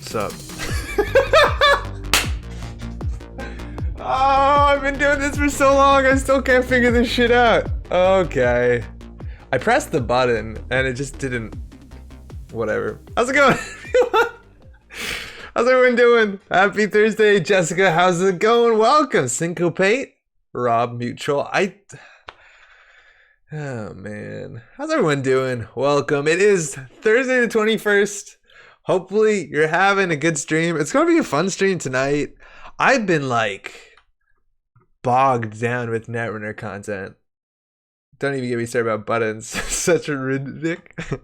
What's up? Oh, I've been doing this for so long, I still can't figure this shit out. Okay. I pressed the button and it just didn't. Whatever. How's it going? How's everyone doing? Happy Thursday, Jessica. How's it going? Welcome, Syncopate, Rob Mutual. Oh man, how's everyone doing? Welcome. It is Thursday the 21st. Hopefully you're having a good stream. It's gonna be a fun stream tonight. I've been like bogged down with Netrunner content. Don't even get me started about buttons. Such a ridic.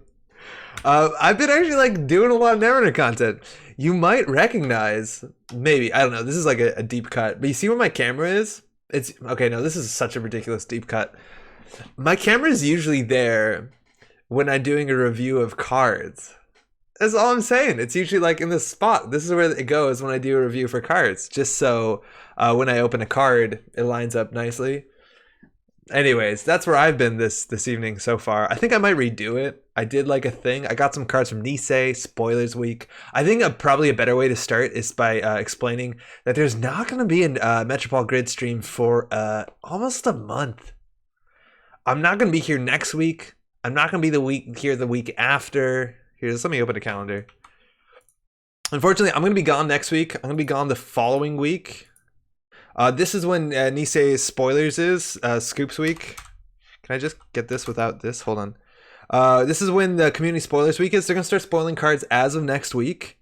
I've been actually like doing a lot of Netrunner content. You might recognize, maybe, I don't know, this is like a deep cut, but you see where my camera is? It's okay. No, this is such a ridiculous deep cut. My camera is usually there when I'm doing a review of cards. That's all I'm saying. It's usually like in this spot. This is where it goes when I do a review for cards, just so when I open a card, it lines up nicely. Anyways, that's where I've been this evening so far. I think I might redo it. I did like a thing. I got some cards from Nisei, spoilers week. I think probably a better way to start is by explaining that there's not going to be a Metropol Grid stream for almost a month. I'm not going to be here next week. I'm not going to be the week after. Here, let me open a calendar. Unfortunately, I'm going to be gone next week. I'm going to be gone the following week. This is when Nisei's spoilers is Scoops week. Can I just get this without this? Hold on. This is when the community spoilers week is. They're gonna start spoiling cards as of next week.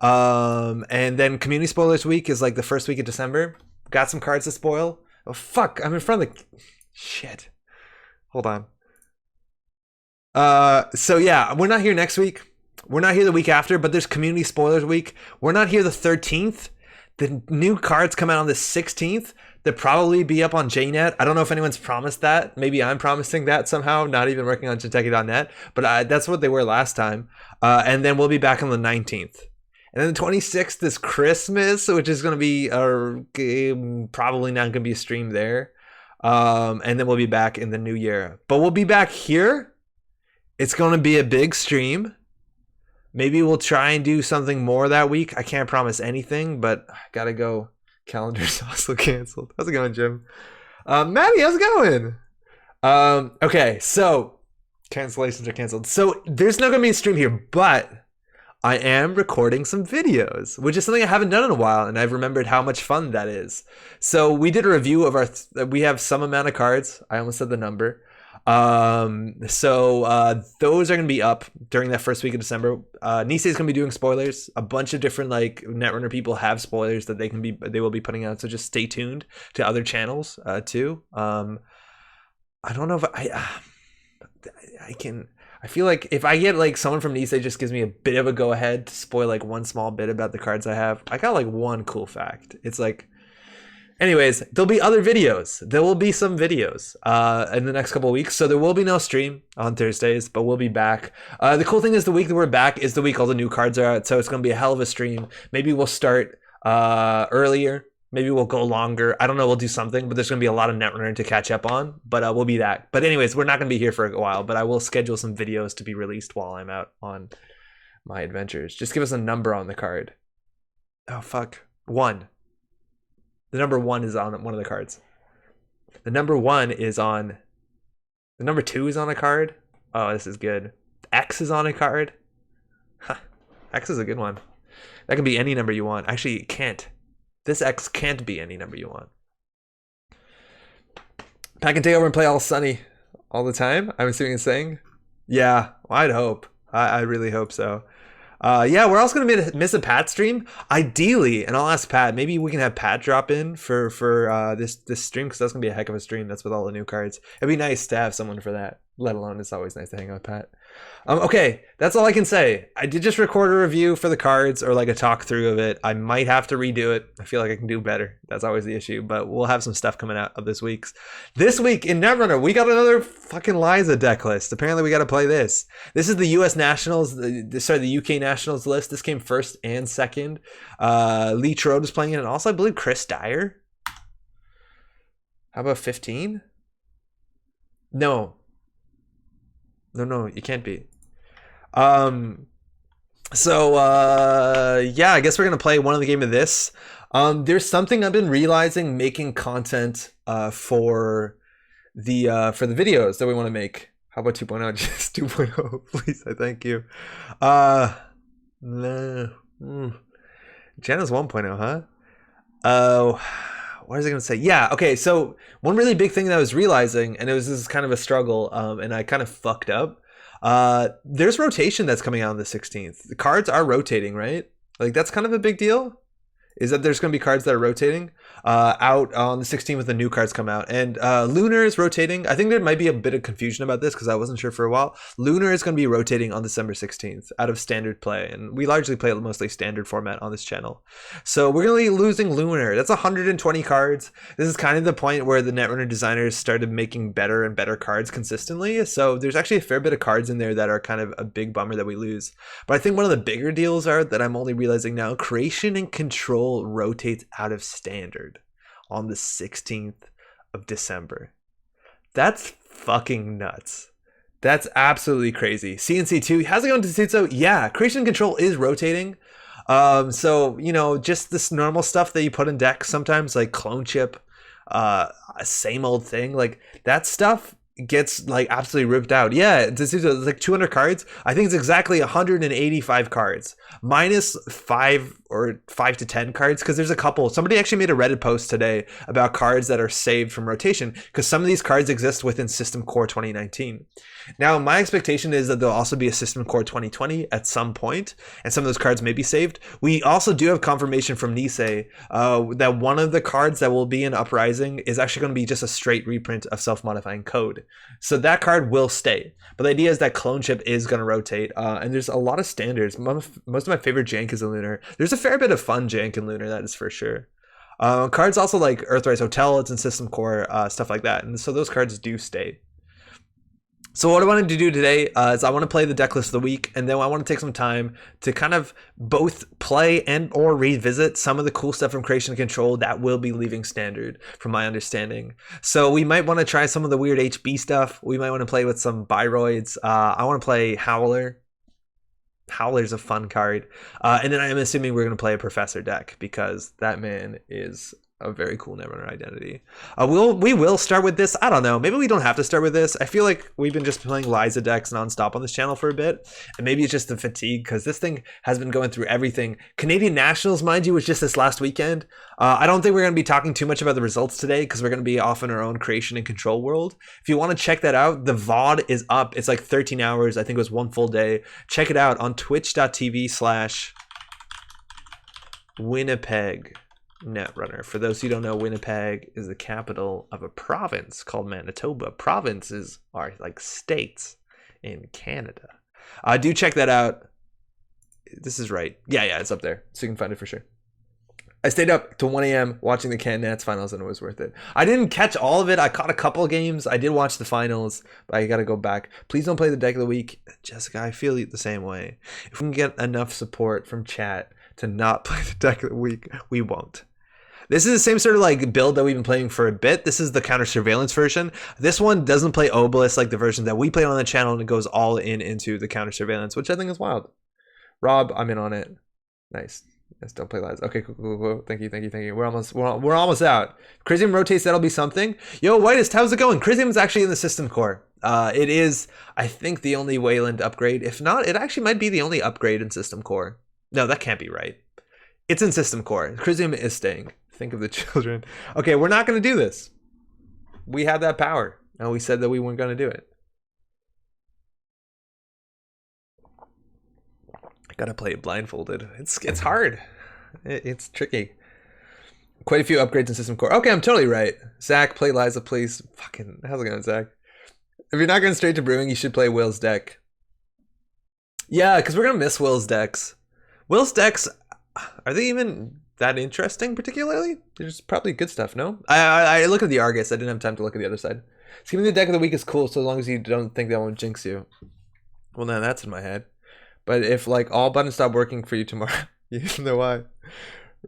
And then community spoilers week is like the first week of December. Got some cards to spoil. Oh fuck! I'm in front of the shit. Hold on. So yeah, we're not here next week. We're not here the week after, but there's community spoilers week. We're not here the 13th. The new cards come out on the 16th. They'll probably be up on JNet. I don't know if anyone's promised that. Maybe I'm promising that somehow, not even working on Jiteki.net. But that's what they were last time. And then we'll be back on the 19th. And then the 26th is Christmas, which is going to be probably not going to be a stream there. And then we'll be back in the new year. But we'll be back here. It's going to be a big stream. Maybe we'll try and do something more that week. I can't promise anything, but I gotta go. Calendar's also canceled. How's it going, Jim? Maddie, how's it going? Okay, so cancellations are canceled. So there's not gonna be a stream here, but I am recording some videos, which is something I haven't done in a while, and I've remembered how much fun that is. So we did a review of our. We have some amount of cards. I almost said the number. So those are gonna be up during that first week of December. Nisei is gonna be doing spoilers. A bunch of different like Netrunner people have spoilers that they will be putting out. So just stay tuned to other channels too. I don't know if I can. I feel like if I get like someone from Nisei just gives me a bit of a go ahead to spoil like one small bit about the cards I have. I got like one cool fact. It's like. Anyways, there'll be other videos. There will be some videos in the next couple of weeks. So there will be no stream on Thursdays, but we'll be back. The cool thing is the week that we're back is the week all the new cards are out. So it's going to be a hell of a stream. Maybe we'll start earlier. Maybe we'll go longer. I don't know. We'll do something, but there's going to be a lot of Netrunner to catch up on. But we'll be that. But anyways, we're not going to be here for a while. But I will schedule some videos to be released while I'm out on my adventures. Just give us a number on the card. Oh, fuck. 1. The number 1 is on one of the cards. The number 1 is on. The number 2 is on a card. Oh, this is good. X is on a card. Huh. X is a good one. That can be any number you want. Actually, it can't. This X can't be any number you want. Pat can take over and play all Sunny all the time. I'm assuming it's saying. Yeah, well, I'd hope. I really hope so. Yeah, we're also gonna miss a Pat stream. Ideally, and I'll ask Pat. Maybe we can have Pat drop in for this stream because that's gonna be a heck of a stream. That's with all the new cards. It'd be nice to have someone for that. Let alone, it's always nice to hang out with Pat. Okay, that's all I can say. I did just record a review for the cards or like a talk through of it. I might have to redo it. I feel like I can do better. That's always the issue, but we'll have some stuff coming out of this week's. This week in Netrunner, we got another fucking Liza deck list. Apparently we got to play this. This is the US Nationals, the UK Nationals list. This came first and second. Lee Trode was playing it, and also I believe Chris Dyer. How about 15? No, you can't be. So yeah, I guess we're gonna play one of the game of this. There's something I've been realizing making content for the videos that we want to make. How about 2.0? Just 2.0, please. I thank you. No. Jenna's 1.0, huh? Oh, what was I going to say? Yeah, okay. So one really big thing that I was realizing, and this is kind of a struggle, and I kind of fucked up. There's rotation that's coming out on the 16th. The cards are rotating, right? Like that's kind of a big deal. Is that there's going to be cards that are rotating out on the 16th with the new cards come out. And Lunar is rotating. I think there might be a bit of confusion about this because I wasn't sure for a while. Lunar is going to be rotating on December 16th out of standard play. And we largely play mostly standard format on this channel. So we're going to be losing Lunar. That's 120 cards. This is kind of the point where the Netrunner designers started making better and better cards consistently. So there's actually a fair bit of cards in there that are kind of a big bummer that we lose. But I think one of the bigger deals are that I'm only realizing now, creation and control rotates out of standard on the 16th of December. That's fucking nuts. That's absolutely crazy. CNC2, how's it going to Tetsuo? Yeah, creation and control is rotating. So, you know, just this normal stuff that you put in decks sometimes, like clone chip, same old thing, like that stuff gets like absolutely ripped out. Yeah, it's like 200 cards. I think it's exactly 185 cards minus 5 or 5 to 10 cards, because there's a couple. Somebody actually made a Reddit post today about cards that are saved from rotation, because some of these cards exist within System Core 2019. Now, my expectation is that there'll also be a System Core 2020 at some point, and some of those cards may be saved. We also do have confirmation from Nisei that one of the cards that will be in Uprising is actually going to be just a straight reprint of self-modifying code. So that card will stay. But the idea is that clone chip is going to rotate, and there's a lot of standards. Most of my favorite jank is in Lunar. There's a fair bit of fun jank in Lunar, that is for sure. Cards also like Earthrise Hotel, it's in System Core, stuff like that. And so those cards do stay. So what I wanted to do today is I want to play the deck list of the week, and then I want to take some time to kind of both play and or revisit some of the cool stuff from Creation and Control that will be leaving standard, from my understanding. So we might want to try some of the weird HB stuff. We might want to play with some Biroids. I want to play Howler. Howler's a fun card. And then I'm assuming we're going to play a Professor deck, because that man is a very cool Netrunner identity. We will start with this. I don't know. Maybe we don't have to start with this. I feel like we've been just playing Liza decks nonstop on this channel for a bit, and maybe it's just the fatigue, because this thing has been going through everything. Canadian Nationals, mind you, was just this last weekend. I don't think we're going to be talking too much about the results today, because we're going to be off in our own Creation and Control world. If you want to check that out, the VOD is up. It's like 13 hours. I think it was one full day. Check it out on twitch.tv/Winnipeg Netrunner. For those who don't know, Winnipeg is the capital of a province called Manitoba. Provinces are like states in Canada. Do check that out. This is right. Yeah, it's up there, so you can find it for sure. I stayed up to 1 a.m. watching the Can Nats finals, and it was worth it. I didn't catch all of it. I caught a couple of games. I did watch the finals, but I got to go back. Please don't play the deck of the week. Jessica, I feel the same way. If we can get enough support from chat to not play the deck of the week, we won't. This is the same sort of like build that we've been playing for a bit. This is the counter surveillance version. This one doesn't play Obelisk like the version that we play on the channel, and it goes all into the counter surveillance, which I think is wild. Rob, I'm in on it. Nice. Yes, don't play lies. Okay, cool. Thank you. We're almost out. Crisium rotates, that'll be something. Yo, Whitest, how's it going? Crisium is actually in the System Core. It is, I think, the only Wayland upgrade. If not, it actually might be the only upgrade in System Core. No, that can't be right. It's in System Core. Crisium is staying. Think of the children. Okay, we're not going to do this. We have that power, and we said that we weren't going to do it. I gotta play it blindfolded. It's hard. It's tricky. Quite a few upgrades in System Core. Okay, I'm totally right. Zach, play Liza, please. Fucking, how's it going, Zach? If you're not going straight to brewing, you should play Will's deck. Yeah, because we're going to miss Will's decks. Will's decks, are they even that interesting particularly? There's probably good stuff, no? I look at the Argus. I didn't have time to look at the other side. Skipping the deck of the week is cool, so long as you don't think that won't jinx you. Well, now that's in my head. But if like all buttons stop working for you tomorrow, you know why.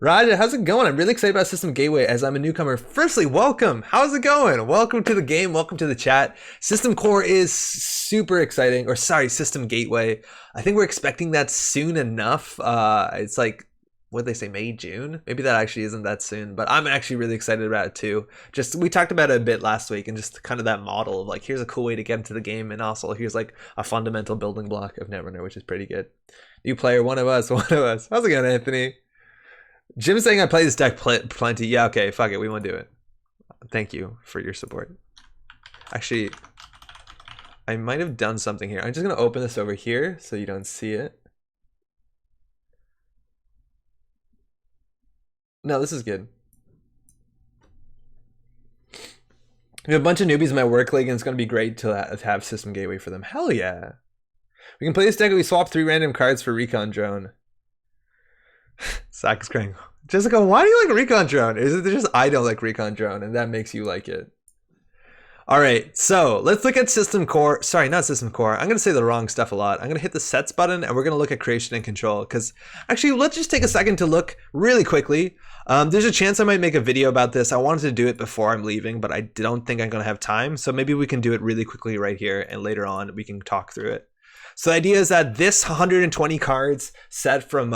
Raja, how's it going? I'm really excited about System Gateway as I'm a newcomer. Firstly, welcome. How's it going? Welcome to the game. Welcome to the chat. System Core is super exciting. Or sorry, System Gateway. I think we're expecting that soon enough. It's like, what did they say, May, June? Maybe that actually isn't that soon, but I'm actually really excited about it too. Just, we talked about it a bit last week and just kind of that model of like, here's a cool way to get into the game, and also here's like a fundamental building block of Netrunner, which is pretty good. New player, one of us, one of us. How's it going, Anthony? Jim's saying I play this deck plenty. Yeah, okay, fuck it, we won't do it. Thank you for your support. Actually, I might have done something here. I'm just gonna open this over here so you don't see it. No, this is good. We have a bunch of newbies in my work league, and it's gonna be great to have System Gateway for them. Hell yeah. We can play this deck. We swap 3 random cards for Recon Drone. Zach is crying. Jessica, why do you like Recon Drone? Is it just I don't like Recon Drone and that makes you like it? All right, so let's look at System Core. Sorry, not System Core. I'm going to say the wrong stuff a lot. I'm going to hit the Sets button and we're going to look at Creation and Control, because actually, let's just take a second to look really quickly. There's a chance I might make a video about this. I wanted to do it before I'm leaving, but I don't think I'm going to have time. So maybe we can do it really quickly right here, and later on we can talk through it. So the idea is that this 120 cards set from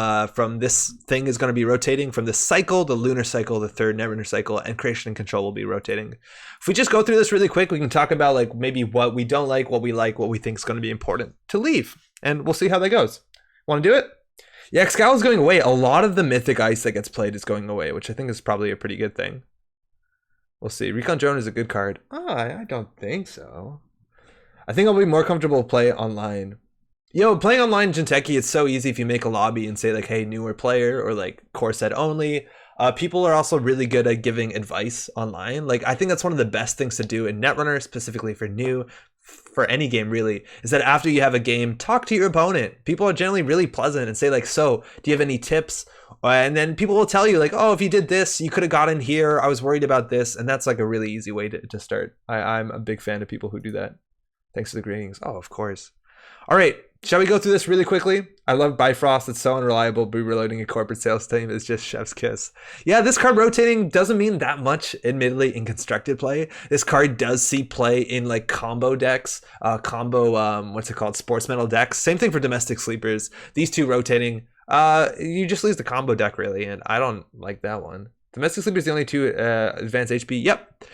this thing is going to be rotating from this cycle, the lunar cycle, the third Netrunner cycle, and Creation and Control will be rotating. If we just go through this really quick, we can talk about like maybe what we don't like, what we think is going to be important to leave, and we'll see how that goes. Want to do it? Yeah, Excal is going away. A lot of the mythic ice that gets played is going away, which I think is probably a pretty good thing. We'll see. Recon Drone is a good card. I don't think so. I think I'll be more comfortable to play online. Yo, playing online Jinteki, it's so easy if you make a lobby and say like, hey, newer player, or like core set only. People are also really good at giving advice online. Like, I think that's one of the best things to do in Netrunner, specifically for new, for any game really, is that after you have a game, talk to your opponent. People are generally really pleasant and say like, so, do you have any tips? And then people will tell you like, oh, if you did this, you could have gotten here. I was worried about this. And that's like a really easy way to start. I'm a big fan of people who do that. Thanks for the greetings. Oh, of course. All right, shall we go through this really quickly? I love Bifrost. It's so unreliable, but reloading a corporate sales team is just chef's kiss. Yeah, this card rotating doesn't mean that much, admittedly, in constructed play. This card does see play in like combo decks, what's it called, sports metal decks. Same thing for domestic sleepers. These two rotating, you just lose the combo deck really, and I don't like that one. Domestic Sleeper is the only 2 advanced HP. Yep.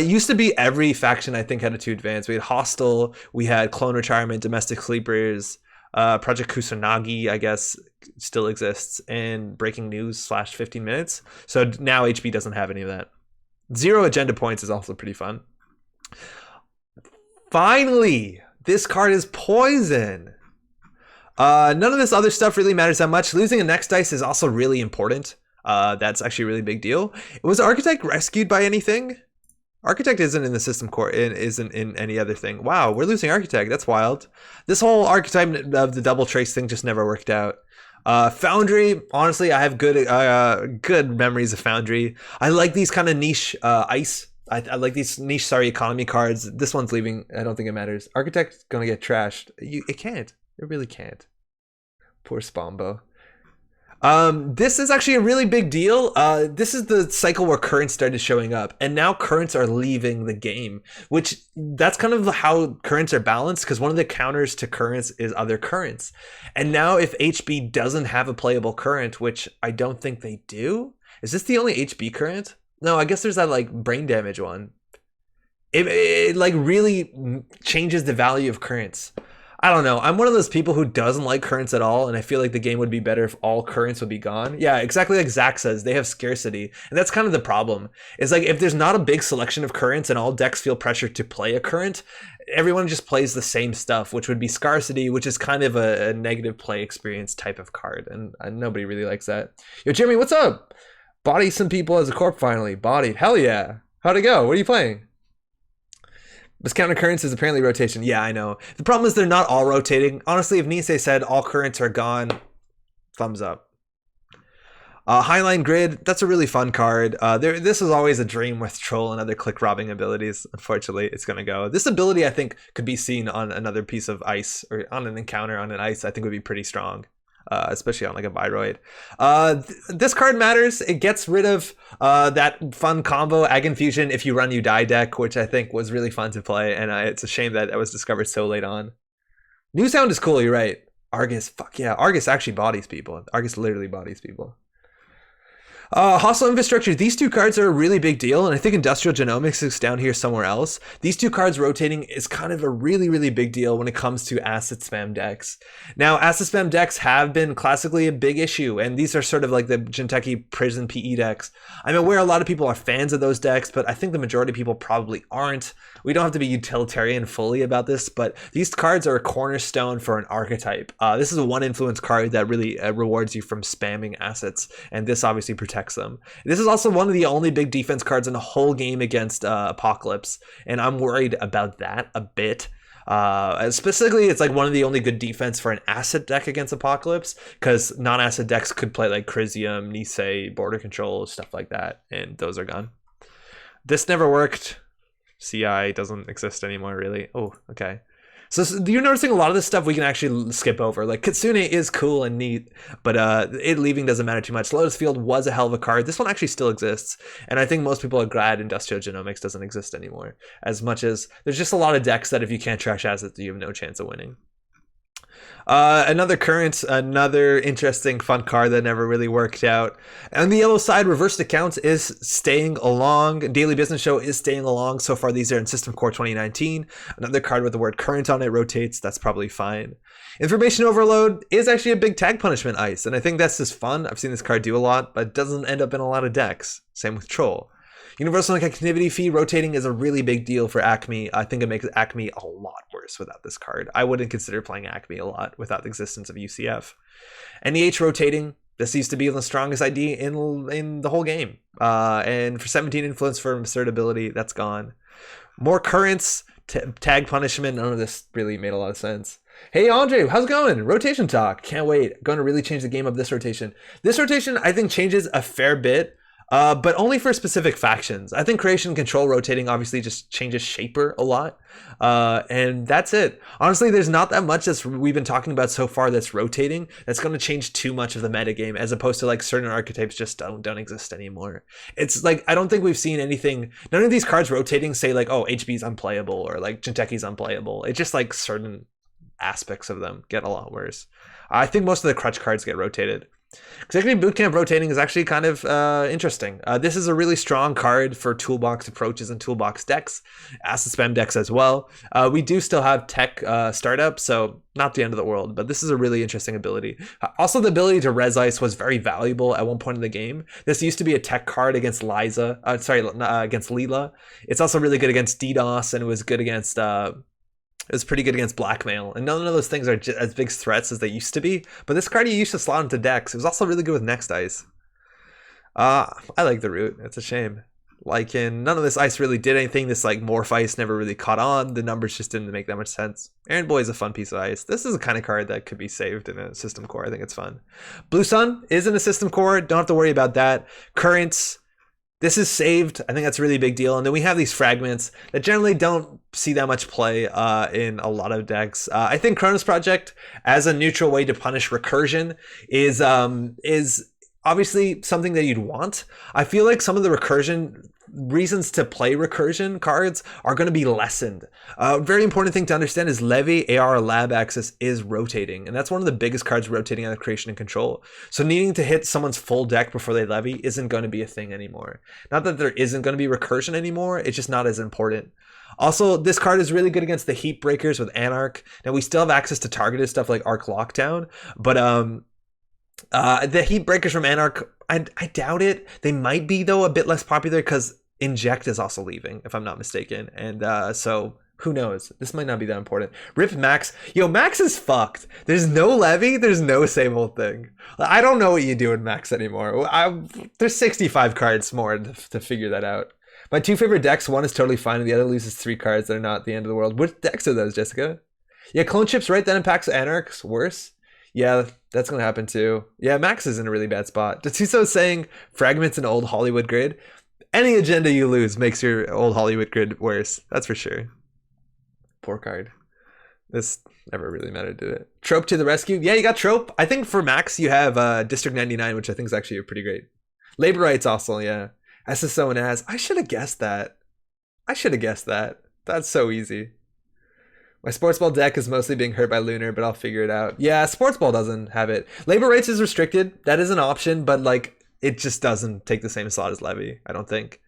Used to be every faction I think had a 2 advanced. We had Hostile, we had Clone Retirement, Domestic Sleepers, Project Kusanagi, I guess, still exists, and Breaking News / 15 minutes. So now HP doesn't have any of that. 0 agenda points is also pretty fun. Finally, this card is Poison. None of this other stuff really matters that much. Losing a next dice is also really important. That's actually a really big deal. Was Architect rescued by anything? Architect isn't in the System Core, isn't in any other thing. Wow, we're losing Architect. That's wild. This whole archetype of the double trace thing just never worked out. Foundry, honestly, I have good memories of Foundry. I like these kind of niche ice. I like these niche, economy cards. This one's leaving. I don't think it matters. Architect's gonna get trashed. It can't. It really can't. Poor Spombo. This is actually a really big deal. This is the cycle where currents started showing up, and now currents are leaving the game, which that's kind of how currents are balanced, because one of the counters to currents is other currents. And now if HB doesn't have a playable current, which I don't think they do, is this the only HB current? No, I guess there's that like brain damage one. It like really changes the value of currents. I don't know. I'm one of those people who doesn't like currents at all, and I feel like the game would be better if all currents would be gone. Yeah, exactly like Zach says, they have scarcity, and that's kind of the problem. It's like if there's not a big selection of currents and all decks feel pressure to play a current, everyone just plays the same stuff, which would be scarcity, which is kind of a negative play experience type of card, and nobody really likes that. Yo, Jeremy, what's up? Body some people as a corp finally. Bodied. Hell yeah. How'd it go? What are you playing? This counter currents is apparently rotation. Yeah, I know. The problem is they're not all rotating. Honestly, if Nisei said all currents are gone, thumbs up. Highline Grid, that's a really fun card. This is always a dream with Troll and other click robbing abilities. Unfortunately, it's going to go. This ability, I think, could be seen on another piece of ice, or on an encounter on an ice, I think would be pretty strong. especially on like a Viroid. This card matters. It gets rid of that fun combo Ag Infusion if you run You Die deck, which I think was really fun to play, and it's a shame that it was discovered so late on. New Sound is cool, you're right. Argus, fuck yeah. Argus actually bodies people. Argus literally bodies people. Hostile Infrastructure, these two cards are a really big deal, and I think Industrial Genomics is down here somewhere else. These two cards rotating is kind of a really, really big deal when it comes to asset spam decks. Now, asset spam decks have been classically a big issue, and these are sort of like the Jinteki Prison PE decks. I'm aware a lot of people are fans of those decks, but I think the majority of people probably aren't. We don't have to be utilitarian fully about this, but these cards are a cornerstone for an archetype. This is a one influence card that really rewards you from spamming assets, and this obviously protects them. This is also one of the only big defense cards in the whole game against Apocalypse, and I'm worried about that a bit. Specifically, it's like one of the only good defense for an asset deck against Apocalypse, because non-asset decks could play like Crisium, Nisei, Border Control, stuff like that, and those are gone. This never worked. CI doesn't exist anymore, really. Oh, okay. So you're noticing a lot of this stuff we can actually skip over. Like Kitsune is cool and neat, but it leaving doesn't matter too much. Lotus Field was a hell of a card. This one actually still exists, and I think most people are glad Industrial Genomics doesn't exist anymore, as much as there's just a lot of decks that if you can't trash assets, you have no chance of winning. Another interesting fun card that never really worked out. On the yellow side, Reversed Accounts is staying along. Daily Business Show is staying along. So far, these are in System Core 2019. Another card with the word current on it rotates. That's probably fine. Information Overload is actually a big tag punishment ice, and I think that's just fun. I've seen this card do a lot, but it doesn't end up in a lot of decks. Same with Troll. Universal Activity Fee rotating is a really big deal for Acme. I think it makes Acme a lot worse without this card. I wouldn't consider playing Acme a lot without the existence of UCF. NEH rotating, this used to be the strongest ID in the whole game. And for 17 influence for absurd ability, that's gone. More currents, tag punishment, none of this really made a lot of sense. Hey Andre, how's it going? Rotation talk. Can't wait. Going to really change the game of this rotation. This rotation, I think, changes a fair bit. But only for specific factions. I think Creation and Control rotating obviously just changes Shaper a lot. And that's it. Honestly, there's not that much we've been talking about so far that's rotating that's going to change too much of the metagame, as opposed to like certain archetypes just don't exist anymore. It's like, I don't think we've seen anything, none of these cards rotating say like, oh, HB's unplayable or like Jinteki's unplayable. It's just like certain aspects of them get a lot worse. I think most of the crutch cards get rotated. Executive Bootcamp rotating is actually kind of interesting. This is a really strong card for toolbox approaches and toolbox decks, asset spam decks as well. We do still have tech startup, so not the end of the world, but this is a really interesting ability. Also, the ability to res ice was very valuable at one point in the game. This used to be a tech card against against Leela. It's also really good against DDoS, and it was good against it was pretty good against blackmail, and none of those things are as big threats as they used to be. But this card you used to slot into decks. It was also really good with next ice. I like the root. It's a shame. Like none of this ice really did anything. This like morph ice never really caught on. The numbers just didn't make that much sense. Errand Boy is a fun piece of ice. This is a kind of card that could be saved in a system core. I think it's fun. Blue Sun is in a system core. Don't have to worry about that. Currents. This is saved. I think that's a really big deal. And then we have these fragments that generally don't see that much play in a lot of decks. I think Cronus Project as a neutral way to punish recursion is obviously something that you'd want. I feel like some of the recursion reasons to play recursion cards are going to be lessened. A very important thing to understand is Levy AR Lab Access is rotating, and that's one of the biggest cards rotating out of Creation and Control. So needing to hit someone's full deck before they levy isn't going to be a thing anymore. Not that there isn't going to be recursion anymore, it's just not as important. Also, this card is really good against the Heat Breakers with Anarch. Now we still have access to targeted stuff like Arc Lockdown, but the Heat Breakers from Anarch, I doubt it. They might be, though, a bit less popular because Inject is also leaving, if I'm not mistaken. And so who knows? This might not be that important. Rip Max. Yo, Max is fucked. There's no levy. There's no same old thing. I don't know what you do in Max anymore. There's 65 cards more to figure that out. My two favorite decks, one is totally fine and the other loses 3 cards that are not the end of the world. Which decks are those, Jessica? Yeah, Clone Chips, right? That impacts Anarchs worse. Yeah, that's going to happen too. Yeah, Max is in a really bad spot. Datsuso saying fragments in old Hollywood grid. Any agenda you lose makes your old Hollywood grid worse. That's for sure. Poor card. This never really mattered, did it? Trope to the rescue. Yeah, you got Trope. I think for Max, you have District 99, which I think is actually pretty great. Labor rights also, yeah. SSO and AS. I should have guessed that. That's so easy. My sports ball deck is mostly being hurt by Lunar, but I'll figure it out. Yeah, sports ball doesn't have it. Labor rights is restricted. That is an option, but like it just doesn't take the same slot as Levy, I don't think.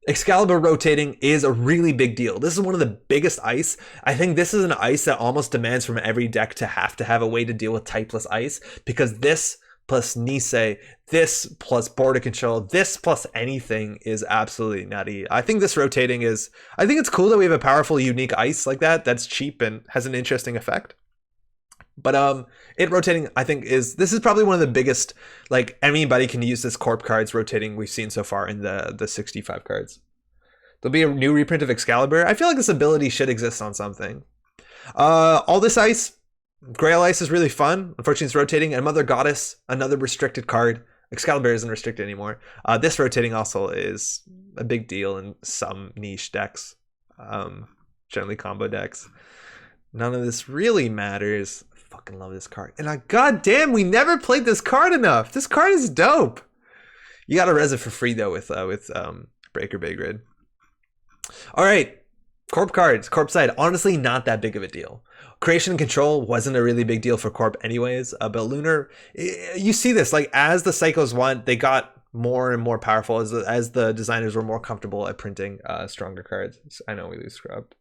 Excalibur rotating is a really big deal. This is one of the biggest ice. I think this is an ice that almost demands from every deck to have a way to deal with typeless ice, because this plus Nisei, this plus border control, this plus anything is absolutely nutty. I think this rotating is, I think it's cool that we have a powerful, unique ice like that that's cheap and has an interesting effect. But it rotating, I think this is probably one of the biggest, like anybody can use this Corp cards rotating we've seen so far in the 65 cards. There'll be a new reprint of Excalibur. I feel like this ability should exist on something. All this ice, Grail Ice is really fun. Unfortunately, it's rotating. And Mother Goddess, another restricted card. Excalibur isn't restricted anymore. This rotating also is a big deal in some niche decks, generally combo decks. None of this really matters. I fucking love this card. And goddamn, we never played this card enough. This card is dope. You got to res it for free though with Breaker Bay Grid. All right, Corp cards, Corp side. Honestly, not that big of a deal. Creation and Control wasn't a really big deal for Corp anyways. But Lunar, you see this, like as the cycles went, they got more and more powerful as the designers were more comfortable at printing stronger cards. I know we lose Scrubbed.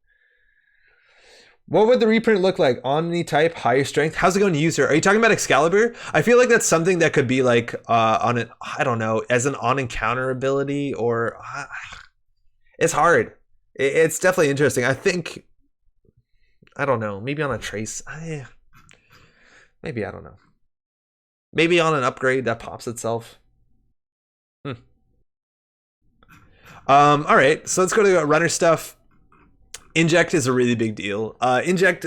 What would the reprint look like? Omni type, higher strength. How's it going to user? Are you talking about Excalibur? I feel like that's something that could be like on an, I don't know, as an on encounter ability, or it's hard. It's definitely interesting. I think, I don't know, maybe on a trace. Maybe, I don't know. Maybe on an upgrade that pops itself. All right, so let's go to runner stuff. Inject is a really big deal. Inject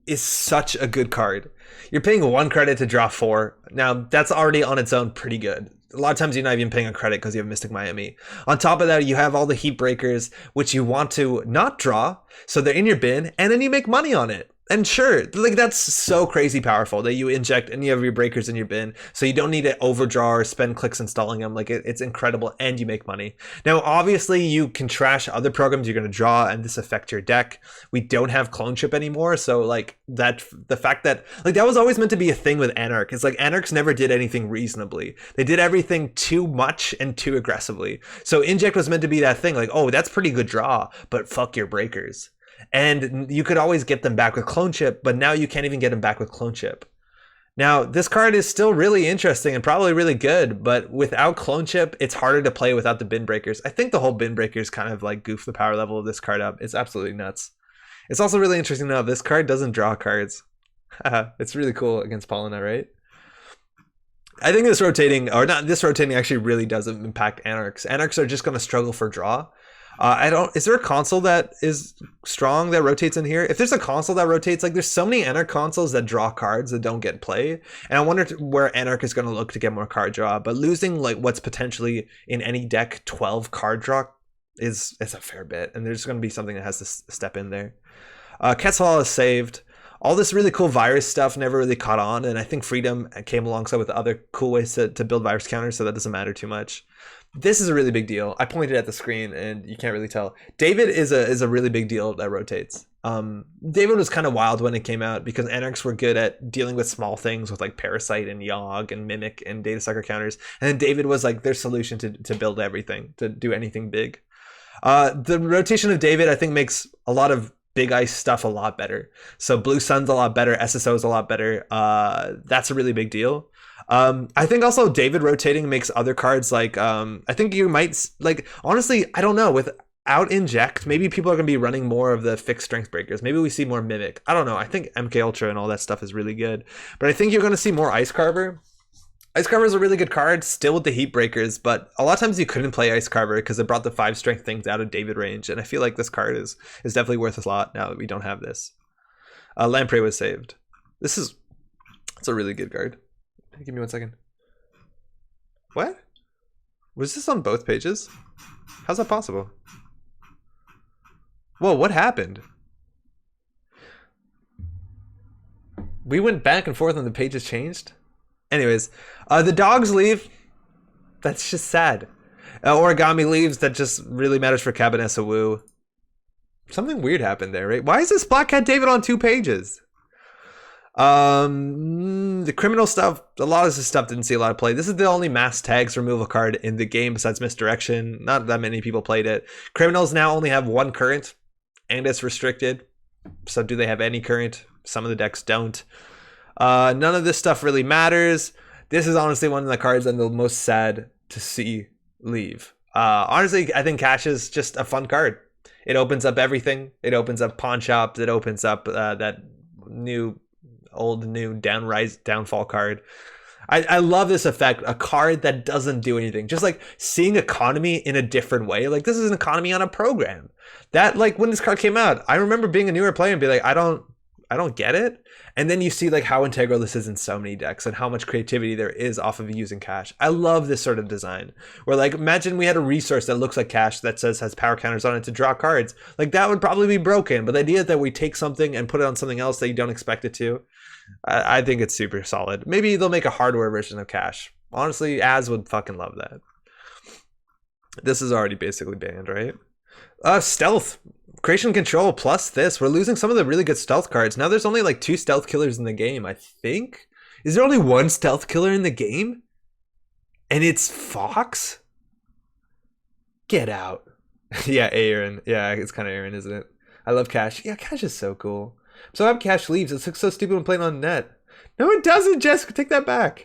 is such a good card. You're paying 1 credit to draw 4. Now, that's already on its own pretty good. A lot of times you're not even paying a credit because you have Mystic Miami. On top of that, you have all the heat breakers, which you want to not draw, so they're in your bin, and then you make money on it. And sure, like that's so crazy powerful that you inject and you have your breakers in your bin, so you don't need to overdraw or spend clicks installing them. Like it's incredible, and you make money. Now, obviously, you can trash other programs you're going to draw, and this affect your deck. We don't have clone chip anymore, so like that, the fact that like that was always meant to be a thing with Anarch. It's like Anarchs never did anything reasonably. They did everything too much and too aggressively. So Inject was meant to be that thing, like, oh, that's pretty good draw, but fuck your breakers. And you could always get them back with clone chip, but now you can't even get them back with clone chip. Now, this card is still really interesting and probably really good, but without clone chip, it's harder to play without the bin breakers. I think the whole bin breakers kind of like goof the power level of this card up. It's absolutely nuts. It's also really interesting to know this card doesn't draw cards. It's really cool against Paulina, right? I think this rotating, or not this rotating, actually really doesn't impact Anarchs. Anarchs are just going to struggle for draw. Is there a console that is strong that rotates in here? If there's a console that rotates, like there's so many Anarch consoles that draw cards that don't get play. And I wonder where Anarch is going to look to get more card draw. But losing like what's potentially in any deck 12 card draw is a fair bit. And there's going to be something that has to step in there. Quetzal is saved. All this really cool virus stuff never really caught on. And I think Freedom came alongside with other cool ways to build virus counters, so that doesn't matter too much. This is a really big deal. I pointed at the screen and you can't really tell. David is a really big deal that rotates. David was kind of wild when it came out because Anarchs were good at dealing with small things with like Parasite and Yogg and Mimic and Data Sucker counters. And then David was like their solution to build everything, to do anything big. The rotation of David, I think, makes a lot of big ice stuff a lot better. So Blue Sun's a lot better. SSO is a lot better. That's a really big deal. I think also David rotating makes other cards like I think you might like, honestly, I don't know, without Inject maybe people are gonna be running more of the fixed strength breakers. Maybe we see more Mimic. I don't know. I think MK Ultra and all that stuff is really good, but I think you're gonna see more Ice Carver. Ice Carver is a really good card still with the heat breakers, but a lot of times you couldn't play Ice Carver because it brought the 5 strength things out of David range, and I feel like this card is definitely worth a lot now that we don't have this. Lamprey was saved. It's a really good card. Give me 1 second. What? Was this on both pages? How's that possible? Whoa, what happened? We went back and forth and the pages changed. Anyways, the dogs leave. That's just sad. Origami leaves. That just really matters for Cabinessa Wu. Something weird happened there, right? Why is this Black Cat David on 2 pages? The criminal stuff, a lot of this stuff didn't see a lot of play. This is the only mass tags removal card in the game besides Misdirection. Not that many people played it. Criminals now only have 1 current, and it's restricted. So do they have any current? Some of the decks don't. None of this stuff really matters. This is honestly one of the cards I'm the most sad to see leave. Honestly, I think Cash is just a fun card. It opens up everything. It opens up pawn shops. It opens up that new downfall card. I love this effect. A card that doesn't do anything. Just like seeing economy in a different way. Like this is an economy on a program. That like when this card came out, I remember being a newer player and be like, I don't get it. And then you see like how integral this is in so many decks and how much creativity there is off of using Cash. I love this sort of design where like imagine we had a resource that looks like Cash that says has power counters on it to draw cards. Like that would probably be broken. But the idea that we take something and put it on something else that you don't expect it to, I think it's super solid. Maybe they'll make a hardware version of Cash. Honestly, Az would fucking love that. This is already basically banned, right? Stealth. Creation Control plus this. We're losing some of the really good stealth cards. Now there's only like 2 stealth killers in the game, I think. Is there only 1 stealth killer in the game? And it's Fox? Get out. Yeah, Aaron. Yeah, it's kind of Aaron, isn't it? I love Cash. Yeah, Cash is so cool. So I hope Cash leaves. It looks so stupid when playing on net. No, it doesn't, Jessica. Take that back.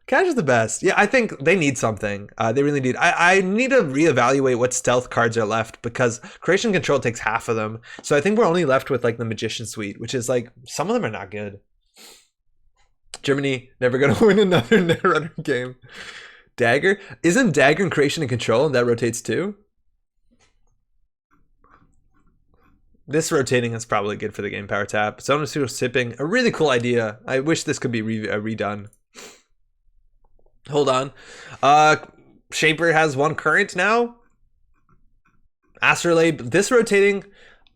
Cash is the best. Yeah, I think they need something. They really need. I need to reevaluate what stealth cards are left because Creation Control takes half of them. So I think we're only left with like the Magician Suite, which is like some of them are not good. Germany never gonna win another Netrunner game. Dagger? Isn't Dagger in Creation and Control and that rotates too? This rotating is probably good for the game power tap. Zone Pseudo Sipping, a really cool idea. I wish this could be redone. Hold on. Shaper has 1 current now. Astrolabe, this rotating,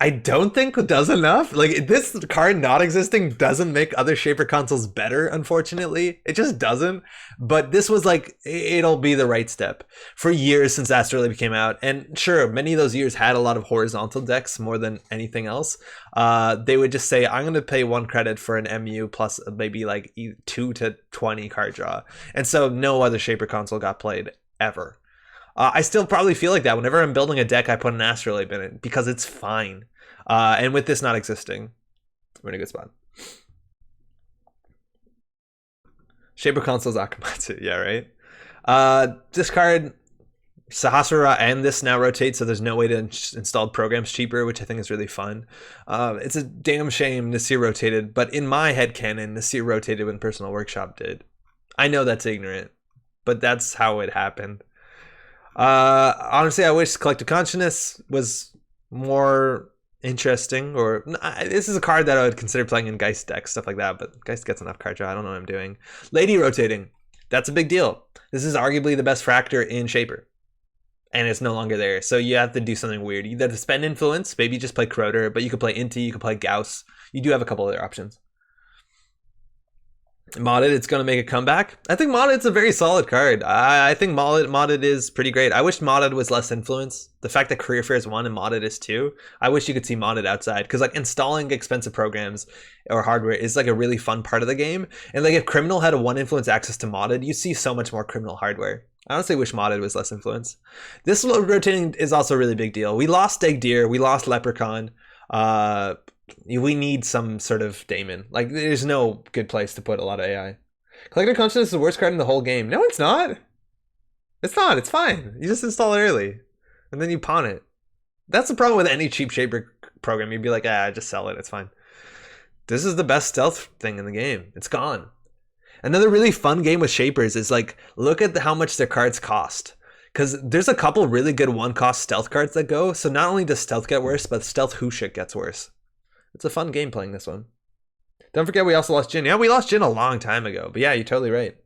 I don't think does enough. Like this card not existing doesn't make other Shaper consoles better, unfortunately. It just doesn't. But this was like, it'll be the right step. For years since Astrolabe came out, and sure, many of those years had a lot of horizontal decks more than anything else. They would just say, I'm going to pay 1 credit for an MU plus maybe like 2 to 20 card draw. And so no other Shaper console got played ever. I still probably feel like that. Whenever I'm building a deck, I put an Astrolabe in it because it's fine. And with this not existing, we're in a good spot. Shaper consoles Akamatsu, yeah, right? This card, Sahasrara and this now rotate, so there's no way to install programs cheaper, which I think is really fun. It's a damn shame Nasir rotated, but in my headcanon, Nasir rotated when Personal Workshop did. I know that's ignorant, but that's how it happened. Honestly, I wish Collective Consciousness was more interesting, or this is a card that I would consider playing in Geist decks, stuff like that, but Geist gets enough card draw. I don't know what I'm doing. Lady rotating, that's a big deal. This is arguably the best Fractor in Shaper, and it's no longer there, so you have to do something weird. You have to spend influence, maybe just play Crowder, but you could play Inti, you could play Gauss. You do have a couple other options. Modded, it's going to make a comeback. I think Modded's a very solid card. I think Modded is pretty great. I wish Modded was less influence. The fact that Career Fair is 1 and Modded is 2, I wish you could see Modded outside. Because like installing expensive programs or hardware is like a really fun part of the game. And like if Criminal had a 1 influence access to Modded, you see so much more Criminal hardware. I honestly wish Modded was less influence. This rotating is also a really big deal. We lost Egg Deer, we lost Leprechaun. We need some sort of daemon. Like there's no good place to put a lot of AI. Collective Consciousness is the worst card in the whole game. No, it's not. It's not. It's fine. You just install it early, and then you pawn it. That's the problem with any cheap Shaper program. You'd be like, just sell it. It's fine. This is the best stealth thing in the game. It's gone. Another really fun game with Shapers is like, look at how much their cards cost. Because there's a couple really good 1-cost stealth cards that go. So not only does stealth get worse, but stealth Hushik gets worse. It's a fun game playing this one. Don't forget we also lost Jin. Yeah, we lost Jin a long time ago. But yeah, you're totally right.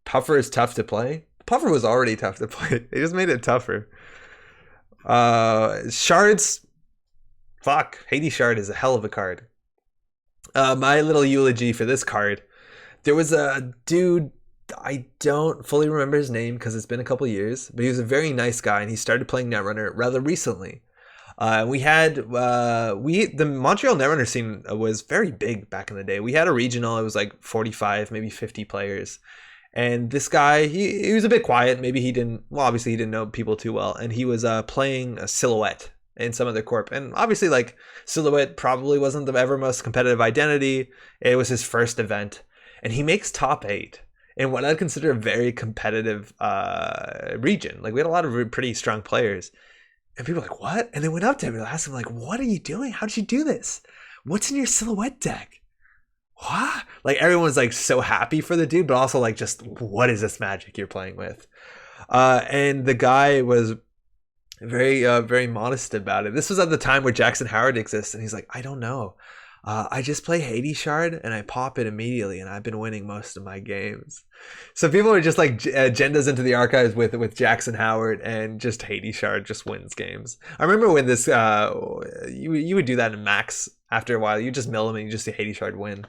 Puffer is tough to play. Puffer was already tough to play. They just made it tougher. Shards. Fuck. Hades Shard is a hell of a card. My little eulogy for this card. There was a dude, I don't fully remember his name because it's been a couple years, but he was a very nice guy and he started playing Netrunner rather recently. The Montreal Netrunner scene was very big back in the day. We had a regional, it was like 45, maybe 50 players. And this guy, he was a bit quiet. Maybe he didn't, well, obviously he didn't know people too well. And he was playing a Silhouette in some other corp. And obviously, like, Silhouette probably wasn't the ever most competitive identity. It was his first event. And he makes top 8 in what I'd consider a very competitive region. Like, we had a lot of pretty strong players. And people were like, what? And they went up to him and asked him, like, what are you doing? How'd you do this? What's in your Silhouette deck? What? Like, everyone's like so happy for the dude, but also like, just what is this magic you're playing with? And the guy was very modest about it. This was at the time where Jackson Howard exists, and he's like, I don't know. I just play Hades Shard and I pop it immediately, and I've been winning most of my games. So people are just like agendas into the archives with Jackson Howard, and just Hades Shard just wins games. I remember when this you would do that in Max. After a while, you just mill them and you just see Hades Shard win.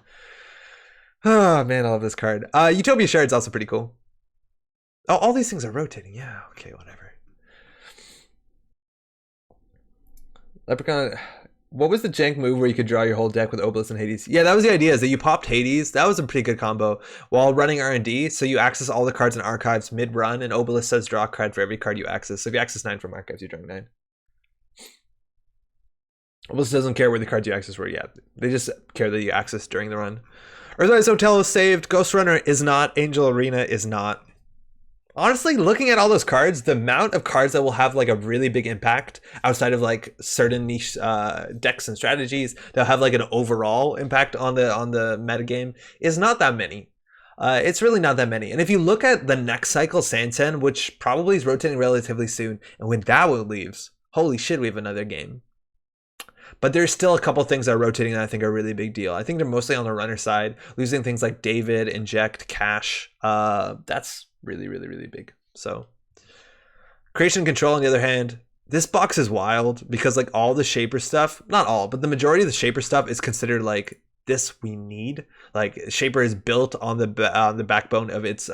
Oh man, I love this card. Utopia Shard's also pretty cool. Oh, all these things are rotating. Yeah, okay, whatever. Leprechaun. What was the jank move where you could draw your whole deck with Obelisk and Hades? Yeah, that was the idea, is that you popped Hades. That was a pretty good combo while running R&D. So you access all the cards in archives mid-run, and Obelisk says draw a card for every card you access. So if you access 9 from archives, you draw 9. Obelisk doesn't care where the cards you access were yet. They just care that you access during the run. Earthrise Hotel is saved. Ghost Runner is not. Angel Arena is not. Honestly, looking at all those cards, the amount of cards that will have like a really big impact outside of like certain niche decks and strategies that have like an overall impact on the metagame is not that many. It's really not that many. And if you look at the next cycle, Santen, which probably is rotating relatively soon, and when that one leaves, holy shit, we have another game. But there's still a couple things that are rotating that I think are a really big deal. I think they're mostly on the runner side, losing things like David, Inject, Cash. That's really big. So Creation Control, on the other hand, this box is wild because like all the Shaper stuff, not all, but the majority of the Shaper stuff is considered like this we need. Like Shaper is built on the backbone of its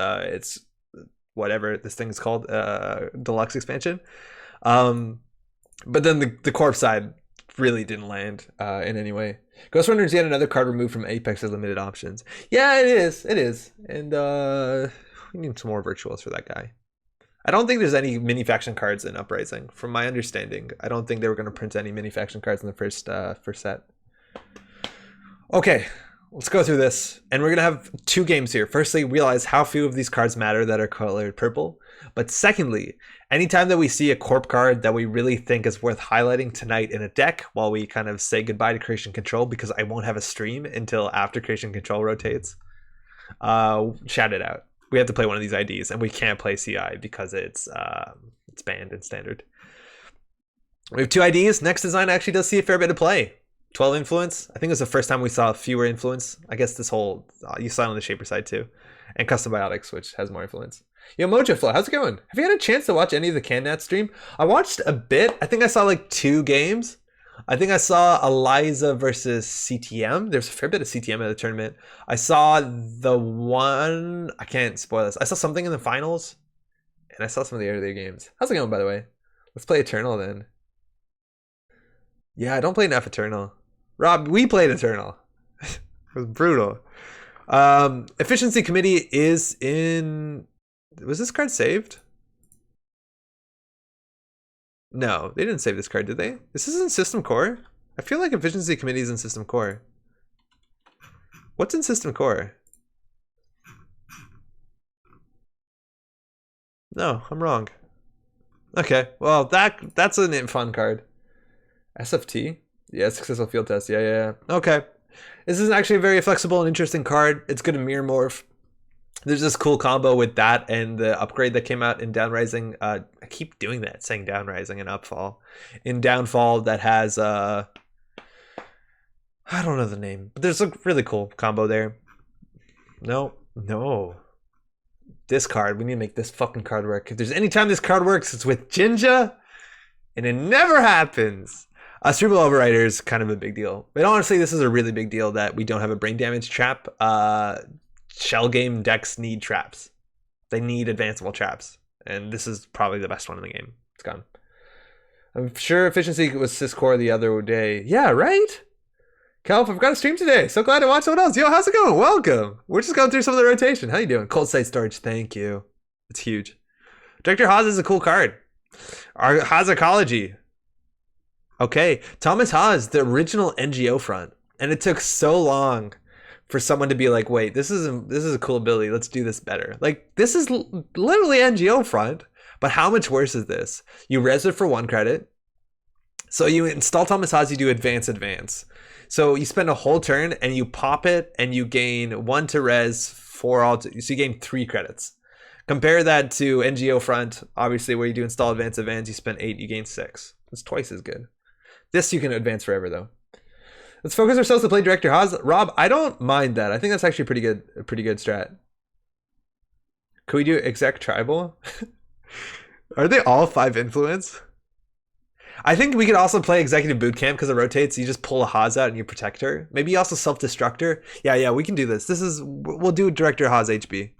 whatever this thing is called, deluxe expansion. But then the Corp side really didn't land in any way. Ghost Runner is yet another card removed from Apex's limited options. Yeah, it is. And we need some more virtuals for that guy. I don't think there's any mini faction cards in Uprising. From my understanding, I don't think they were going to print any mini faction cards in the first set. Okay, let's go through this. And we're going to have 2 games here. Firstly, realize how few of these cards matter that are colored purple. But secondly, anytime that we see a Corp card that we really think is worth highlighting tonight in a deck while we kind of say goodbye to Creation Control, because I won't have a stream until after Creation Control rotates, shout it out. We have to play one of these IDs, and we can't play CI because it's banned in Standard. We have 2 IDs. Next design actually does see a fair bit of play. 12 influence. I think it was the first time we saw fewer influence. I guess this whole, you saw it on the Shaper side too. And Custom Biotics, which has more influence. Yo, Mojo Flow, how's it going? Have you had a chance to watch any of the CanNat stream? I watched a bit. I think I saw like 2 games. I think I saw Eliza versus CTM. There's a fair bit of CTM at the tournament. I saw the one, I can't spoil this. I saw something in the finals, and I saw some of the earlier games. How's it going, by the way? Let's play Eternal then. Yeah, I don't play enough Eternal. Rob, we played Eternal. It was brutal. Efficiency Committee is in... Was this card saved? No, they didn't save this card, did they? This is in System Core? I feel like Efficiency Committee is in System Core. What's in System Core? No, I'm wrong. Okay, well, that's a fun card. SFT? Yeah, Successful Field Test. Yeah. Okay. This is actually a very flexible and interesting card. It's good to mirror morph. There's this cool combo with that and the upgrade that came out in Downrising. I keep doing that, saying Downrising and Upfall. In Downfall that has, I don't know the name, but there's a really cool combo there. No. This card, we need to make this fucking card work. If there's any time this card works, it's with Jinja, and it never happens. Cerebral Overrider is kind of a big deal. But honestly, this is a really big deal that we don't have a brain damage trap. Shell game decks need traps. They need advanceable traps. And this is probably the best one in the game. It's gone. I'm sure efficiency was Syscore the other day. Yeah, right? Calf, I've got a stream today. So glad to watch someone else. Yo, how's it going? Welcome. We're just going through some of the rotation. How you doing? Cold site storage. Thank you. It's huge. Director Haas is a cool card. Our Haas Ecology. Okay. Thomas Haas, the original NGO front. And it took so long for someone to be like, wait, this is a cool ability. Let's do this better. Like, this is literally NGO front. But how much worse is this? You res it for 1 credit. So you install Thomas Haas, you do advance. So you spend a whole turn and you pop it and you gain 1 to res, 4 all to, so you gain 3 credits. Compare that to NGO front, obviously, where you do install advance, you spend 8, you gain 6. It's twice as good. This you can advance forever though. Let's focus ourselves to play Director Haas. Rob, I don't mind that. I think that's actually a pretty good strat. Could we do exec tribal? Are they all 5 influence? I think we could also play Executive Boot Camp because it rotates. You just pull a Haas out and you protect her. Maybe also self-destruct her. Yeah, we can do this. We'll do Director Haas HB.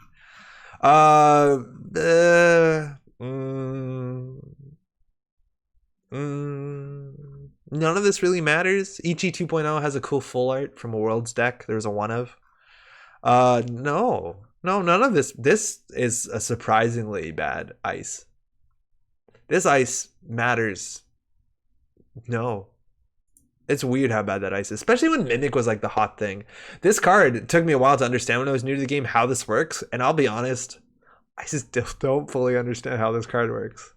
None of this really matters. Ichi 2.0 has a cool full art from a Worlds deck. There's a one of. No, none of this. This is a surprisingly bad ice. This ice matters. No. It's weird how bad that ice is, especially when Mimic was like the hot thing. This card, it took me a while to understand when I was new to the game how this works, and I'll be honest, I just don't fully understand how this card works.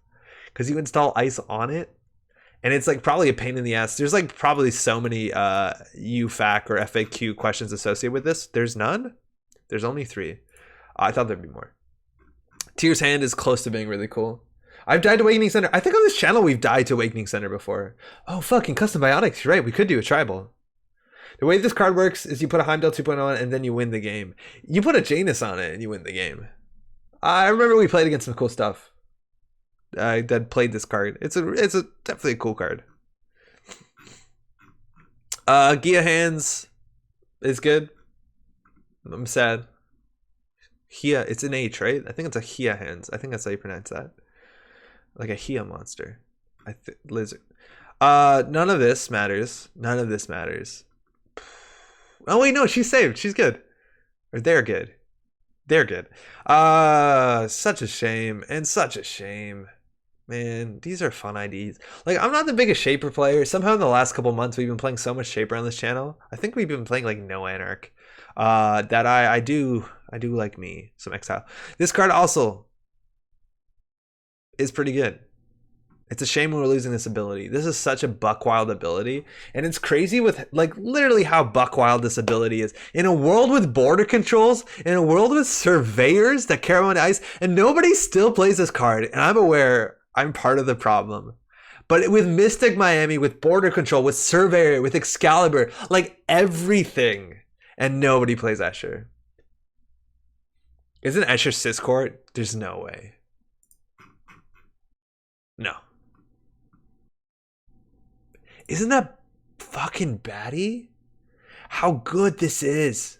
Because you install ice on it, and it's like probably a pain in the ass. There's like probably so many UFAQ or FAQ questions associated with this. There's none? There's only 3. I thought there'd be more. Tyr's Hand is close to being really cool. I've died to Awakening Center. I think on this channel we've died to Awakening Center before. Oh, fucking Custom Biotics. You're right. We could do a tribal. The way this card works is you put a Heimdall 2.0 on it and then you win the game. You put a Janus on it and you win the game. I remember we played against some cool stuff. That played this card. It's definitely a cool card. Gia Hands is good. I'm sad. Hia, it's an H, right? I think it's a Hia Hands. I think that's how you pronounce that. Like a Hia monster. Lizard. None of this matters. None of this matters. Oh wait, no, she's saved. She's good. Or they're good. They're good. Such a shame. And such a shame. Man, these are fun IDs. Like, I'm not the biggest Shaper player. Somehow in the last couple months we've been playing so much Shaper on this channel. I think we've been playing like no Anarch. That I do like me some Exile. This card also is pretty good. It's a shame we're losing this ability. This is such a Buckwild ability, and it's crazy with like literally how Buckwild this ability is. In a world with border controls, in a world with surveyors that care about ice, and nobody still plays this card, and I'm aware I'm part of the problem. But with Mystic Miami, with border control, with Surveyor, with Excalibur, like everything, and nobody plays Escher. Isn't Escher Syscourt? There's no way. No. Isn't that fucking batty? How good this is.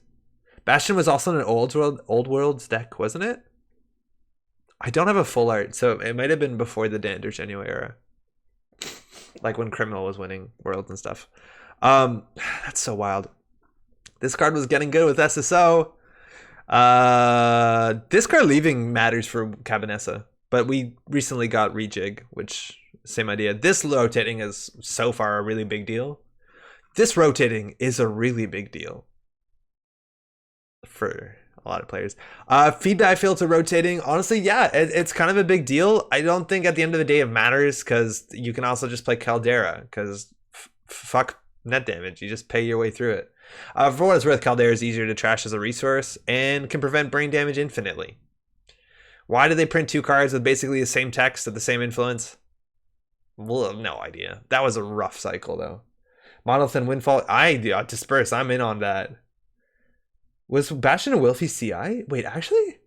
Bastion was also in an old worlds deck, wasn't it? I don't have a full art, so it might have been before the Dander Genuine era. Like when Criminal was winning worlds and stuff. That's so wild. This card was getting good with SSO. This card leaving matters for Cabinessa. But we recently got Rejig, which, same idea. This rotating is so far a really big deal. This rotating is a really big deal for a lot of players. Feed die filter rotating, honestly, yeah, it's kind of a big deal. I don't think at the end of the day it matters because you can also just play Caldera because fuck net damage. You just pay your way through it. For what it's worth, Caldera is easier to trash as a resource and can prevent brain damage infinitely. Why did they print 2 cards with basically the same text at the same influence? Well, no idea. That was a rough cycle, though. Monolith Windfall. Disperse. I'm in on that. Was Bastion a Wilfy CI? Wait, actually?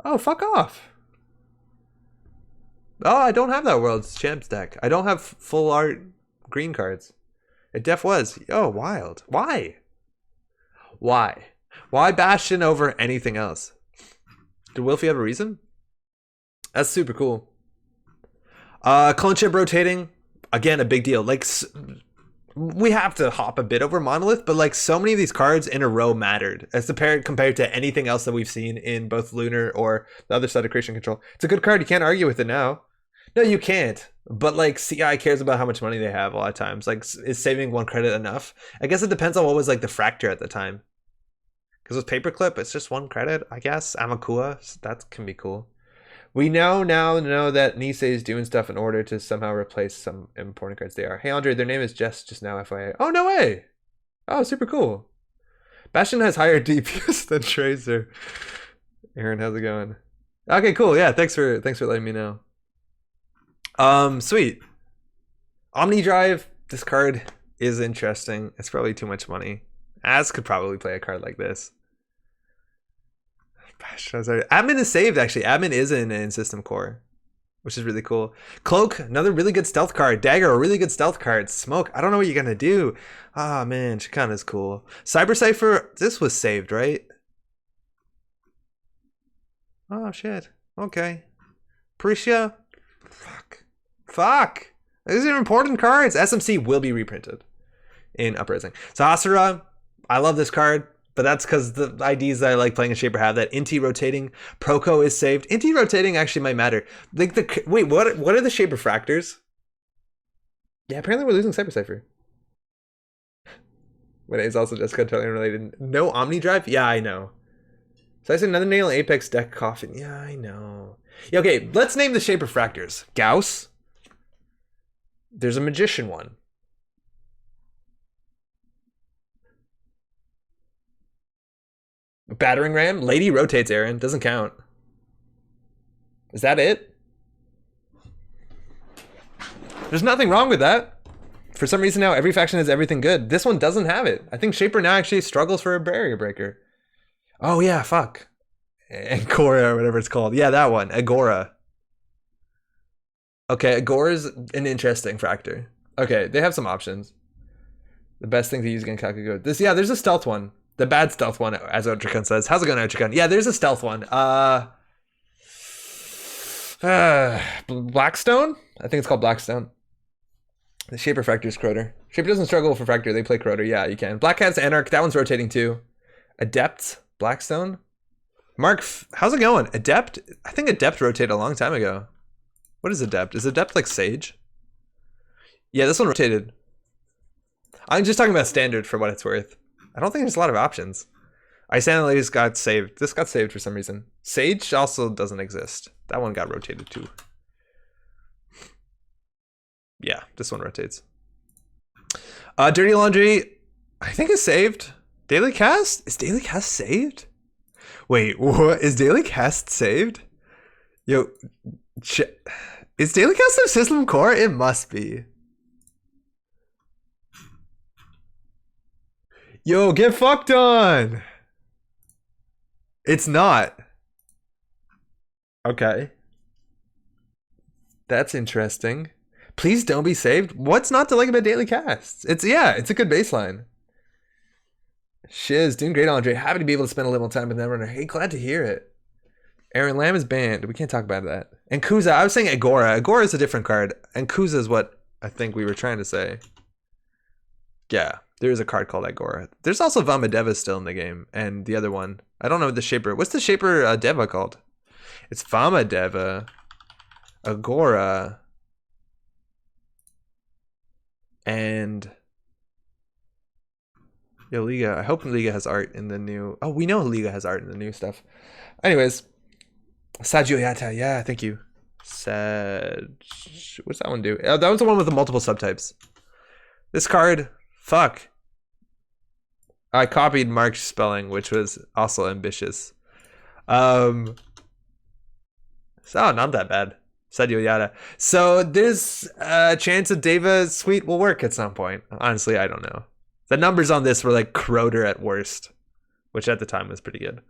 Oh, fuck off. Oh, I don't have that World's Champs deck. I don't have full art green cards. It def was. Oh, wild. Why? Why? Why Bastion over anything else? Did Wilfie have a reason? That's super cool. Clone chip rotating. Again, a big deal. Like, we have to hop a bit over Monolith, but like so many of these cards in a row mattered as compared to anything else that we've seen in both Lunar or the other side of Creation Control. It's a good card. You can't argue with it now. No, you can't. But like CI cares about how much money they have a lot of times. Like, is saving 1 credit enough? I guess it depends on what was like the Fracture at the time. Because with Paperclip, it's just 1 credit, I guess. Amakua, so that can be cool. We now know that Nisei is doing stuff in order to somehow replace some important cards they are. Hey, Andre, their name is Jess just now, FYI. Oh, no way. Oh, super cool. Bastion has higher DPS than Tracer. Aaron, how's it going? Okay, cool. Yeah, thanks for letting me know. Sweet. Omni Drive, this card is interesting. It's probably too much money. Az could probably play a card like this. Admin is saved, actually. Admin is in System Core, which is really cool. Cloak, another really good stealth card. Dagger, a really good stealth card. Smoke, I don't know what you're gonna do. Ah, man, Chikana's cool. Cyber Cypher, this was saved, right? Oh, shit. Okay. Prisha, fuck. These are important cards. SMC will be reprinted in Uprising. So Hasura, I love this card. But that's because the IDs that I like playing a Shaper have that. Inti rotating, Proco is saved. Inti rotating actually might matter. Like wait, what are the Shaper Fractors? Yeah, apparently we're losing Cyber Cypher. When it's also just totally unrelated. No Omni Drive? Yeah, I know. So I said another nail Apex deck coffin. Yeah, I know. Yeah, okay, let's name the Shaper Fractors. Gauss. There's a Magician one. Battering Ram? Lady rotates, Aaron. Doesn't count. Is that it? There's nothing wrong with that. For some reason now, every faction has everything good. This one doesn't have it. I think Shaper now actually struggles for a barrier breaker. Oh yeah, fuck. Agora, or whatever it's called. Yeah, that one. Agora. Okay, Agora's an interesting factor. Okay, they have some options. The best thing to use against Kakugo. Yeah, there's a stealth one. The bad stealth one, as Otrikun says. How's it going, Otrikun? Yeah, there's a stealth one. Blackstone? I think it's called Blackstone. The Shaper Fractor's Croter. Shaper doesn't struggle for Fractor. They play Croter. Yeah, you can. Black Cat's Anarch. That one's rotating too. Adept? Blackstone? Mark, how's it going? Adept? I think Adept rotated a long time ago. What is Adept? Is Adept like Sage? Yeah, this one rotated. I'm just talking about standard for what it's worth. I don't think there's a lot of options. Ice got saved. This got saved for some reason. Sage also doesn't exist. That one got rotated too. Yeah, this one rotates. Dirty Laundry, I think is saved. Daily Cast? Is Daily Cast saved? Wait, what? Is Daily Cast saved? Yo, is Daily Cast in System Core? It must be. Yo, get fucked on. It's not. Okay. That's interesting. Please don't be saved. What's not to like about daily casts? It's a good baseline. Shiz, doing great, Andre. Happy to be able to spend a little time with Netrunner. Hey, glad to hear it. Aaron Lamb is banned. We can't talk about that. And Kuza, I was saying Agora. Agora is a different card. And Kuza is what I think we were trying to say. Yeah, there is a card called Agora. There's also Vamadeva still in the game. And the other one. I don't know the Shaper. What's the Shaper Deva called? It's Vamadeva. Agora. And... Yo, Liga. I hope Liga has art in the new... Oh, we know Liga has art in the new stuff. Anyways. Saggio Yata. Yeah, thank you. What's that one do? Oh, that was the one with the multiple subtypes. This card... Fuck. I copied Mark's spelling, which was also ambitious. So, not that bad. Saggio Yata. So, there's a chance that Deva's suite will work at some point. Honestly, I don't know. The numbers on this were like Croter at worst, which at the time was pretty good.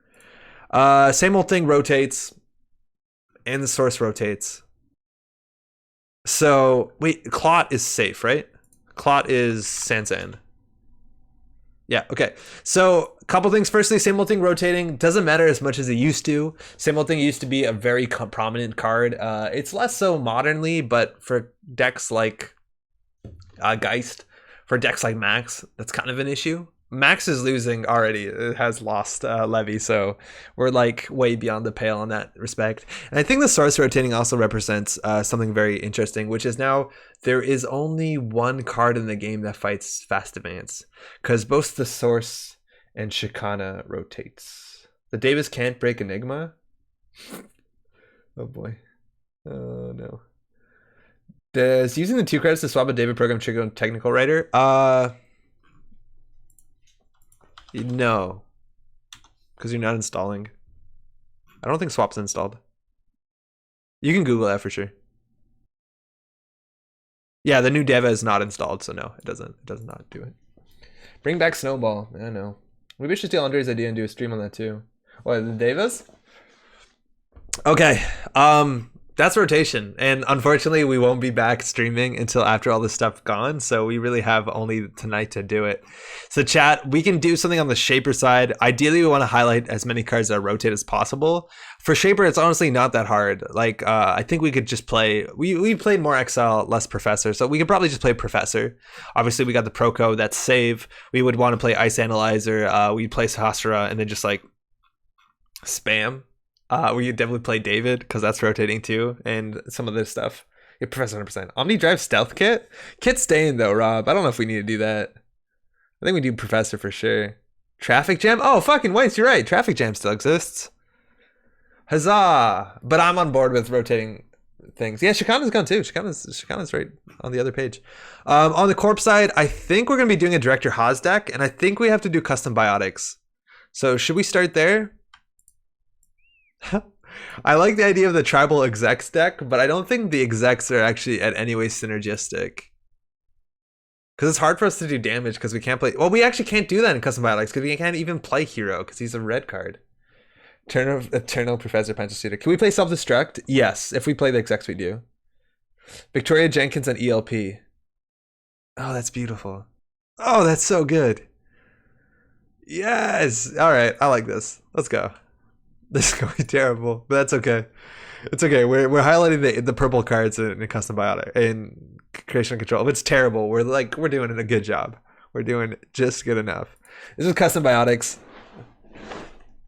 Same old thing rotates, and the source rotates. So wait, Clot is safe, right? Clot is Sansan. Yeah, okay. So a couple things. Firstly, same old thing rotating doesn't matter as much as it used to. Same old thing used to be a very prominent card. It's less so modernly, but for decks like Geist, for decks like Max, that's kind of an issue. Max is losing already. It has lost Levy, so we're like way beyond the pale in that respect. And I think the source rotating also represents something very interesting, which is now there is only one card in the game that fights fast advance, because both the source and Shikana rotates. The Davis can't break Enigma. Oh boy. Oh no. Does using the 2 credits to swap a David program trigger on technical writer? No, because you're not installing. I don't think swap's installed. You can Google that for sure. Yeah, the new Deva is not installed, so no, it doesn't. It does not do it. Bring back Snowball. I know. Maybe we should steal Andre's idea and do a stream on that too. What, the Devas? Okay. That's rotation, and unfortunately we won't be back streaming until after all this stuff gone, so we really have only tonight to do it. So chat, we can do something on the Shaper side. Ideally we want to highlight as many cards that rotate as possible. For Shaper, it's honestly not that hard. Like I think we could just play, we played more Exile, less Professor, so we could probably just play Professor. Obviously we got the Proco, that's save. We would want to play Ice Analyzer, we'd play Sahasrara, and then just like spam. We definitely play David because that's rotating too, and some of this stuff. Yeah, Professor 100%. Omni Drive Stealth Kit? Kit's staying though, Rob. I don't know if we need to do that. I think we do Professor for sure. Traffic Jam? Oh, fucking Weiss, you're right. Traffic Jam still exists. Huzzah! But I'm on board with rotating things. Yeah, Shikana's gone too. Shikana's right on the other page. On the Corp side, I think we're going to be doing a Director Haas deck, and I think we have to do custom biotics. So should we start there? I like the idea of the tribal execs deck, but I don't think the execs are actually at any way synergistic. Because it's hard for us to do damage because we can't play... Well, we actually can't do that in custom biotics because we can't even play Hero because he's a red card. Eternal Professor Pentasuiter. Can we play Self-Destruct? Yes. If we play the execs, we do. Victoria Jenkins and ELP. Oh, that's beautiful. Oh, that's so good. Yes. All right. I like this. Let's go. This is going to be terrible, but that's okay. It's okay. We're highlighting the purple cards in custom biotic in creation and control. If it's terrible, we're doing a good job. We're doing just good enough. This is custom biotics.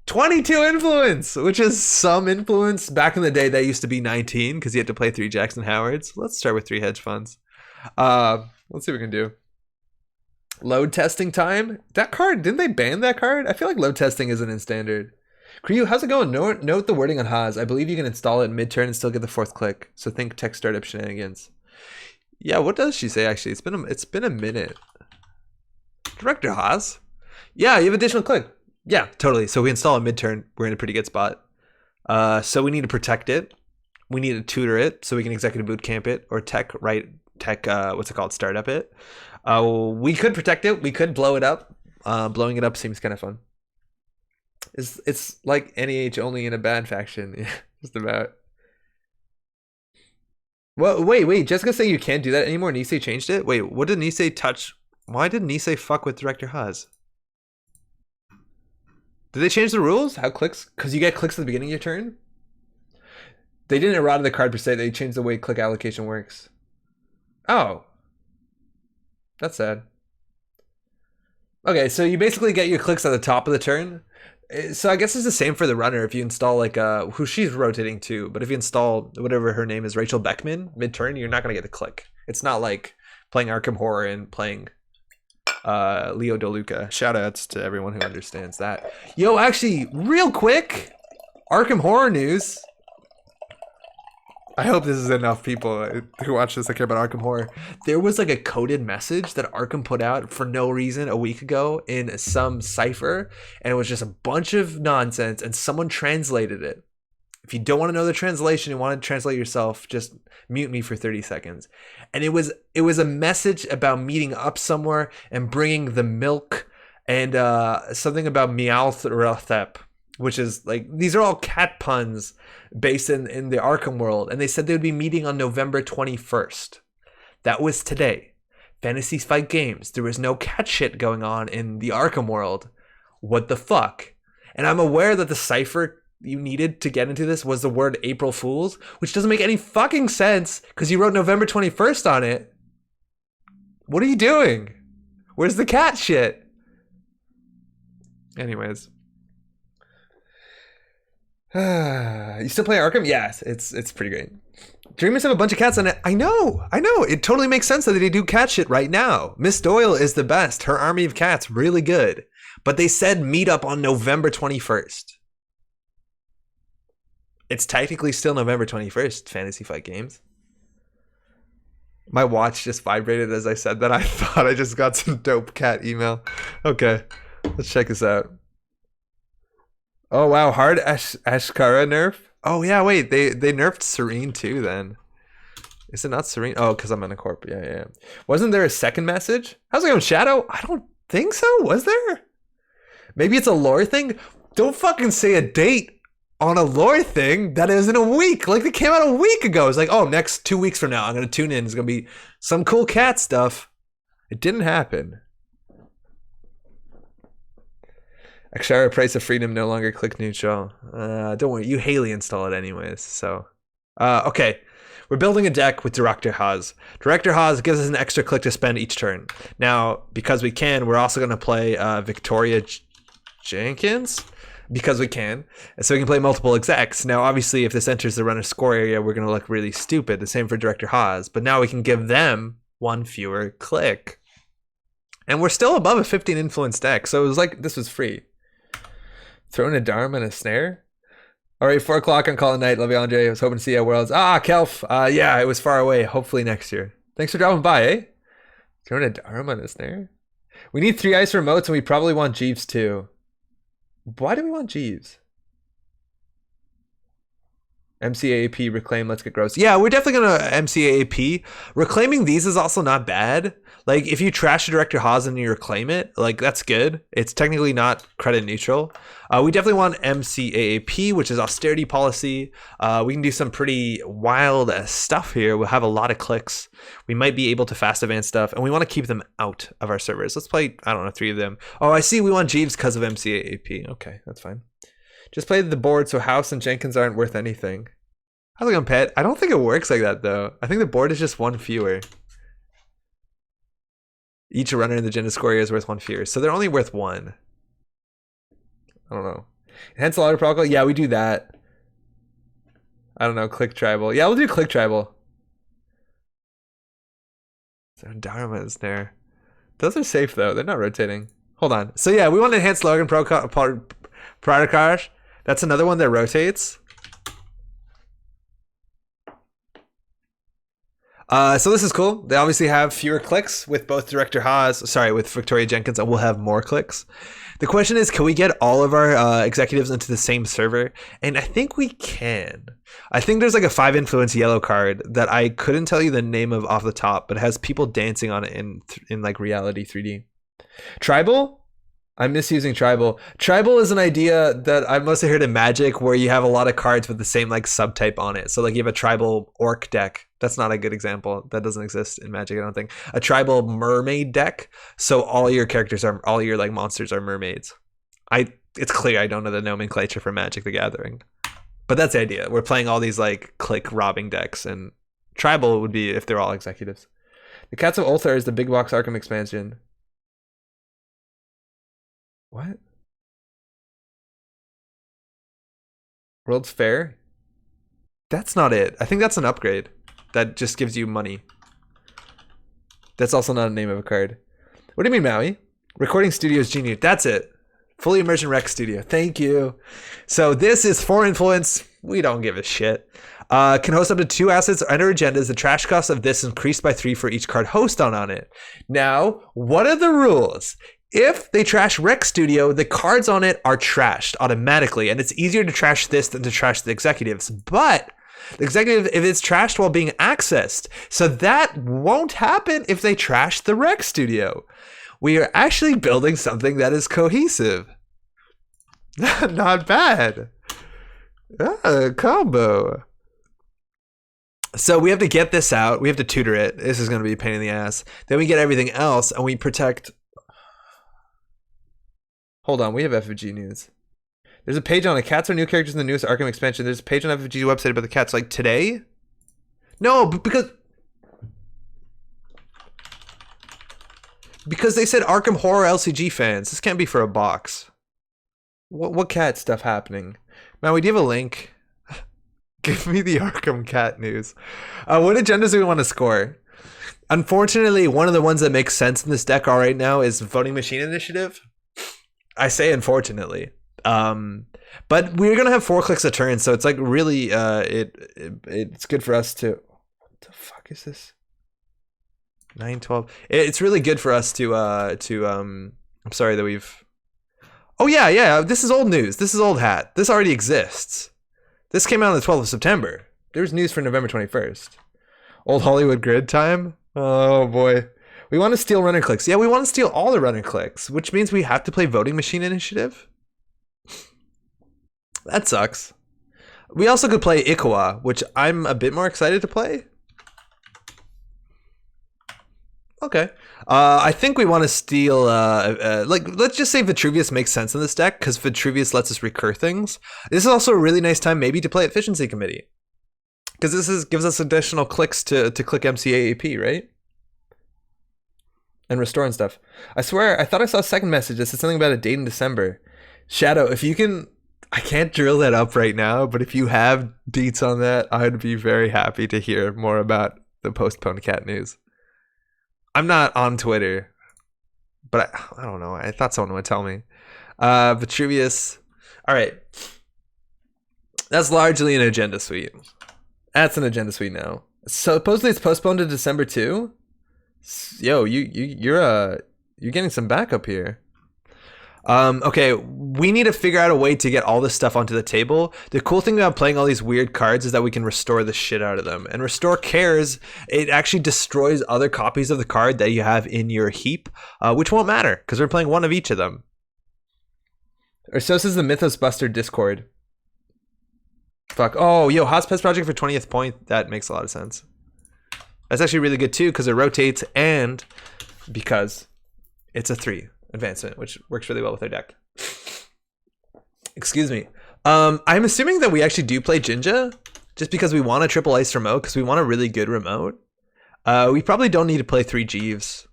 22 influence, which is some influence. Back in the day, that used to be 19 because you had to play 3 Jackson Howards. Let's start with 3 hedge funds. Let's see what we can do. Load testing time. That card, didn't they ban that card? I feel like load testing isn't in standard. Crew, how's it going? Note the wording on Haas. I believe you can install it mid-turn and still get the 4th click. So think tech startup shenanigans. Yeah, what does she say actually? It's been a minute. Director Haas? Yeah, you have additional click. Yeah, totally. So we install it mid-turn. We're in a pretty good spot. So we need to protect it. We need to tutor it so we can executive boot camp it or startup it. We could protect it. We could blow it up. Blowing it up seems kind of fun. It's like NEH only in a bad faction. Yeah, just about. Well, wait. Jessica saying you can't do that anymore. Nisei changed it. Wait, what did Nisei touch? Why did Nisei fuck with Director Haas? Did they change the rules? How clicks? Because you get clicks at the beginning of your turn? They didn't errata the card per se. They changed the way click allocation works. Oh. That's sad. Okay, so you basically get your clicks at the top of the turn. So I guess it's the same for the runner. If you install like who she's rotating to, but if you install whatever her name is, Rachel Beckman, mid-turn, you're not gonna get the click. It's not like playing Arkham Horror and playing Leo DeLuca. Shout outs to everyone who understands that. Yo, actually, real quick, Arkham Horror news. I hope this is enough people who watch this that care about Arkham Horror. There was like a coded message that Arkham put out for no reason a week ago in some cipher, and it was just a bunch of nonsense, and someone translated it. If you don't want to know the translation and want to translate yourself, just mute me for 30 seconds. And it was a message about meeting up somewhere and bringing the milk and something about Meowthrathep, which is like, these are all cat puns based in the Arkham world. And they said they would be meeting on November 21st. That was today. Fantasy Fight Games. There was no cat shit going on in the Arkham world. What the fuck? And I'm aware that the cipher you needed to get into this was the word April Fools, which doesn't make any fucking sense because you wrote November 21st on it. What are you doing? Where's the cat shit? Anyways. You still play Arkham? Yes, it's pretty great. Dreamers have a bunch of cats on it. I know. It totally makes sense that they do cat shit right now. Miss Doyle is the best. Her army of cats, really good. But they said meet up on November 21st. It's technically still November 21st, Fantasy Fight Games. My watch just vibrated as I said that. I thought I just got some dope cat email. Okay, let's check this out. Oh, wow, hard Ashkara nerf? Oh, yeah, wait, they nerfed Serene too then. Is it not Serene? Oh, because I'm in a corp. Yeah. Wasn't there a second message? How's it going, Shadow? I don't think so. Was there? Maybe it's a lore thing? Don't fucking say a date on a lore thing that is in a week. Like, they came out a week ago. It's like, oh, next 2 weeks from now, I'm going to tune in. It's going to be some cool cat stuff. It didn't happen. Akshara Price of Freedom no longer click neutral. Don't worry, you Haley install it anyways. So, okay. We're building a deck with Director Haas. Director Haas gives us an extra click to spend each turn. Now, because we can, we're also going to play Victoria Jenkins. Because we can. And so we can play multiple execs. Now, obviously, if this enters the runner score area, we're going to look really stupid. The same for Director Haas. But now we can give them one fewer click. And we're still above a 15 influence deck. So it was like, this was free. Throwing a Dharma and a snare. All right, 4 o'clock on Call of Night. Love you, Andre. I was hoping to see you at Worlds. Kelf. Yeah, it was far away. Hopefully next year. Thanks for dropping by, eh? Throwing a Dharma and a snare. We need 3 ice remotes, and we probably want Jeeves too. Why do we want Jeeves? MCAAP, reclaim, let's get gross. Yeah, we're definitely going to MCAAP. Reclaiming these is also not bad. Like, if you trash a Director Haas and you reclaim it, like, that's good. It's technically not credit neutral. We definitely want MCAAP, which is austerity policy. We can do some pretty wild stuff here. We'll have a lot of clicks. We might be able to fast advance stuff, and we want to keep them out of our servers. Let's play, I don't know, 3 of them. Oh, I see we want Jeeves because of MCAAP. Okay, that's fine. Just play the board so House and Jenkins aren't worth anything. How's it going, Pet? I don't think it works like that, though. I think the board is just 1 fewer. Each runner in the agenda score area is worth 1 fewer. So they're only worth 1. I don't know. Hence a lot of protocol. Yeah, we do that. I don't know. Click tribal. Yeah, we'll do click tribal. So Dharma is there. Those are safe, though. They're not rotating. Hold on. So yeah, we want to enhance Logan Pradakash. That's another one that rotates. So this is cool. They obviously have fewer clicks with both Director Haas, with Victoria Jenkins, and we'll have more clicks. The question is, can we get all of our executives into the same server? And I think we can. I think there's like a 5 influence yellow card that I couldn't tell you the name of off the top, but it has people dancing on it in like reality 3D. Tribal? I'm misusing tribal. Tribal is an idea that I've mostly heard in Magic, where you have a lot of cards with the same like subtype on it. So like you have a tribal orc deck. That's not a good example. That doesn't exist in Magic, I don't think. A tribal mermaid deck. So all your like monsters are mermaids. It's clear I don't know the nomenclature for Magic the Gathering. But that's the idea. We're playing all these like click robbing decks, and tribal would be if they're all executives. The Cats of Ulthar is the big box Arkham expansion. What? World's Fair? That's not it. I think that's an upgrade. That just gives you money. That's also not a name of a card. What do you mean, Maui? Recording Studios Junior. That's it. Fully Immersion Rec Studio. Thank you. So this is 4 influence. We don't give a shit. Can host up to 2 assets or enter agendas. The trash cost of this is increased by 3 for each card host on it. Now, what are the rules? If they trash Rec Studio, the cards on it are trashed automatically, and it's easier to trash this than to trash the executives. But the executive, if it's trashed while being accessed, so that won't happen if they trash the Rec Studio. We are actually building something that is cohesive. Not bad. Combo. So we have to get this out. We have to tutor it. This is going to be a pain in the ass. Then we get everything else and we protect. Hold on. We have FFG news. There's a page on it. Cats are new characters in the newest Arkham expansion. There's a page on FFG's website about the cats. Like today? No, because they said Arkham Horror LCG fans. This can't be for a box. What cat stuff happening? Man, we do have a link. Give me the Arkham cat news. What agendas do we want to score? Unfortunately, one of the ones that makes sense in this deck right now is Voting Machine Initiative. I say unfortunately. But we're going to have 4 clicks a turn, so it's like really, it's good for us to... What the fuck is this? 9-12. It's really good for us to I'm sorry that we've... Oh yeah, this is old news. This is old hat. This already exists. This came out on the 12th of September. There's news for November 21st. Old Hollywood grid time. Oh boy. We want to steal runner clicks. Yeah, we want to steal all the runner clicks, which means we have to play Voting Machine Initiative. That sucks. We also could play Ikawa, which I'm a bit more excited to play. Okay. I think we want to steal, like, let's just say Vitruvius makes sense in this deck, because Vitruvius lets us recur things. This is also a really nice time maybe to play Efficiency Committee. Because this gives us additional clicks to click MCAAP, right? And restore and stuff. I swear, I thought I saw a second message that said something about a date in December. Shadow, if you can... I can't drill that up right now, but if you have deets on that, I'd be very happy to hear more about the postponed cat news. I'm not on Twitter, but I don't know. I thought someone would tell me. Vitruvius. All right. That's largely an agenda suite. That's an agenda suite now. So supposedly it's postponed to December too. Yo, you're getting some backup here. Okay, we need to figure out a way to get all this stuff onto the table. The cool thing about playing all these weird cards is that we can restore the shit out of them. And restore cares, it actually destroys other copies of the card that you have in your heap, which won't matter because we're playing one of each of them. Or so says the Mythos Buster Discord. Fuck. Oh, yo, Hospes Project for 20th point. That makes a lot of sense. That's actually really good too because it rotates and because it's a 3 advancement, which works really well with our deck. Excuse me. I'm assuming that we actually do play Jinja just because we want a triple ice remote because we want a really good remote. We probably don't need to play 3 Jeeves.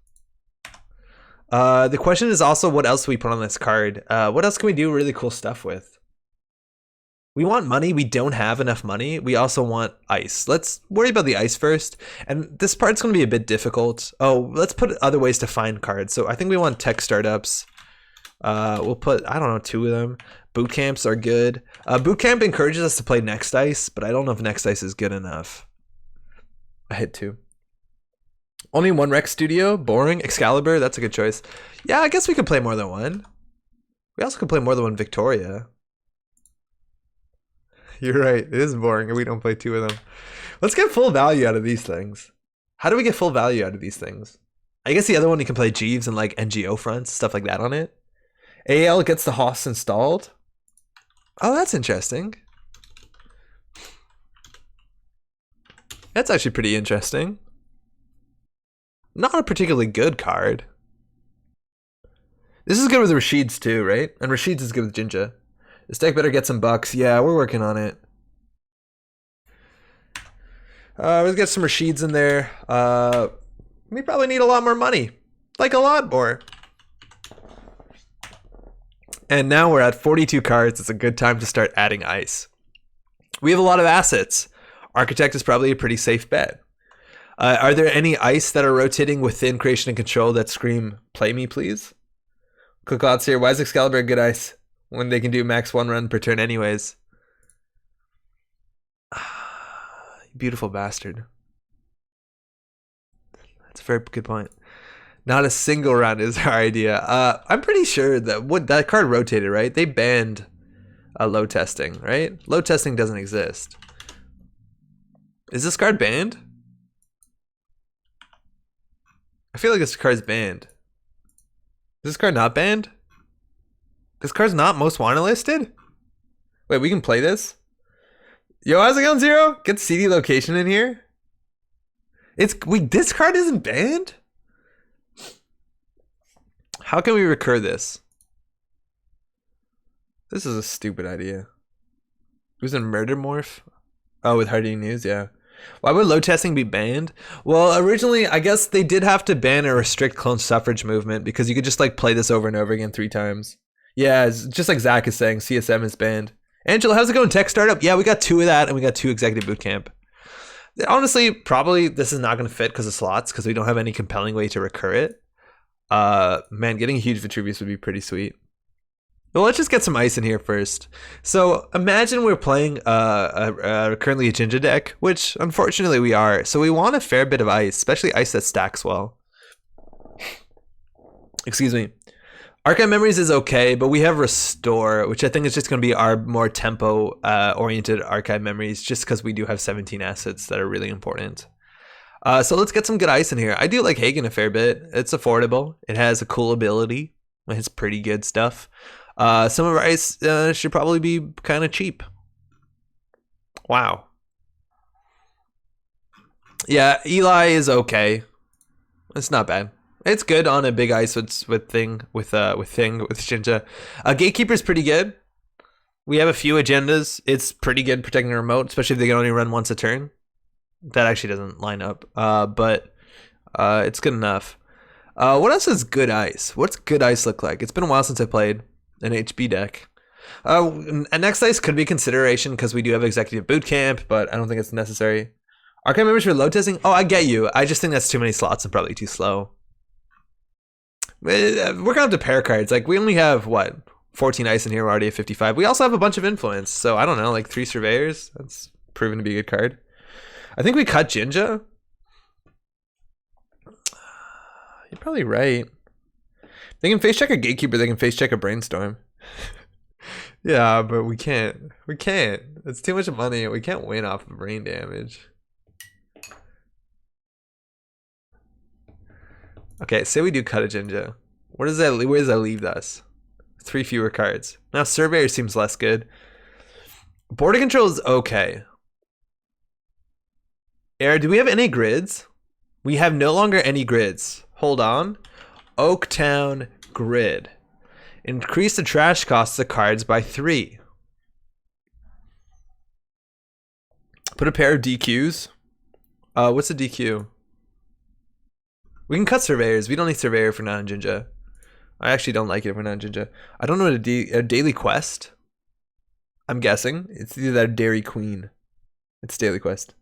The question is also what else do we put on this card? What else can we do really cool stuff with? We want money. We don't have enough money. We also want ice. Let's worry about the ice first. And this part's going to be a bit difficult. Oh, let's put other ways to find cards. So I think we want tech startups. We'll put, I don't know, 2 of them. Boot camps are good. Boot camp encourages us to play next ice, but I don't know if next ice is good enough. I hit 2. Only 1 Rex Studio? Boring. Excalibur? That's a good choice. Yeah, I guess we could play more than 1. We also could play more than 1 Victoria. You're right. It is boring and we don't play 2 of them. Let's get full value out of these things. How do we get full value out of these things? I guess the other one you can play Jeeves and like NGO fronts, stuff like that on it. AL gets the Hoss installed. Oh, that's interesting. That's actually pretty interesting. Not a particularly good card. This is good with Rashid's too, right? And Rashid's is good with Jinja. This deck better get some bucks. Yeah, we're working on it. Let's get some Rashids in there. We probably need a lot more money. Like a lot more. And now we're at 42 cards. It's a good time to start adding ice. We have a lot of assets. Architect is probably a pretty safe bet. Are there any ice that are rotating within creation and control that scream, play me please? Quick odds here. Why is Excalibur good ice when they can do max 1 run per turn anyways? Beautiful bastard. That's a very good point. Not a single run is our idea. I'm pretty sure that that card rotated, right? They banned load testing, right? Load testing doesn't exist. Is this card banned? I feel like this card's banned. Is this card not banned? This card's not most wanted listed? Wait, we can play this? Yo, how's it going, Zero? Get CD location in here. This card isn't banned? How can we recur this? This is a stupid idea. Who's in Murder Morph? Oh, with Hardy News, yeah. Why would load testing be banned? Well, originally, I guess they did have to ban or restrict clone suffrage movement because you could just like play this over and over again 3 times. Yeah, it's just like Zach is saying, CSM is banned. Angela, how's it going? Tech startup? Yeah, we got 2 of that and we got 2 executive bootcamp. Honestly, probably this is not going to fit because of slots because we don't have any compelling way to recur it. Man, getting a huge Vitruvius would be pretty sweet. Well, let's just get some ice in here first. So imagine we're playing currently a Jinja deck, which unfortunately we are. So we want a fair bit of ice, especially ice that stacks well. Excuse me. Archive Memories is okay, but we have Restore, which I think is just going to be our more tempo oriented Archive Memories, just because we do have 17 assets that are really important. So let's get some good ice in here. I do like Hagen a fair bit. It's affordable. It has a cool ability. It's pretty good stuff. Some of our ice should probably be kind of cheap. Wow. Yeah, Eli is okay. It's not bad. It's good on a big ice with Shinja. Gatekeeper's pretty good. We have a few agendas. It's pretty good protecting the remote, especially if they can only run once a turn. That actually doesn't line up, but it's good enough. What else is good ice? What's good ice look like? It's been a while since I played an HB deck. And next ice could be consideration because we do have executive bootcamp, but I don't think it's necessary. Archive members for load testing? Oh, I get you. I just think that's too many slots and probably too slow. We're gonna have to pair cards. Like, we only have, what, 14 ice in here. We're already at 55. We also have a bunch of influence. So, I don't know, like 3 surveyors. That's proven to be a good card. I think we cut Jinja. You're probably right. They can face check a Gatekeeper. They can face check a Brainstorm. Yeah, but we can't. We can't. It's too much money. We can't win off of brain damage. Okay, say we do cut a Jinja. Where does that leave us? 3 fewer cards. Now Surveyor seems less good. Border control is okay. Air, do we have any grids? We have no longer any grids. Hold on. Oaktown grid. Increase the trash costs of cards by 3. Put a pair of DQs. What's a DQ? We can cut Surveyors. We don't need Surveyor for non-Jinja. I actually don't like it for non-Jinja. I don't know what a daily quest. I'm guessing. It's either that Dairy Queen. It's daily quest.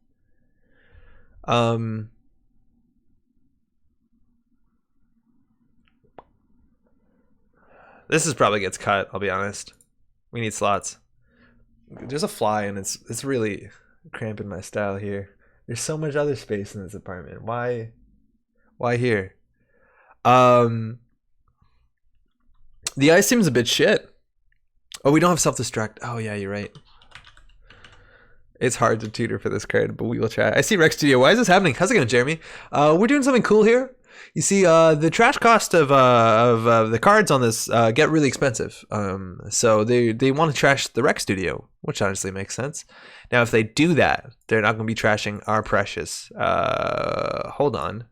This is probably gets cut, I'll be honest. We need slots. There's a fly and it's really cramping my style here. There's so much other space in this apartment. Why here? The ice seems a bit shit. Oh, we don't have self-destruct. Oh yeah, you're right. It's hard to tutor for this card, but we will try. I see Rex Studio. Why is this happening? How's it going, Jeremy? We're doing something cool here. You see, the trash cost of the cards on this get really expensive. So they want to trash the Rex Studio, which honestly makes sense. Now, if they do that, they're not going to be trashing our precious. Hold on.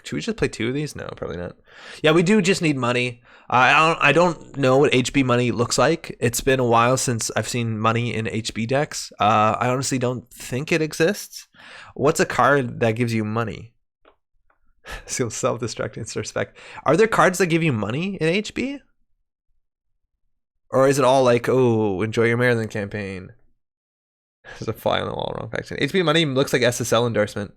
Should we just play 2 of these? No, probably not. Yeah, we do just need money. I don't know what HB money looks like. It's been a while since I've seen money in HB decks. I honestly don't think it exists. What's a card that gives you money? So self-destructing spec. Are there cards that give you money in HB? Or is it all like, oh, enjoy your Maryland campaign? There's a fly on the wall, wrong faction. HB money looks like SSL endorsement.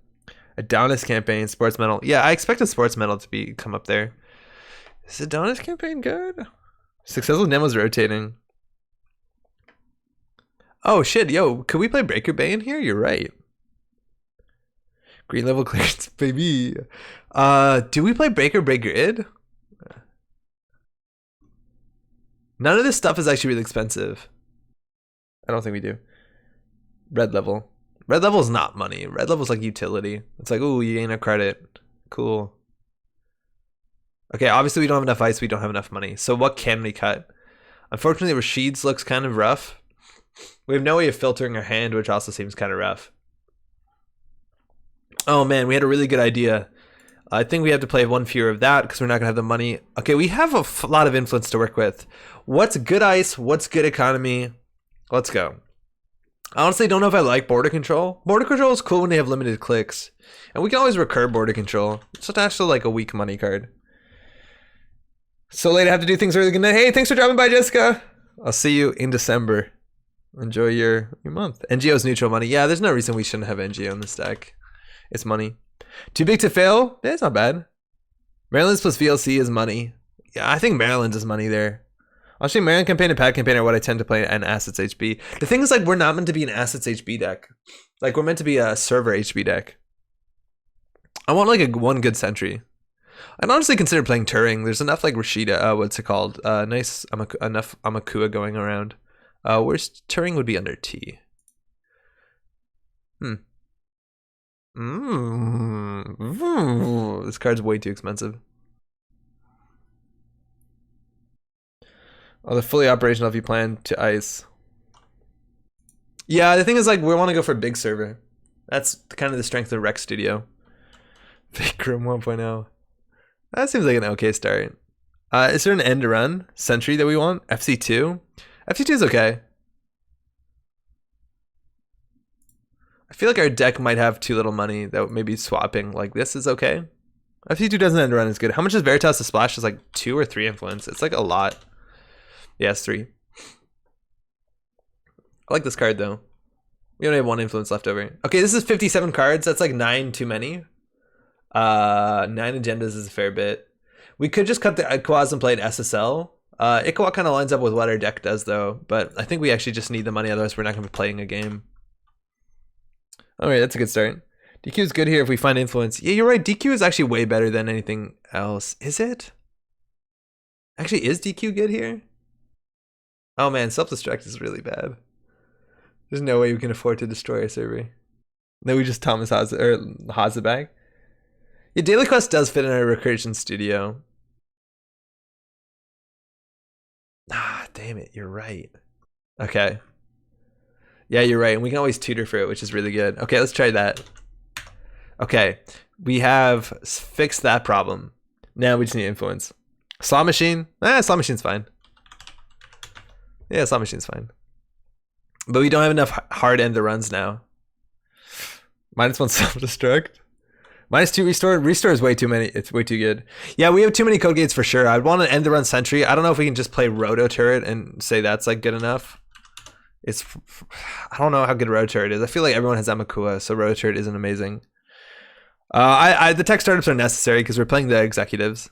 Adonis campaign, sports medal. Yeah, I expect a sports medal to come up there. Is Adonis campaign good? Successful demos rotating. Oh shit, yo, could we play Breaker Bay in here? You're right. Green level clearance, baby. Do we play Breaker Grid? None of this stuff is actually really expensive. I don't think we do. Red level. Red level is not money. Red level is like utility. It's like, ooh, you gain a credit. Cool. Okay, obviously we don't have enough ice. We don't have enough money. So what can we cut? Unfortunately, Rashid's looks kind of rough. We have no way of filtering our hand, which also seems kind of rough. Oh man, we had a really good idea. I think we have to play one fewer of that because we're not going to have the money. Okay, we have a lot of influence to work with. What's good ice? What's good economy? Let's go. I honestly don't know if I like border control. Border control is cool when they have limited clicks. And we can always recur border control. It's actually like a weak money card. So late I have to do things really good. Hey, thanks for dropping by, Jessica. I'll see you in December. Enjoy your month. NGO's neutral money. Yeah, there's no reason we shouldn't have NGO in this deck. It's money. Too big to fail? Yeah, it's not bad. Maryland's plus VLC is money. Yeah, I think Maryland's is money there. Actually, Maryland campaign and Pad campaign are what I tend to play in Assets HB. The thing is, like, we're not meant to be an Assets HB deck. Like, we're meant to be a server HB deck. I want, like, one good Sentry. I'd honestly consider playing Turing. There's enough, like, Rashida, what's it called? Nice, enough Amakua going around. Where's Turing would be under T. This card's way too expensive. Oh, they're fully operational if you plan to ice. Yeah, the thing is, like, we want to go for a big server. That's kind of the strength of Rex Studio. Vikram 1.0. That seems like an okay start. Is there an end to run Sentry that we want? FC2? FC2 is okay. I feel like our deck might have too little money that maybe swapping like this is okay. FC2 doesn't end to run as good. How much is Veritas to splash? Is like 2 or 3 influence. It's like a lot. Yeah, it's 3. I like this card though. We only have 1 influence left over. Okay, this is 57 cards. That's like 9 too many. 9 agendas is a fair bit. We could just cut the Ikwaz and play an SSL. Ikwaz kind of lines up with what our deck does though, but I think we actually just need the money, otherwise we're not going to be playing a game. Alright, that's a good start. DQ is good here if we find influence. Yeah, you're right. DQ is actually way better than anything else. Is it? Actually, is DQ good here? Oh man, self-destruct is really bad. There's no way we can afford to destroy our server. Then we just Thomas Haas it back. Yeah, Daily Quest does fit in our recursion studio. Ah, damn it, you're right. Okay. Yeah, you're right. And we can always tutor for it, which is really good. Okay, let's try that. Okay, we have fixed that problem. Now we just need influence. Slot machine? Slot machine's fine. Yeah, slot machine's fine. But we don't have enough hard end the runs now. -1 self-destruct. -2 restore. Restore is way too many. It's way too good. Yeah, we have too many code gates for sure. I'd want to end the run Sentry. I don't know if we can just play Roto Turret and say that's like good enough. I don't know how good Roto Turret is. I feel like everyone has Amakua, so Roto Turret isn't amazing. The tech startups are necessary because we're playing the executives.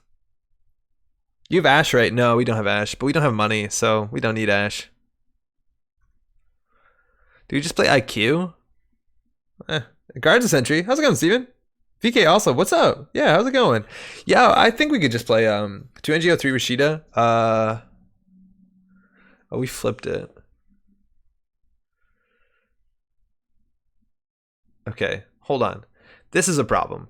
You have Ash, right? No, we don't have Ash, but we don't have money, so we don't need Ash. Do we just play IQ? Guards a Sentry. How's it going, Steven? VK also, what's up? Yeah, how's it going? Yeah, I think we could just play 2 NGO 3 Rashida. Oh, we flipped it. Okay, hold on. This is a problem.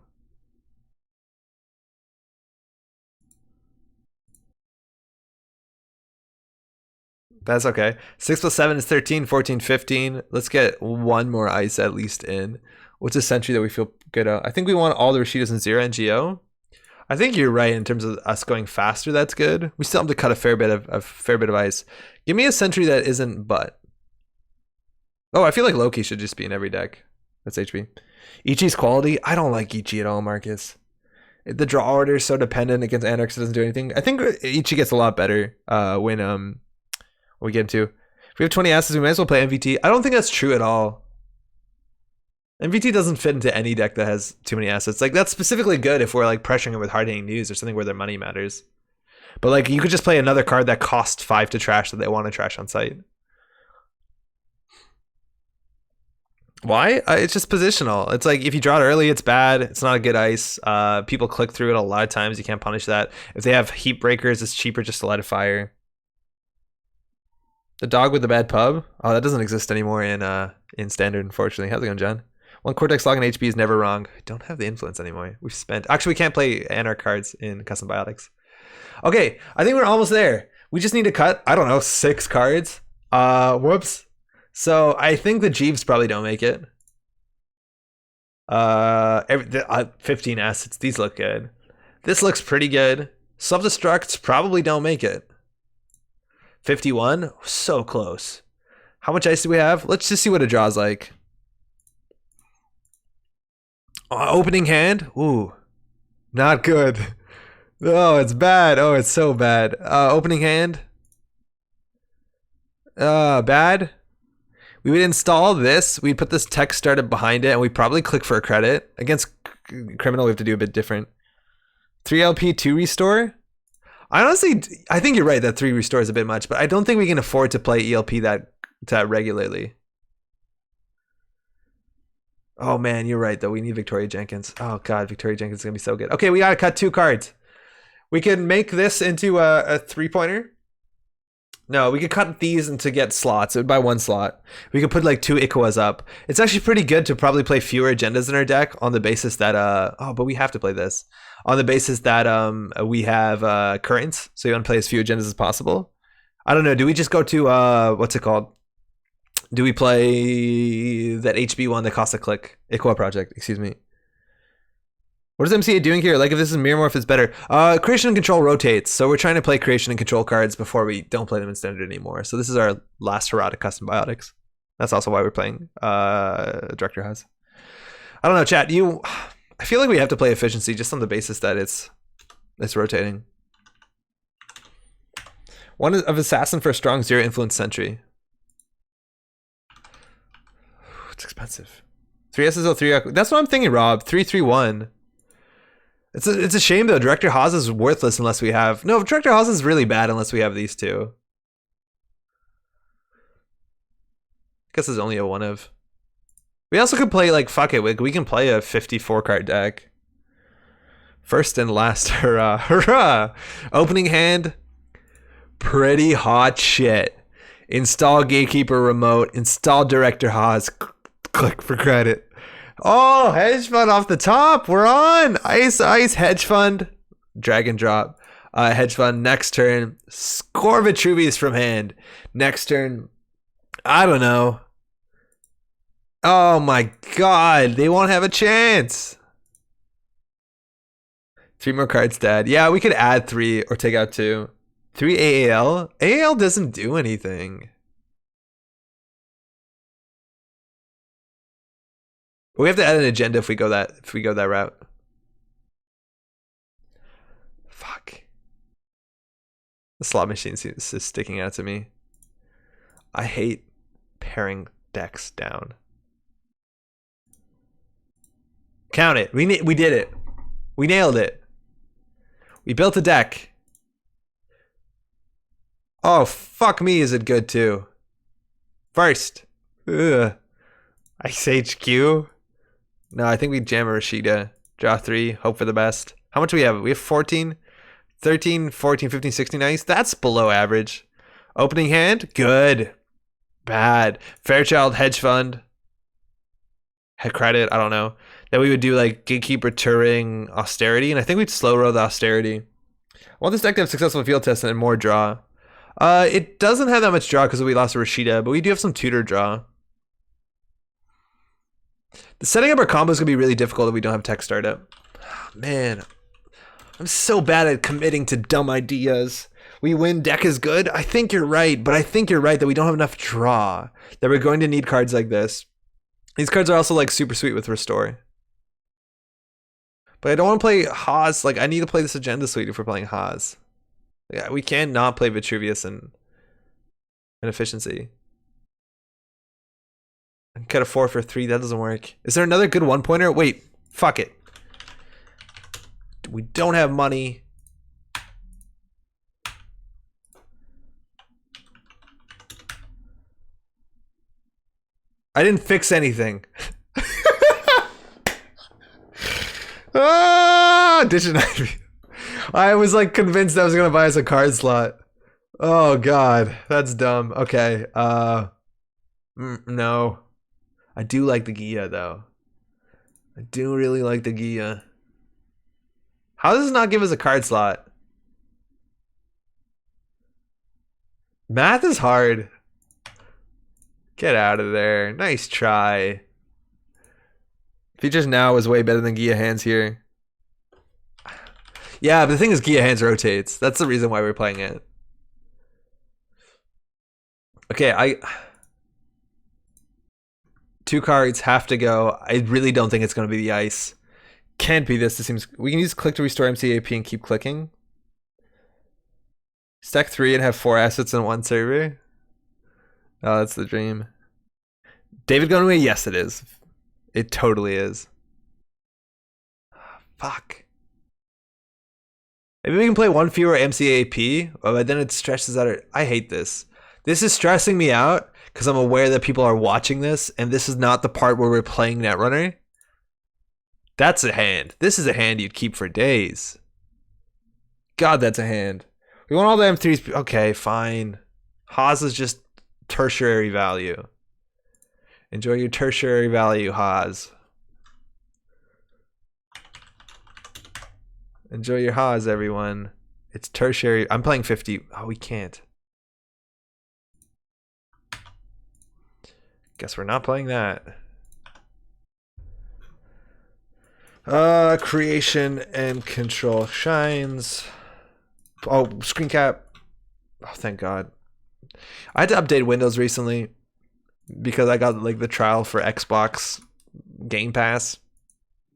That's okay. 6 plus 7 is 13, 14, 15. Let's get 1 more ice at least in. What's a Sentry that we feel good at? I think we want all the Rashidas and 0 NGO. I think you're right in terms of us going faster. That's good. We still have to cut a fair bit of ice. Give me a Sentry that isn't butt. Oh, I feel like Loki should just be in every deck. That's HB. Ichi's quality? I don't like Ichi at all, Marcus. The draw order is so dependent against Anarchs, it doesn't do anything. I think Ichi gets a lot better when we get into. If we have 20 assets, we might as well play MVT. I don't think that's true at all. MVT doesn't fit into any deck that has too many assets. Like, that's specifically good if we're like pressuring them with hard-hitting news or something where their money matters. But like, you could just play another card that costs 5 to trash that they want to trash on site. Why? It's just positional. It's like if you draw it early, it's bad. It's not a good ice. People click through it a lot of times. You can't punish that. If they have heat breakers, it's cheaper just to light a fire. The dog with the bad pub? Oh, that doesn't exist anymore in standard, unfortunately. How's it going, John? One Cortex log and HP is never wrong. I don't have the influence anymore. We've spent... Actually, we can't play Anarch cards in Custom Biotics. Okay, I think we're almost there. We just need to cut, I don't know, 6 cards. Whoops. So I think the Jeeves probably don't make it. 15 assets. These look good. This looks pretty good. Self-destructs probably don't make it. 51? So close. How much ice do we have? Let's just see what a draw's like. Opening hand? Ooh. Not good. Oh, it's bad. Oh, it's so bad. Opening hand? Bad. We would install this. We'd put this text started behind it, and we'd probably click for a credit. Against criminal, we have to do a bit different. 3 LP, 2 restore? I think you're right that 3 restore is a bit much, but I don't think we can afford to play ELP that regularly. Oh man, you're right though. We need Victoria Jenkins. Oh god, Victoria Jenkins is gonna be so good. Okay, we gotta cut 2 cards. We can make this into a 3-pointer. No, we could cut these into get slots. It would buy 1 slot. We could put like 2 Ikawas up. It's actually pretty good to probably play fewer agendas in our deck on the basis that but we have to play this. On the basis that we have currents, so you want to play as few agendas as possible. I don't know, do we just go to what's it called? Do we play that HB one that costs a click? Ikawa Project, excuse me. What is MCA doing here? Like if this is Mirror Morph, it's better. Creation and Control rotates, so we're trying to play Creation and Control cards before we don't play them in Standard anymore. So this is our last hurrah to Custom Biotics. That's also why we're playing Director Haas. I don't know, chat. I feel like we have to play Efficiency just on the basis that it's rotating. 1 of Assassin for a strong 0 influence Sentry. It's expensive. 3 SSL 3. That's what I'm thinking, Rob. 3-3-1. It's a shame though. Director Haas is worthless unless we have. No, Director Haas is really bad unless we have these 2. I guess there's only a 1 of. We also could play like fuck it. We can play a 54 card deck. First and last hurrah, hurrah! Opening hand. Pretty hot shit. Install Gatekeeper remote. Install Director Haas. Click for credit. Oh, hedge fund off the top. We're on. Ice, hedge fund. Drag and drop. Hedge fund next turn. Score Vitruvius from hand. Next turn. I don't know. Oh my god. They won't have a chance. 3 more cards, Dad. Yeah, we could add 3 or take out 2. 3 AAL. AAL doesn't do anything. We have to add an agenda if we go that route. Fuck. The slot machine is sticking out to me. I hate paring decks down. Count it. We did it. We nailed it. We built a deck. Oh, fuck me, is it good too? First. Ugh. Ice HQ. No, I think we jam a Rashida. Draw 3. Hope for the best. How much do we have? We have 14, 13, 14, 15, 16 ice. That's below average. Opening hand. Good. Bad. Fairchild hedge fund. Head credit. I don't know. Then we would do like Gatekeeper Turing austerity. And I think we'd slow roll the austerity. I want this deck to have successful field tests and more draw. It doesn't have that much draw because we lost a Rashida, but we do have some tutor draw. The setting up our combos is going to be really difficult if we don't have tech startup. Man, I'm so bad at committing to dumb ideas. We win, deck is good. I think you're right, but I think you're right that we don't have enough draw. That we're going to need cards like this. These cards are also like super sweet with Restore. But I don't want to play Haas. Like I need to play this Agenda Suite if we're playing Haas. Yeah, we can't not play Vitruvius and Efficiency. Cut a 4 for 3. That doesn't work. Is there another good 1-pointer? Wait, fuck it. We don't have money. I didn't fix anything. Ditch I was like convinced I was gonna buy us a card slot. Oh god, that's dumb. Okay. No. I do like the Gia though. I do really like the Gia. How does this not give us a card slot? Math is hard. Get out of there. Nice try. Features now is way better than Gia Hands here. Yeah, but the thing is Gia Hands rotates. That's the reason why we're playing it. Okay, two cards have to go. I really don't think it's going to be the ice. Can't be this. This seems... We can use click to restore MCAP and keep clicking. Stack 3 and have 4 assets in one server. Oh, that's the dream. David going away? Yes, it is. It totally is. Fuck. Maybe we can play one fewer MCAP, but then it stresses out. I hate this. This is stressing me out because I'm aware that people are watching this, and this is not the part where we're playing Netrunner. That's a hand. This is a hand you'd keep for days. God, that's a hand. We want all the M3s. Okay, fine. Haas is just tertiary value. Enjoy your tertiary value, Haas. Enjoy your Haas, everyone. It's tertiary. I'm playing 50. Oh, we can't. Guess we're not playing that. Creation and control shines. Oh, screen cap. Oh, thank God. I had to update Windows recently because I got like the trial for Xbox Game Pass.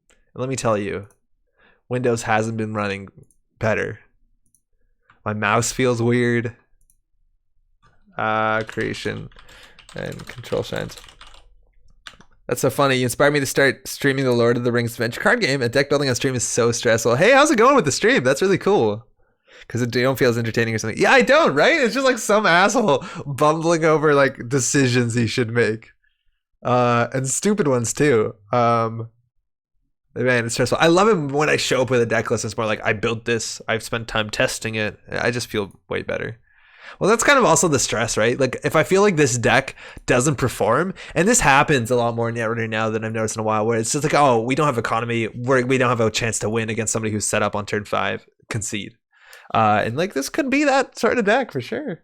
And let me tell you, Windows hasn't been running better. My mouse feels weird. Creation and control shines. That's so funny. You inspired me to start streaming the Lord of the Rings adventure card game, and deck building on stream is so stressful. Hey, how's it going with the stream? That's really cool. Because it don't feel as entertaining or something. Yeah, I don't, right? It's just like some asshole bumbling over like decisions he should make. And stupid ones too. Man, it's stressful. I love it when I show up with a deck list. It's more like I built this. I've spent time testing it. I just feel way better. Well, that's kind of also the stress, right? Like if I feel like this deck doesn't perform, and this happens a lot more in Netrunner now than I've noticed in a while, where it's just like, oh, we don't have economy. We don't have a chance to win against somebody who's set up on turn 5. Concede. And like this could be that sort of deck for sure.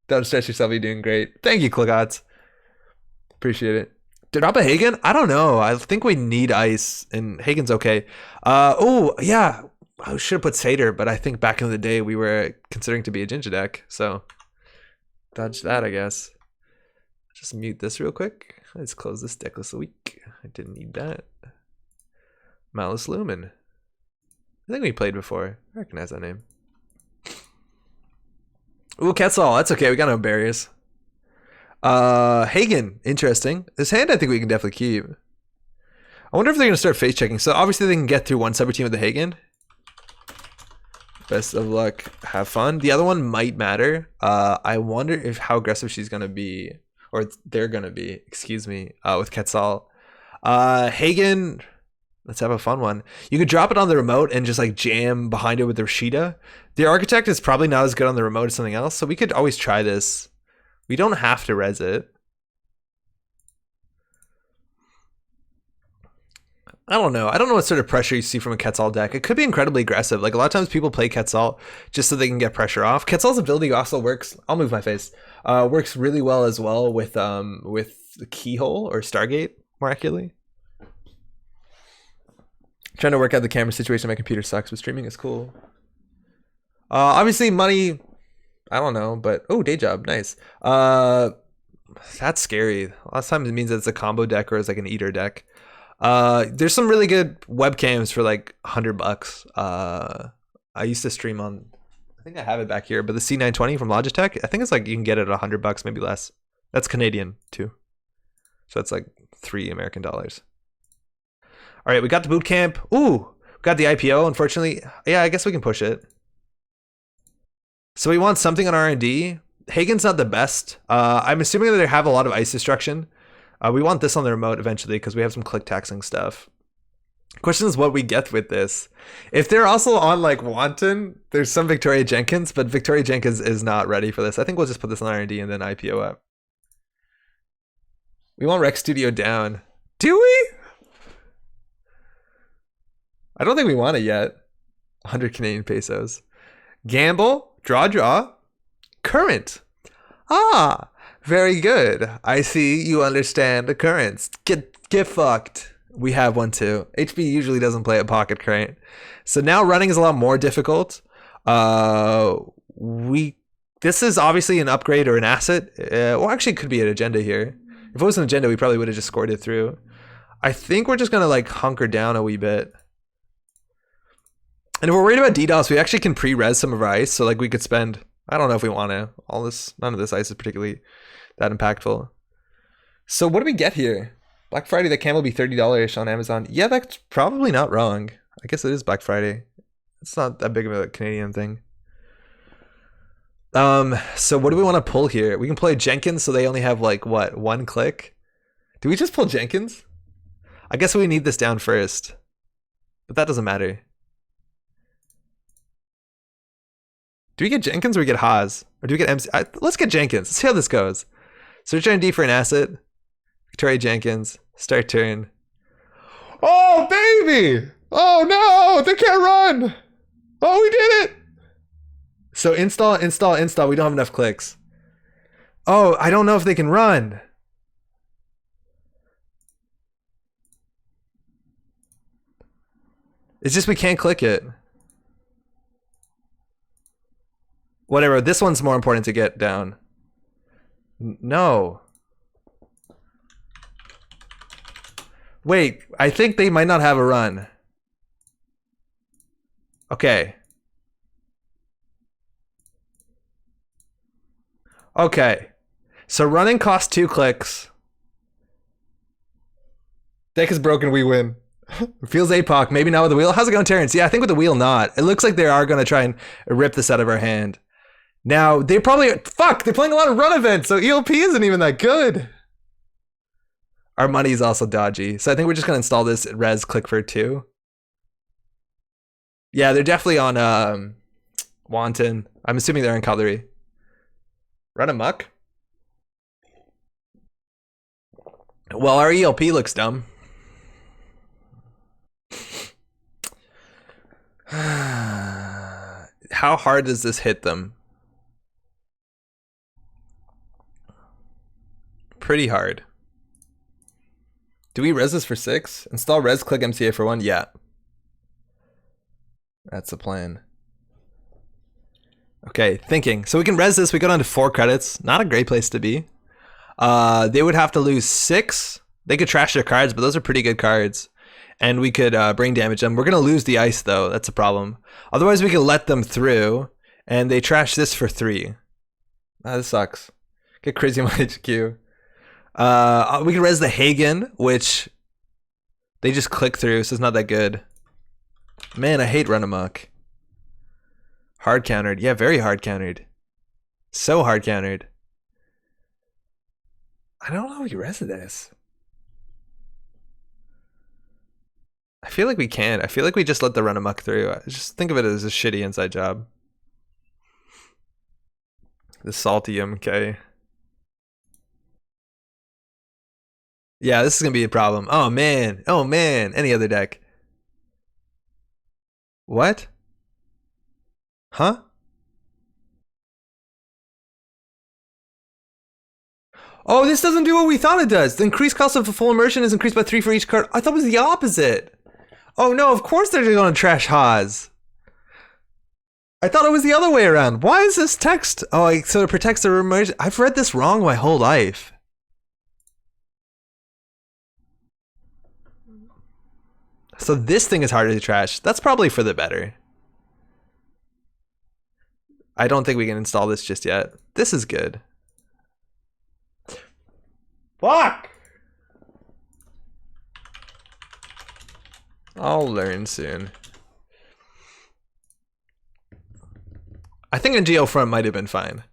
Don't stress yourself. You're doing great. Thank you, Cligots. Appreciate it. Did drop a Hagen? I don't know. I think we need ice, and Hagen's okay. Oh yeah, I should have put Seder, but I think back in the day we were considering to be a Ginger deck, so dodge that, I guess. Just mute this real quick. Let's close this deck list a week. I didn't need that. Malice Lumen. I think we played before. I recognize that name. Ooh, Quetzal. That's okay. We got no barriers. Hagen. Interesting. This hand I think we can definitely keep. I wonder if they're going to start face checking. So obviously they can get through one subroutine with the Hagen. Best of luck. Have fun. The other one might matter. I wonder if how aggressive she's going to be. Or they're going to be. Excuse me. With Quetzal. Hagen... Let's have a fun one. You could drop it on the remote and just like jam behind it with the Rashida. The Architect is probably not as good on the remote as something else, so we could always try this. We don't have to res it. I don't know. I don't know what sort of pressure you see from a Quetzal deck. It could be incredibly aggressive. Like a lot of times people play Quetzal just so they can get pressure off. Quetzal's ability also works. I'll move my face. Works really well as well with the Keyhole or Stargate, more accurately. Trying to work out the camera situation. My computer sucks, but streaming is cool. Obviously money, I don't know, but oh, day job, nice. That's scary. A lot of times it means that it's a combo deck or it's like an eater deck. There's some really good webcams for like $100. I used to stream on, I think I have it back here, but the C920 from Logitech, I think it's like you can get it at $100, maybe less. That's Canadian too, so that's like $3 American. All right, we got the boot camp. Ooh, we got the IPO, unfortunately. Yeah, I guess we can push it. So we want something on R&D. Hagen's not the best. I'm assuming that they have a lot of ice destruction. We want this on the remote eventually because we have some click taxing stuff. Question is what we get with this. If they're also on like Wanton, there's some Victoria Jenkins, but Victoria Jenkins is not ready for this. I think we'll just put this on R&D and then IPO up. We want Rec Studio down. Do we? I don't think we want it yet. 100 Canadian pesos. Gamble, draw, current. Ah, very good. I see you understand the currents. Get fucked. We have one too. HB usually doesn't play a pocket crate. So now running is a lot more difficult. We This is obviously an upgrade or an asset. Well, actually, it could be an agenda here. If it was an agenda, we probably would have just scored it through. I think we're just gonna like hunker down a wee bit. And if we're worried about DDoS, we actually can pre-res some of our ice. So like we could spend, I don't know if we want to. None of this ice is particularly that impactful. So what do we get here? Black Friday, that can will be $30 on Amazon. Yeah, that's probably not wrong. I guess it is Black Friday. It's not that big of a Canadian thing. So what do we want to pull here? We can play Jenkins, so they only have like what, 1 click? Do we just pull Jenkins? I guess we need this down first, but that doesn't matter. Do we get Jenkins or we get Haas? Or do we get MC? Let's get Jenkins. Let's see how this goes. Search R&D for an asset. Victoria Jenkins. Start turn. Oh, baby! Oh, no! They can't run! Oh, we did it! So install. We don't have enough clicks. Oh, I don't know if they can run. It's just we can't click it. Whatever, this one's more important to get down. No. Wait, I think they might not have a run. Okay. Okay. So running costs 2 clicks. Deck is broken, we win. Feels APOC, maybe not with the wheel. How's it going, Terrence? Yeah, I think with the wheel not. It looks like they are going to try and rip this out of our hand. Now, they probably... Fuck! They're playing a lot of run events, so ELP isn't even that good. Our money is also dodgy. So I think we're just going to install this res click for 2. Yeah, they're definitely on Wanton. I'm assuming they're in Cutlery. Run amok? Well, our ELP looks dumb. How hard does this hit them? Pretty hard. Do we res this for 6? Install res click MCA for 1? Yeah. That's the plan. Okay, thinking. So we can res this. We go down to 4 credits. Not a great place to be. They would have to lose 6. They could trash their cards, but those are pretty good cards. And we could brain damage them. We're going to lose the ice, though. That's a problem. Otherwise, we could let them through. And they trash this for 3. This sucks. Get crazy on my HQ. We can res the Hagen, which they just click through, so it's not that good. Man, I hate run amok. Hard countered. Yeah, very hard countered. So hard countered. I don't know how we res this. I feel like we can't. I feel like we just let the run amok through. I just think of it as a shitty inside job. The salty MK. Yeah, this is going to be a problem. Oh, man. Oh, man. Any other deck. What? Huh? Oh, this doesn't do what we thought it does. The increased cost of a full immersion is increased by 3 for each card. I thought it was the opposite. Oh, no. Of course they're going to trash Haas. I thought it was the other way around. Why is this text? Oh, so it protects the immersion. I've read this wrong my whole life. So this thing is harder to trash. That's probably for the better. I don't think we can install this just yet. This is good. Fuck! I'll learn soon. I think a Geo front might have been fine.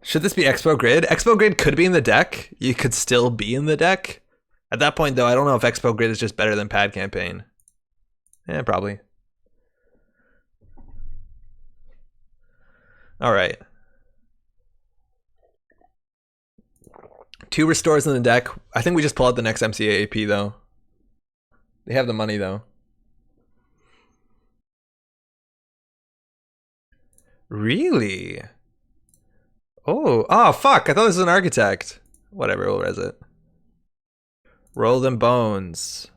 Should this be Expo Grid? Expo Grid could be in the deck. You could still be in the deck. At that point, though, I don't know if Expo Grid is just better than Pad Campaign. Yeah, probably. All right. 2 restores in the deck. I think we just pull out the next MCA AP, though. They have the money, though. Really? Oh, fuck. I thought this was an architect. Whatever, we'll res it. Roll them bones.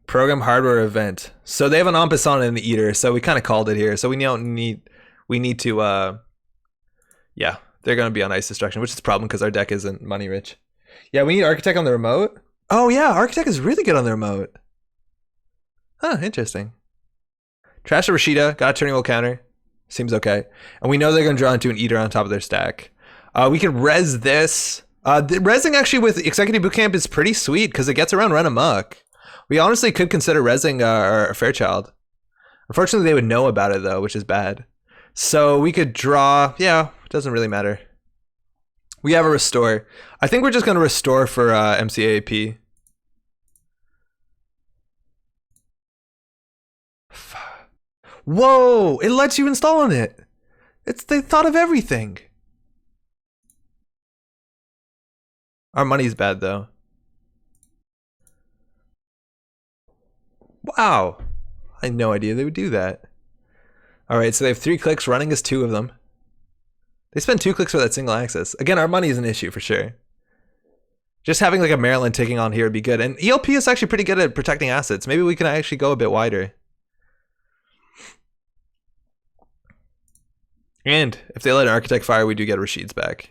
Program hardware event. So they have an en passant and an eater, so we kind of called it here. So we need to, yeah, they're going to be on ice destruction, which is a problem because our deck isn't money rich. Yeah, we need architect on the remote. Oh yeah, architect is really good on the remote. Huh, interesting. Trash a Rashida, got a turning wheel counter. Seems okay. And we know they're going to draw into an eater on top of their stack. We could res this. Resing actually with Executive Bootcamp is pretty sweet because it gets around Run Amok. We honestly could consider resing our Fairchild. Unfortunately, they would know about it though, which is bad. So we could draw. Yeah, it doesn't really matter. We have a restore. I think we're just going to restore for MCAP. Whoa! It lets you install on it. They thought of everything. Our money's bad though. Wow. I had no idea they would do that. Alright, so they have 3 clicks, running is 2 of them. They spend 2 clicks for that single access. Again, our money is an issue for sure. Just having like a Maryland taking on here would be good. And ELP is actually pretty good at protecting assets. Maybe we can actually go a bit wider. And if they let an architect fire, we do get Rashid's back.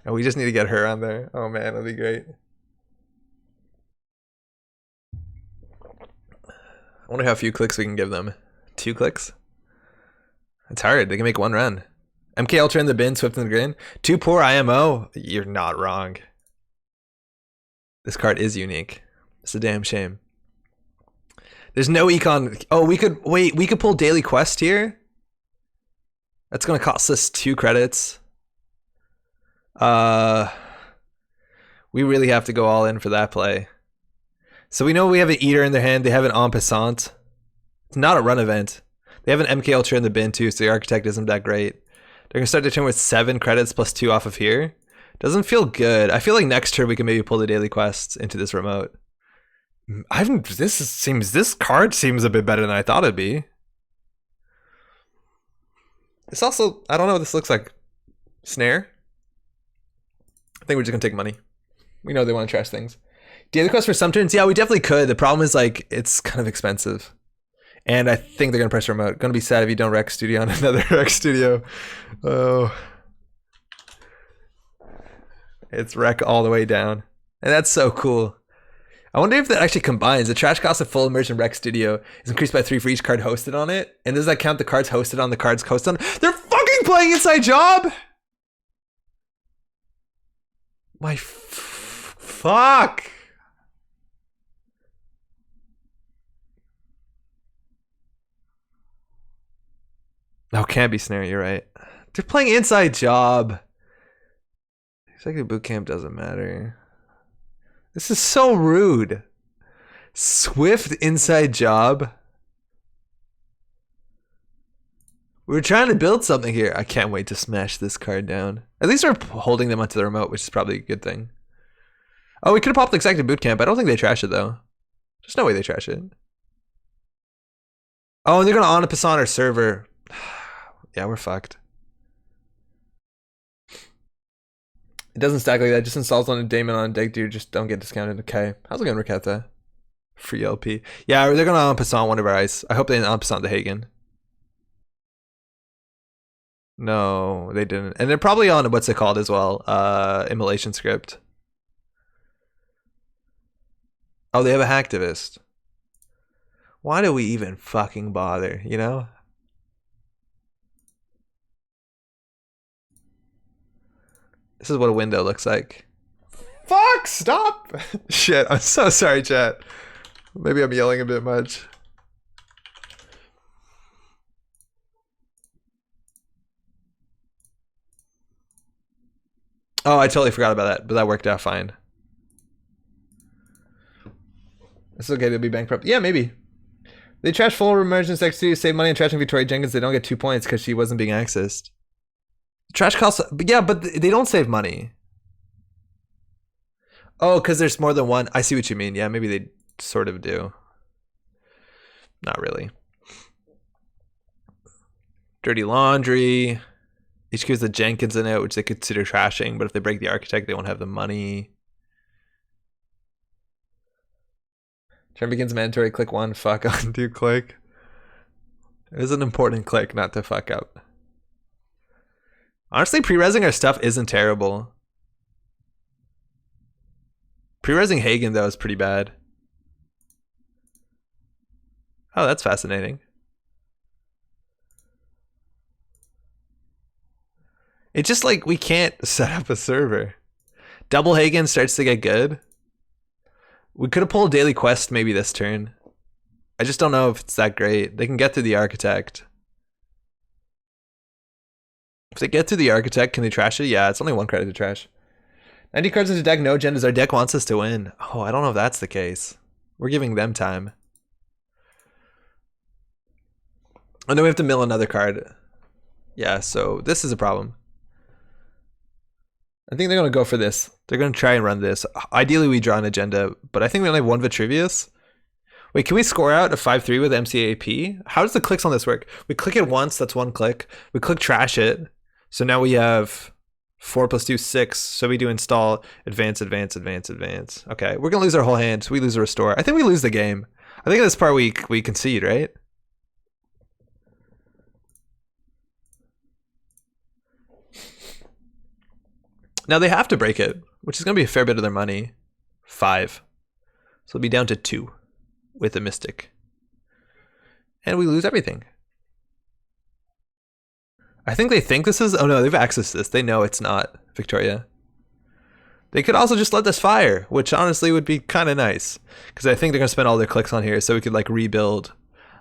And we just need to get her on there. Oh man, that'd be great. I wonder how few clicks we can give them. 2 clicks? It's hard. They can make 1 run. MK Ultra in the bin, Swift in the grin. 2 poor IMO. You're not wrong. This card is unique. It's a damn shame. There's no econ. Oh, we could wait. We could pull daily quest here. That's gonna cost us 2 credits. We really have to go all in for that play. So we know we have an eater in their hand. They have an en passant. It's not a run event. They have an MK Ultra in the bin too, so the architect isn't that great. They're gonna start the turn with 7 credits plus 2 off of here. Doesn't feel good. I feel like next turn we can maybe pull the daily quests into this remote. This card seems a bit better than I thought it'd be. It's also, I don't know what this looks like. Snare? I think we're just gonna take money. We know they want to trash things. Daily quest for some turns? Yeah, we definitely could. The problem is like, it's kind of expensive. And I think they're gonna press remote. Gonna be sad if you don't Rex Studio on another Rex Studio. Oh. It's Rec all the way down. And that's so cool. I wonder if that actually combines. The trash cost of full immersion Rec Studio is increased by 3 for each card hosted on it. And does that count the cards hosted on the cards hosted on? They're fucking playing Inside Job! My fuck! No, can't be Snare, you're right. They're playing Inside Job. Executive Bootcamp doesn't matter. This is so rude. Swift Inside Job. We're trying to build something here. I can't wait to smash this card down. At least we're holding them onto the remote, which is probably a good thing. Oh, we could have popped Executive Bootcamp. I don't think they trash it though. There's no way they trash it. Oh, and they're gonna on a passant our server. Yeah, we're fucked. It doesn't stack like that. Just installs on a daemon on a deck, dude. Just don't get discounted. Okay. How's it going, Raketa? Free LP. Yeah, they're gonna en passant one of our ice. I hope they didn't en passant the Hagen. No, they didn't. And they're probably on what's it called as well? Immolation script. Oh, they have a hacktivist. Why do we even fucking bother, you know? This is what a window looks like. Fuck, stop! Shit, I'm so sorry, chat. Maybe I'm yelling a bit much. Oh, I totally forgot about that, but that worked out fine. It's okay to be bankrupt. Yeah, maybe. They trash full emergence X to save money on trashing Victoria Jenkins. They don't get 2 points because she wasn't being accessed. Trash costs, yeah, but they don't save money. Oh, because there's more than one. I see what you mean. Yeah, maybe they sort of do. Not really. Dirty Laundry. HQ has the Jenkins in it, which they consider trashing, but if they break the Architect, they won't have the money. Turn begins mandatory, click 1, fuck, undo click. It is an important click not to fuck up. Honestly, pre-resing our stuff isn't terrible. Pre-resing Hagen, though, is pretty bad. Oh, that's fascinating. It's just like we can't set up a server. Double Hagen starts to get good. We could have pulled Daily Quest maybe this turn. I just don't know if it's that great. They can get through the Architect. If they get through the Architect, can they trash it? Yeah, it's only 1 credit to trash. 90 cards into deck, no agendas. Our deck wants us to win. Oh, I don't know if that's the case. We're giving them time. Oh, no, we have to mill another card. Yeah, so this is a problem. I think they're going to go for this. They're going to try and run this. Ideally, we draw an agenda, but I think we only have 1 Vitruvius. Wait, can we score out a 5-3 with MCAP? How does the clicks on this work? We click it once, that's 1 click. We click trash it. So now we have 4 + 2, 6. So we do install, advance, advance, advance, advance. Okay, we're going to lose our whole hand. So we lose a restore. I think we lose the game. I think this part we concede, right? Now they have to break it, which is going to be a fair bit of their money. 5. So it'll be down to 2 with a Mystic. And we lose everything. I think they think this is... Oh no, they've accessed this. They know it's not Victoria. They could also just let this fire, which honestly would be kind of nice. Because I think they're going to spend all their clicks on here so we could like rebuild.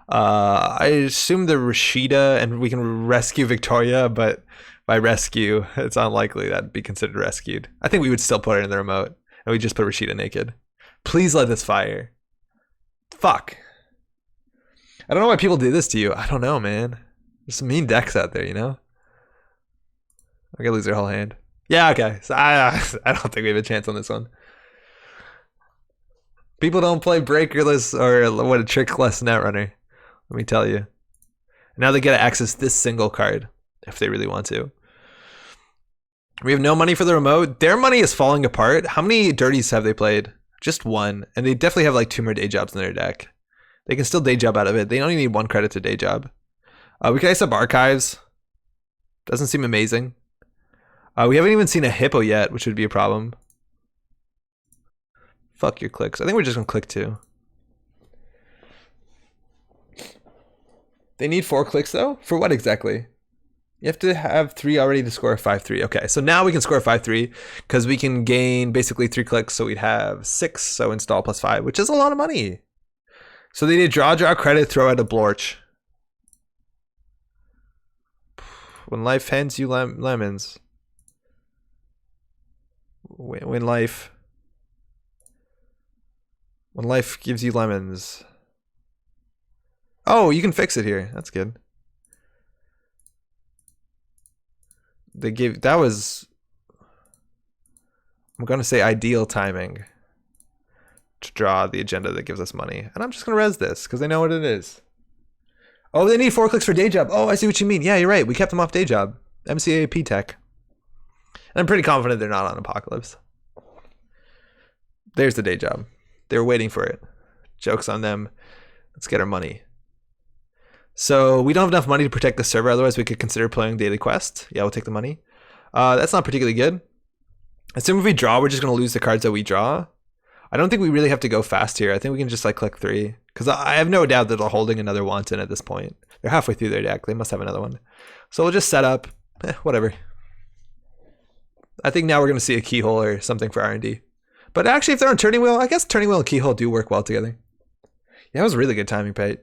I assume the Rashida and we can rescue Victoria, but... By rescue, it's unlikely that'd be considered rescued. I think we would still put her in the remote, and we just put Rashida naked. Please let this fire. Fuck. I don't know why people do this to you. I don't know, man. There's some mean decks out there, you know? I'm gonna lose their whole hand. Yeah, okay. So I don't think we have a chance on this one. People don't play breakerless or what a trickless Netrunner. Let me tell you. Now they get to access this single card if they really want to. We have no money for the remote. Their money is falling apart. How many dirties have they played? Just 1. And they definitely have like 2 more day jobs in their deck. They can still day job out of it. They only need 1 credit to day job. We can ice up archives. Doesn't seem amazing. We haven't even seen a hippo yet, which would be a problem. Fuck your clicks. I think we're just gonna click 2. They need 4 clicks though? For what exactly? You have to have 3 already to score a 5-3. Okay, so now we can score a 5-3 because we can gain basically 3 clicks, so we'd have 6, so install +5, which is a lot of money. So they need draw credit, throw out a Blorch. When life hands you lemons. When life gives you lemons. Oh, you can fix it here. That's good. They gave, that was, I'm going to say ideal timing to draw the agenda that gives us money. And I'm just going to res this because they know what it is. Oh, they need 4 clicks for day job. Oh, I see what you mean. Yeah, you're right. We kept them off day job. MCAP tech. And I'm pretty confident they're not on Apocalypse. There's the day job. They were waiting for it. Joke's on them. Let's get our money. So we don't have enough money to protect the server. Otherwise, we could consider playing Daily Quest. Yeah, we'll take the money. That's not particularly good. Assume if we draw, we're just going to lose the cards that we draw. I don't think we really have to go fast here. I think we can just like click 3. Because I have no doubt that they're holding another Wanton at this point. They're halfway through their deck. They must have another one. So we'll just set up. Whatever. I think now we're going to see a Keyhole or something for R&D. But actually, if they're on Turning Wheel, I guess Turning Wheel and Keyhole do work well together. Yeah, that was really good timing, Pate.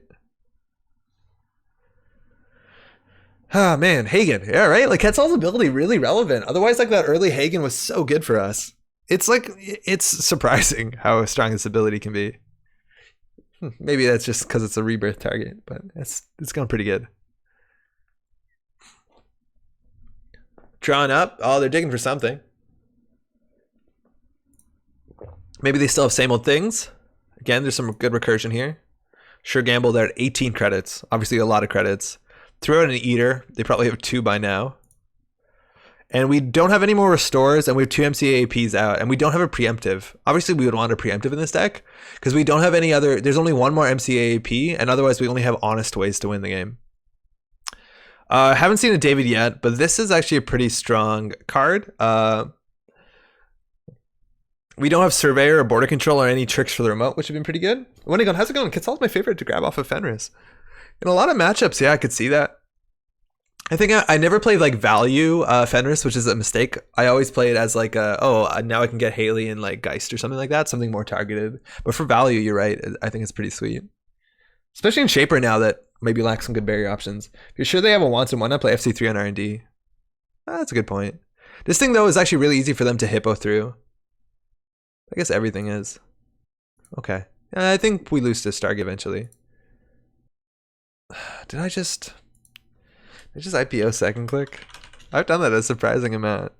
Ah, man, Hagen. Yeah, right? Like, Quetzal's ability really relevant. Otherwise, like, that early Hagen was so good for us. It's like, it's surprising how strong this ability can be. Maybe that's just because it's a rebirth target, but it's going pretty good. Drawing up. Oh, they're digging for something. Maybe they still have same old things. Again, there's some good recursion here. Sure gamble, they're at 18 credits. Obviously, a lot of credits. Throw out an eater. They probably have 2 by now. And we don't have any more restores, and we have 2 MCAAPs out, and we don't have a preemptive. Obviously, we would want a preemptive in this deck, because we don't have any other... There's only 1 more MCAAP, and otherwise we only have honest ways to win the game. Haven't seen a David yet, but this is actually a pretty strong card. We don't have Surveyor or Border Control or any tricks for the remote, which have been pretty good. Winnigan, how's it going? Kitsal's my favorite to grab off of Fenris. In a lot of matchups, yeah, I could see that. I think I never played like value Fenris, which is a mistake. I always play it as like now I can get Haley and like Geist or something like that, something more targeted. But for value, you're right. I think it's pretty sweet, especially in Shaper now that maybe lacks some good barrier options. If you're sure they have a wanton, why not play FC3 on R&D? That's a good point. This thing though is actually really easy for them to hippo through. I guess everything is. Okay, I think we lose to Starg eventually. Did I just IPO second click? I've done that a surprising amount.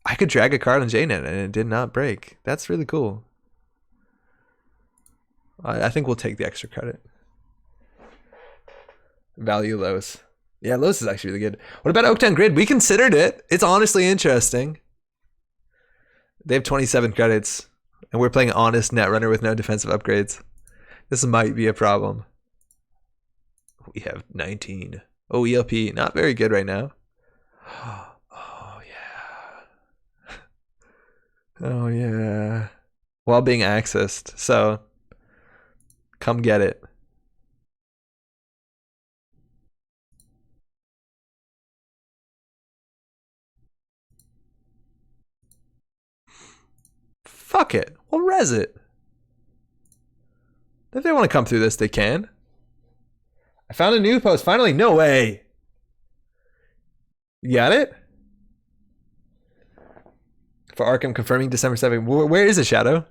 I could drag a card on JNet and it did not break. That's really cool. I think we'll take the extra credit. Value Los. Yeah, Los is actually really good. What about Oaktown Grid? We considered it. It's honestly interesting. They have 27 credits, and we're playing honest Netrunner with no defensive upgrades. This might be a problem. We have 19. Oh, ELP, not very good right now. Oh, yeah. Oh, yeah. While being accessed. So, come get it. Fuck it. We'll res it. If they want to come through this, they can. I found a new post. Finally. No way. You got it? For Arkham confirming December 7th. Where is it, Shadow?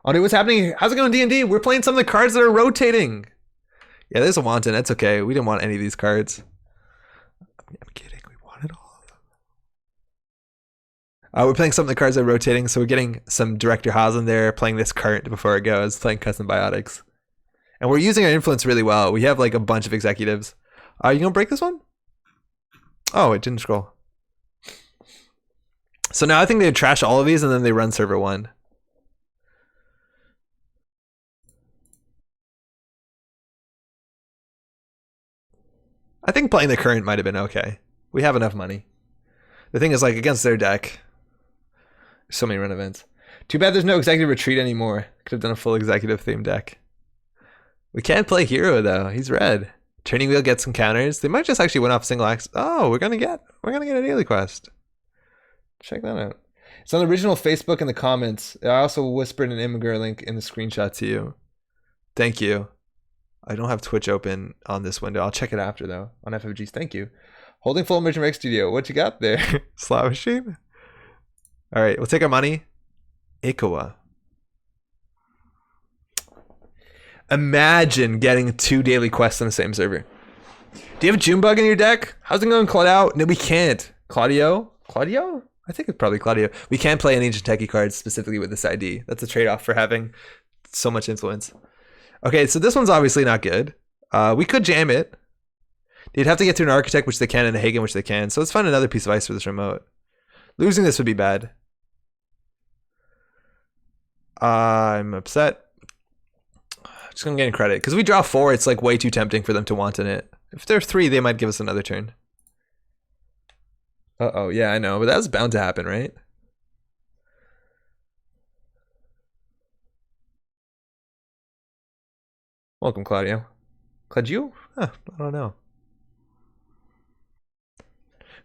Oh, dude, what's happening? How's it going, D&D? We're playing some of the cards that are rotating. Yeah, there's a Wanton. That's okay. We didn't want any of these cards. I'm kidding. We wanted all of them. We're playing some of the cards that are rotating, so we're getting some Director Haas in there, playing this card before it goes, playing Custom Biotics. And we're using our influence really well. We have like a bunch of executives. Are you gonna break this one? Oh, it didn't scroll. So now I think they trash all of these and then they run server 1. I think playing the current might have been okay. We have enough money. The thing is, like, against their deck, so many run events. Too bad there's no executive retreat anymore. Could have done a full executive themed deck. We can't play hero though. He's red. Turning wheel gets some counters. They might just actually win off single axe. Oh, we're gonna get a daily quest. Check that out. It's on the original Facebook in the comments. I also whispered an Immigrant link in the screenshot to you. Thank you. I don't have Twitch open on this window. I'll check it after though on FFGs. Thank you. Holding full Emergent Rec Studio. What you got there? Slot machine. All right, we'll take our money. Ikawa. Imagine getting 2 daily quests on the same server. Do you have a Junebug in your deck? How's it going, Claudio? No, we can't. Claudio? Claudio? I think it's probably Claudio. We can't play an Ancient Techie card specifically with this ID. That's a trade-off for having so much influence. Okay, so this one's obviously not good. We could jam it. They'd have to get through an Architect, which they can, and a Hagen, which they can. So let's find another piece of ice for this remote. Losing this would be bad. I'm upset. Just gonna get credit because we draw 4. It's like way too tempting for them to want in it. If they're 3, they might give us another turn. Uh-oh, yeah, I know, but that was bound to happen, right? Welcome, Claudio. Claudio? Huh, I don't know.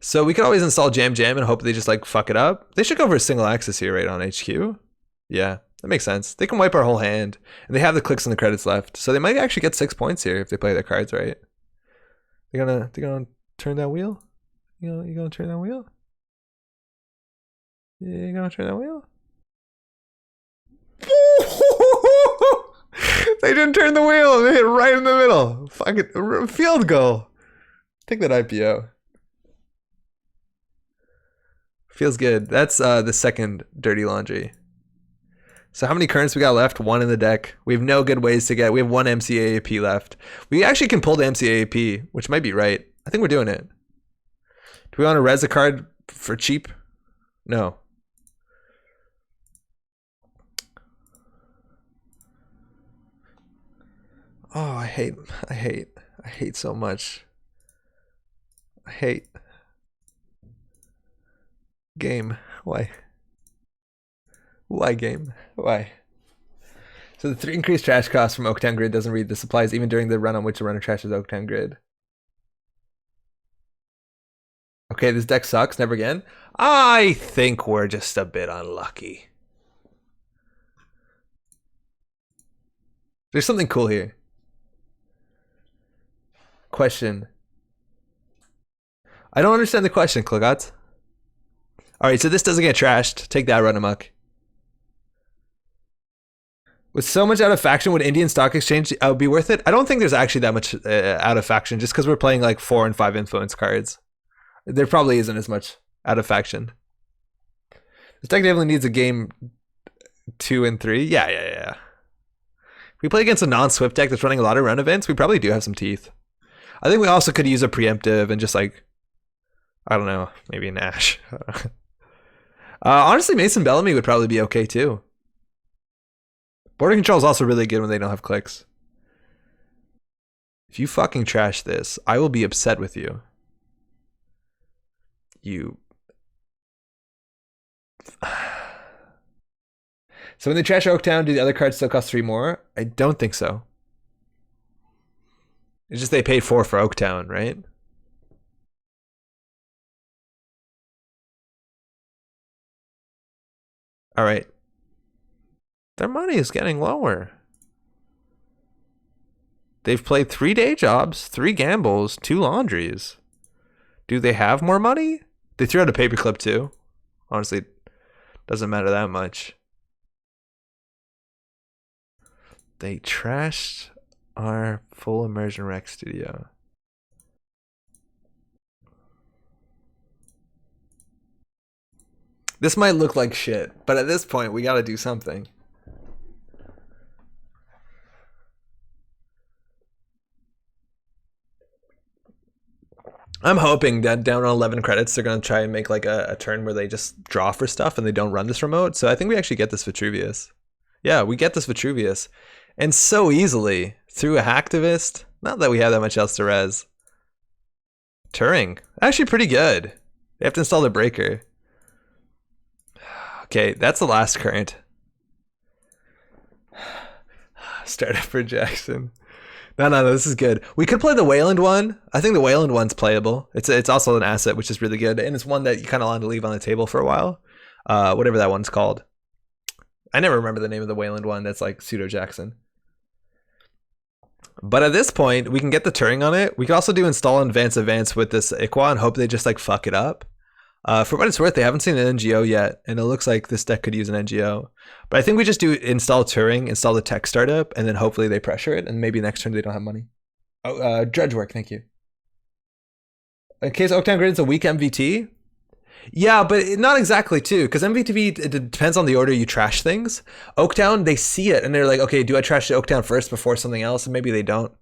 So we could always install Jam Jam and hope they just like fuck it up. They should go for a single axis here, right, on HQ. Yeah. That makes sense. They can wipe our whole hand, and they have the clicks and the credits left, so they might actually get 6 points here if they play their cards right. They're gonna turn that wheel. You gonna turn that wheel? You gonna turn that wheel? They didn't turn the wheel. They hit right in the middle. Fucking field goal. Take that IPO. Feels good. That's the second dirty laundry. So how many currents we got left? One in the deck. We have no good ways to get. We have one MCAAP left. We actually can pull the MCAAP, which might be right. I think we're doing it. Do we want to res a card for cheap? No. Oh, I hate so much. I hate. Game. Why? Why game? Why? So the 3 increased trash cost from Oaktown Grid doesn't read the supplies even during the run on which the runner trashes Oaktown Grid. Okay, this deck sucks. Never again. I think we're just a bit unlucky. There's something cool here. Question. I don't understand the question, Klogot. Alright, so this doesn't get trashed. Take that, run amok. With so much out of faction, would Indian Stock Exchange be worth it? I don't think there's actually that much out of faction, just because we're playing like 4 and 5 influence cards. There probably isn't as much out of faction. This deck definitely needs a game 2 and 3. Yeah. If we play against a non-Swift deck that's running a lot of run events, we probably do have some teeth. I think we also could use a preemptive and just like, I don't know, maybe an Ash. Honestly, Mason Bellamy would probably be okay too. Border control is also really good when they don't have clicks. If you fucking trash this, I will be upset with you. So when they trash Oaktown, do the other cards still cost 3 more? I don't think so. It's just they paid 4 for Oaktown, right? All right. Their money is getting lower. They've played 3 day jobs, 3 gambles, 2 laundries. Do they have more money? They threw out a paperclip too. Honestly, doesn't matter that much. They trashed our full immersion rec studio. This might look like shit, but at this point, we gotta do something. I'm hoping that down on 11 credits, they're going to try and make like a turn where they just draw for stuff and they don't run this remote. So I think we actually get this Vitruvius. Yeah, we get this Vitruvius. And so easily through a hacktivist. Not that we have that much else to res. Turing. Actually pretty good. They have to install the breaker. Okay, that's the last current. Startup for Jackson. No, this is good. We could play the Wayland one. I think the Wayland one's playable. It's also an asset, which is really good. And it's one that you kind of want to leave on the table for a while. Whatever that one's called. I never remember the name of the Wayland one that's like pseudo Jackson. But at this point, we can get the Turing on it. We can also do install and advance with this Iqua and hope they just like fuck it up. For what it's worth, they haven't seen an NGO yet, and it looks like this deck could use an NGO. But I think we just do install Turing, install the tech startup, and then hopefully they pressure it, and maybe next turn they don't have money. Oh, dredge work, thank you. In case Oaktown Grid is a weak MVT? Yeah, but not exactly too, because MVT, it depends on the order you trash things. Oaktown, they see it, and they're like, okay, do I trash the Oaktown first before something else? And maybe they don't.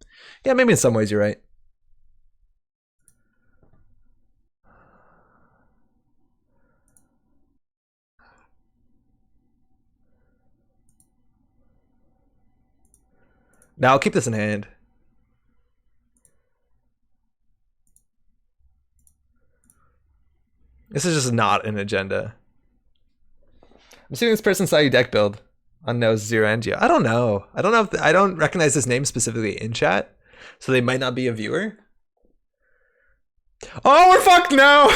Yeah, maybe in some ways you're right. Now I'll keep this in hand. This is just not an agenda. I'm assuming this person saw your deck build on Nose Zero NGO. I don't know. I don't know if I don't recognize this name specifically in chat, so they might not be a viewer. Oh, we're fucked now.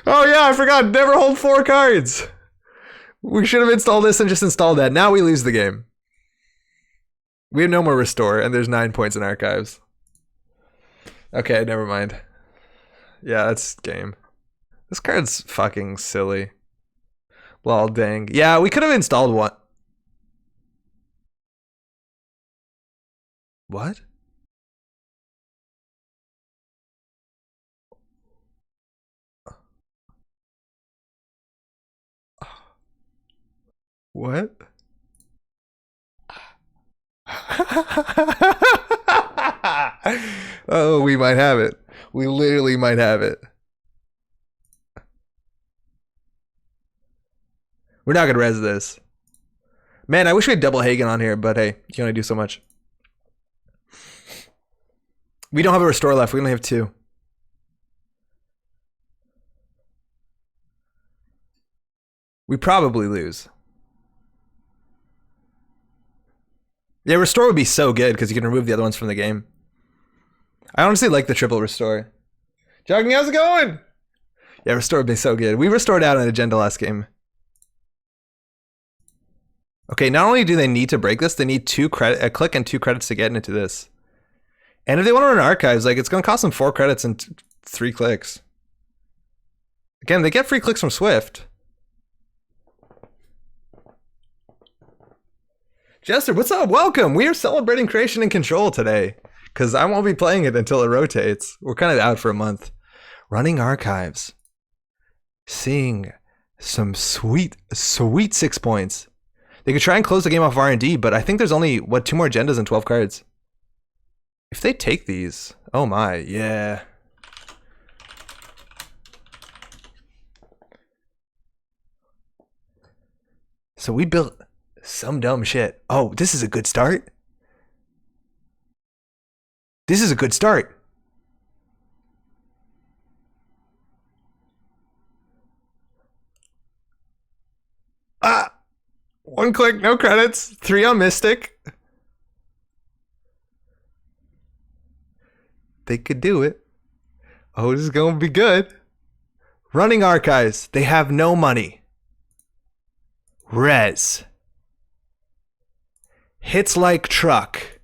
Oh yeah, I forgot. Never hold 4 cards. We should have installed this and just installed that. Now we lose the game. We have no more restore, and there's 9 points in archives. Okay, never mind. Yeah, that's game. This card's fucking silly. Lol, dang. Yeah, we could have installed one. What? What? Oh, we might have it. We literally might have it. We're not gonna res this. Man, I wish we had double Hagen on here, but hey, you can only do so much. We don't have a restore left. We only have 2. We probably lose. Yeah, restore would be so good because you can remove the other ones from the game. I honestly like the triple restore. Jogging, how's it going? Yeah, restore would be so good. We restored out an agenda last game. Okay, not only do they need to break this, they need a click and 2 credits to get into this. And if they want to run archives, like, it's going to cost them 4 credits and 3 clicks. Again, they get free clicks from Swift. Jester, what's up? Welcome. We are celebrating Creation and Control today because I won't be playing it until it rotates. We're kind of out for a month. Running archives. Seeing some sweet 6 points. They could try and close the game off R&D, but I think there's only, 2 more agendas and 12 cards. If they take these, oh my, yeah. So we built some dumb shit. Oh, this is a good start. This is a good start. Ah! 1 click, no credits. 3 on Mystic. They could do it. Oh, this is going to be good. Running archives. They have no money. Res. Hits like truck.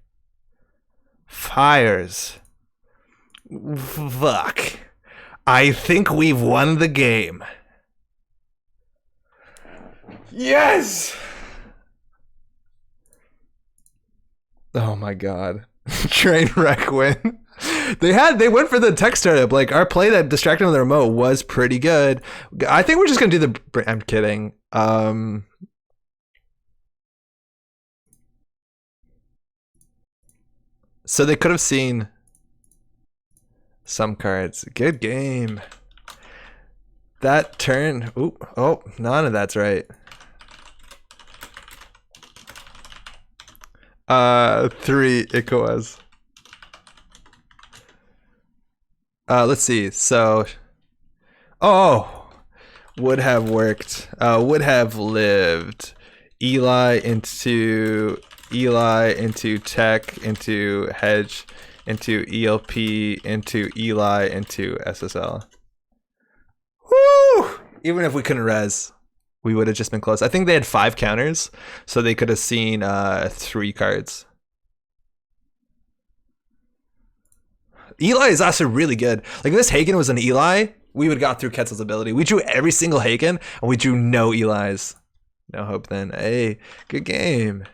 Fires. Fuck. I think we've won the game. Yes! Oh my god. Train wreck win. They went for the tech startup. Like, our play that distracted them with the remote was pretty good. I think we're just gonna do the. I'm kidding. So they could have seen some cards. Good game. That turn. Ooh, oh, none of that's right. 3 Ikoas. Let's see. So, would have worked. Would have lived. Eli into tech into hedge into ELP into Eli into SSL. Woo! Even if we couldn't res, we would have just been close. I think they had 5 counters, so they could have seen 3 cards. Eli is also really good. Like, if this Hagen was an Eli, we would have got through Ketzel's ability. We drew every single Hagen, and we drew no Elis. No hope then. Hey, good game.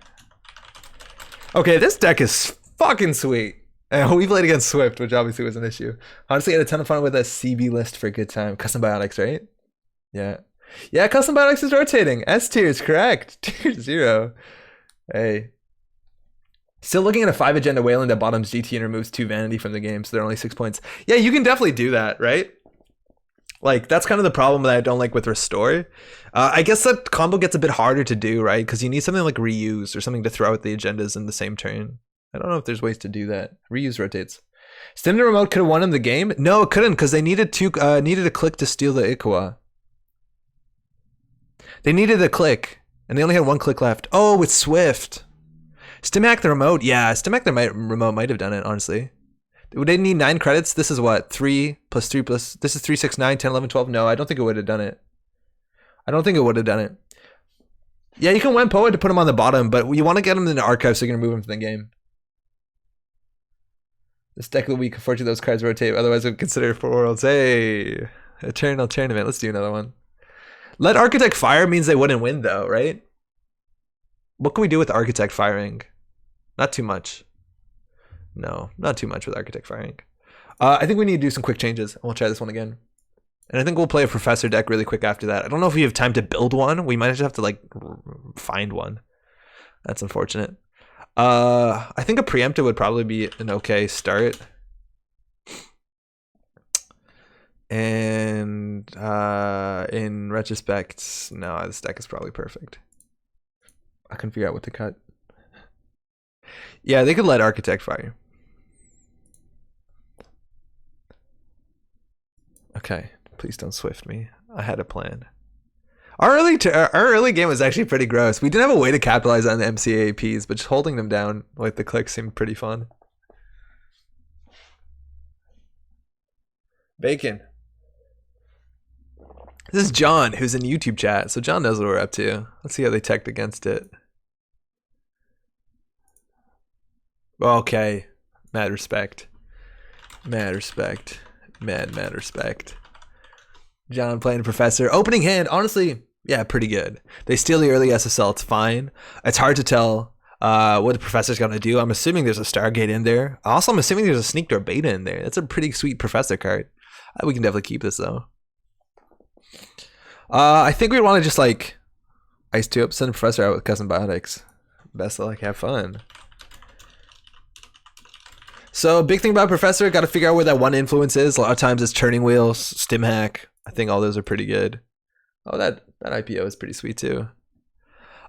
Okay, this deck is fucking sweet. And we played against Swift, which obviously was an issue. Honestly, I had a ton of fun with a CB list for a good time. Custom Biotics, right? Yeah. Yeah, Custom Biotics is rotating. S tier is correct. Tier 0. Hey. Still looking at a 5 agenda Wayland that bottoms GT and removes 2 vanity from the game, so they're only 6 points. Yeah, you can definitely do that, right? Like, that's kind of the problem that I don't like with Restore. I guess that combo gets a bit harder to do, right? Because you need something like Reuse or something to throw out the agendas in the same turn. I don't know if there's ways to do that. Reuse rotates. Standard Remote could have won him the game? No, it couldn't, because they needed a click to steal the Ikoa. They needed a click, and they only had 1 click left. Oh, with Swift. Stimac the remote? Yeah, Stimac the remote might have done it, honestly. Would they need 9 credits? This is what? 3 plus 3 plus... This is 3, 6, 9, 10, 11, 12. No, I don't think it would have done it. I don't think it would have done it. Yeah, you can win Poet to put him on the bottom, but you want to get him in the archive so you can remove him from the game. This deck of the week, unfortunately, those cards rotate. Otherwise, we'd consider 4 worlds. Hey, Eternal Tournament. Let's do another one. Let Architect fire means they wouldn't win, though, right? What can we do with Architect firing? Not too much. No, not too much with Architect firing. I think we need to do some quick changes. We'll try this one again. And I think we'll play a professor deck really quick after that. I don't know if we have time to build one. We might just have to like find one. That's unfortunate. I think a preemptive would probably be an okay start. And in retrospect, no, this deck is probably perfect. I couldn't figure out what to cut. Yeah, they could let Architect fire. Okay, please don't swift me. I had a plan. Our early game was actually pretty gross. We didn't have a way to capitalize on the MCA APs, but just holding them down like the click seemed pretty fun. Bacon. This is John, who's in YouTube chat, so John knows what we're up to. Let's see how they teched against it. Okay, mad respect. Mad respect. Mad respect. John playing Professor. Opening hand, honestly, yeah, pretty good. They steal the early SSL, it's fine. It's hard to tell what the Professor's going to do. I'm assuming there's a Stargate in there. Also, I'm assuming there's a Sneak Door Beta in there. That's a pretty sweet Professor card. We can definitely keep this, though. I think we want to just, like, Ice 2 up, send a Professor out with Custom Biotics. Best of luck, have fun. So, big thing about Professor, got to figure out where that one influence is. A lot of times it's Turning Wheels, Stim Hack. I think all those are pretty good. Oh, that IPO is pretty sweet too.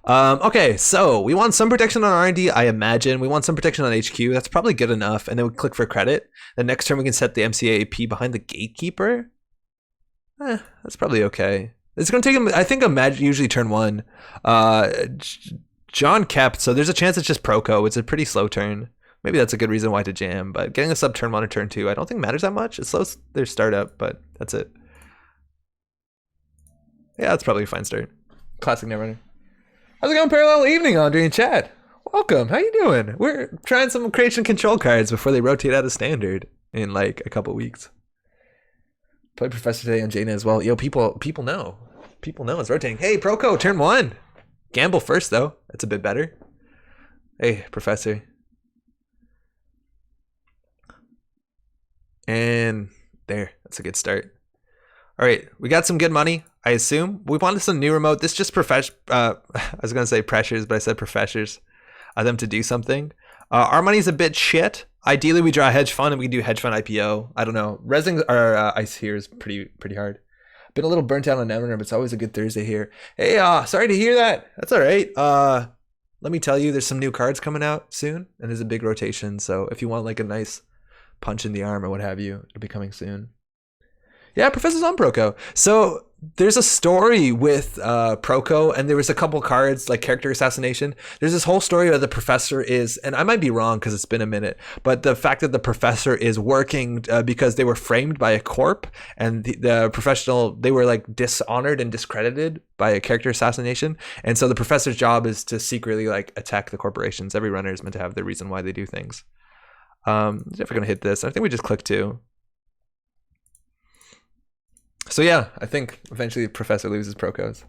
Okay, so we want some protection on R&D, I imagine. We want some protection on HQ. That's probably good enough. And then we click for credit. The next turn we can set the MCA AP behind the Gatekeeper. That's probably okay. It's going to take him, I think, usually turn 1. John kept, so there's a chance it's just Proco. It's a pretty slow turn. Maybe that's a good reason why to jam, but getting a sub turn 1 or turn 2, I don't think matters that much. It slows their startup, but that's it. Yeah, that's probably a fine start. Classic Netrunner. How's it going, Parallel Evening, Andre in chat? Welcome, how you doing? We're trying some creation control cards before they rotate out of standard in like a couple weeks. Play Professor today on Jaina as well. Yo, people know. People know it's rotating. Hey, Proco, turn 1. Gamble first, though. That's a bit better. Hey, Professor. And there, that's a good start. All right, we got some good money, I assume. We wanted some new remote. This just I was going to say pressures, but I said professors. Them to do something. Our money's a bit shit. Ideally, we draw a hedge fund and we can do hedge fund IPO. I don't know. Resing our ice here is pretty hard. Been a little burnt out on Netrunner, but it's always a good Thursday here. Hey, sorry to hear that. That's all right. Let me tell you, there's some new cards coming out soon, and there's a big rotation. So if you want like a nice punch in the arm or what have you, it'll be coming soon. Yeah, Professor's on Proco. So there's a story with Proco, and there was a couple cards like character assassination. There's this whole story where the Professor is, and I might be wrong because it's been a minute, but the fact that the Professor is working because they were framed by a Corp, and the professional, they were like dishonored and discredited by a character assassination. And so the Professor's job is to secretly like attack the corporations. Every runner is meant to have the reason why they do things. If we're gonna hit this, I think we just click 2. So yeah, I think eventually the Professor loses Procos.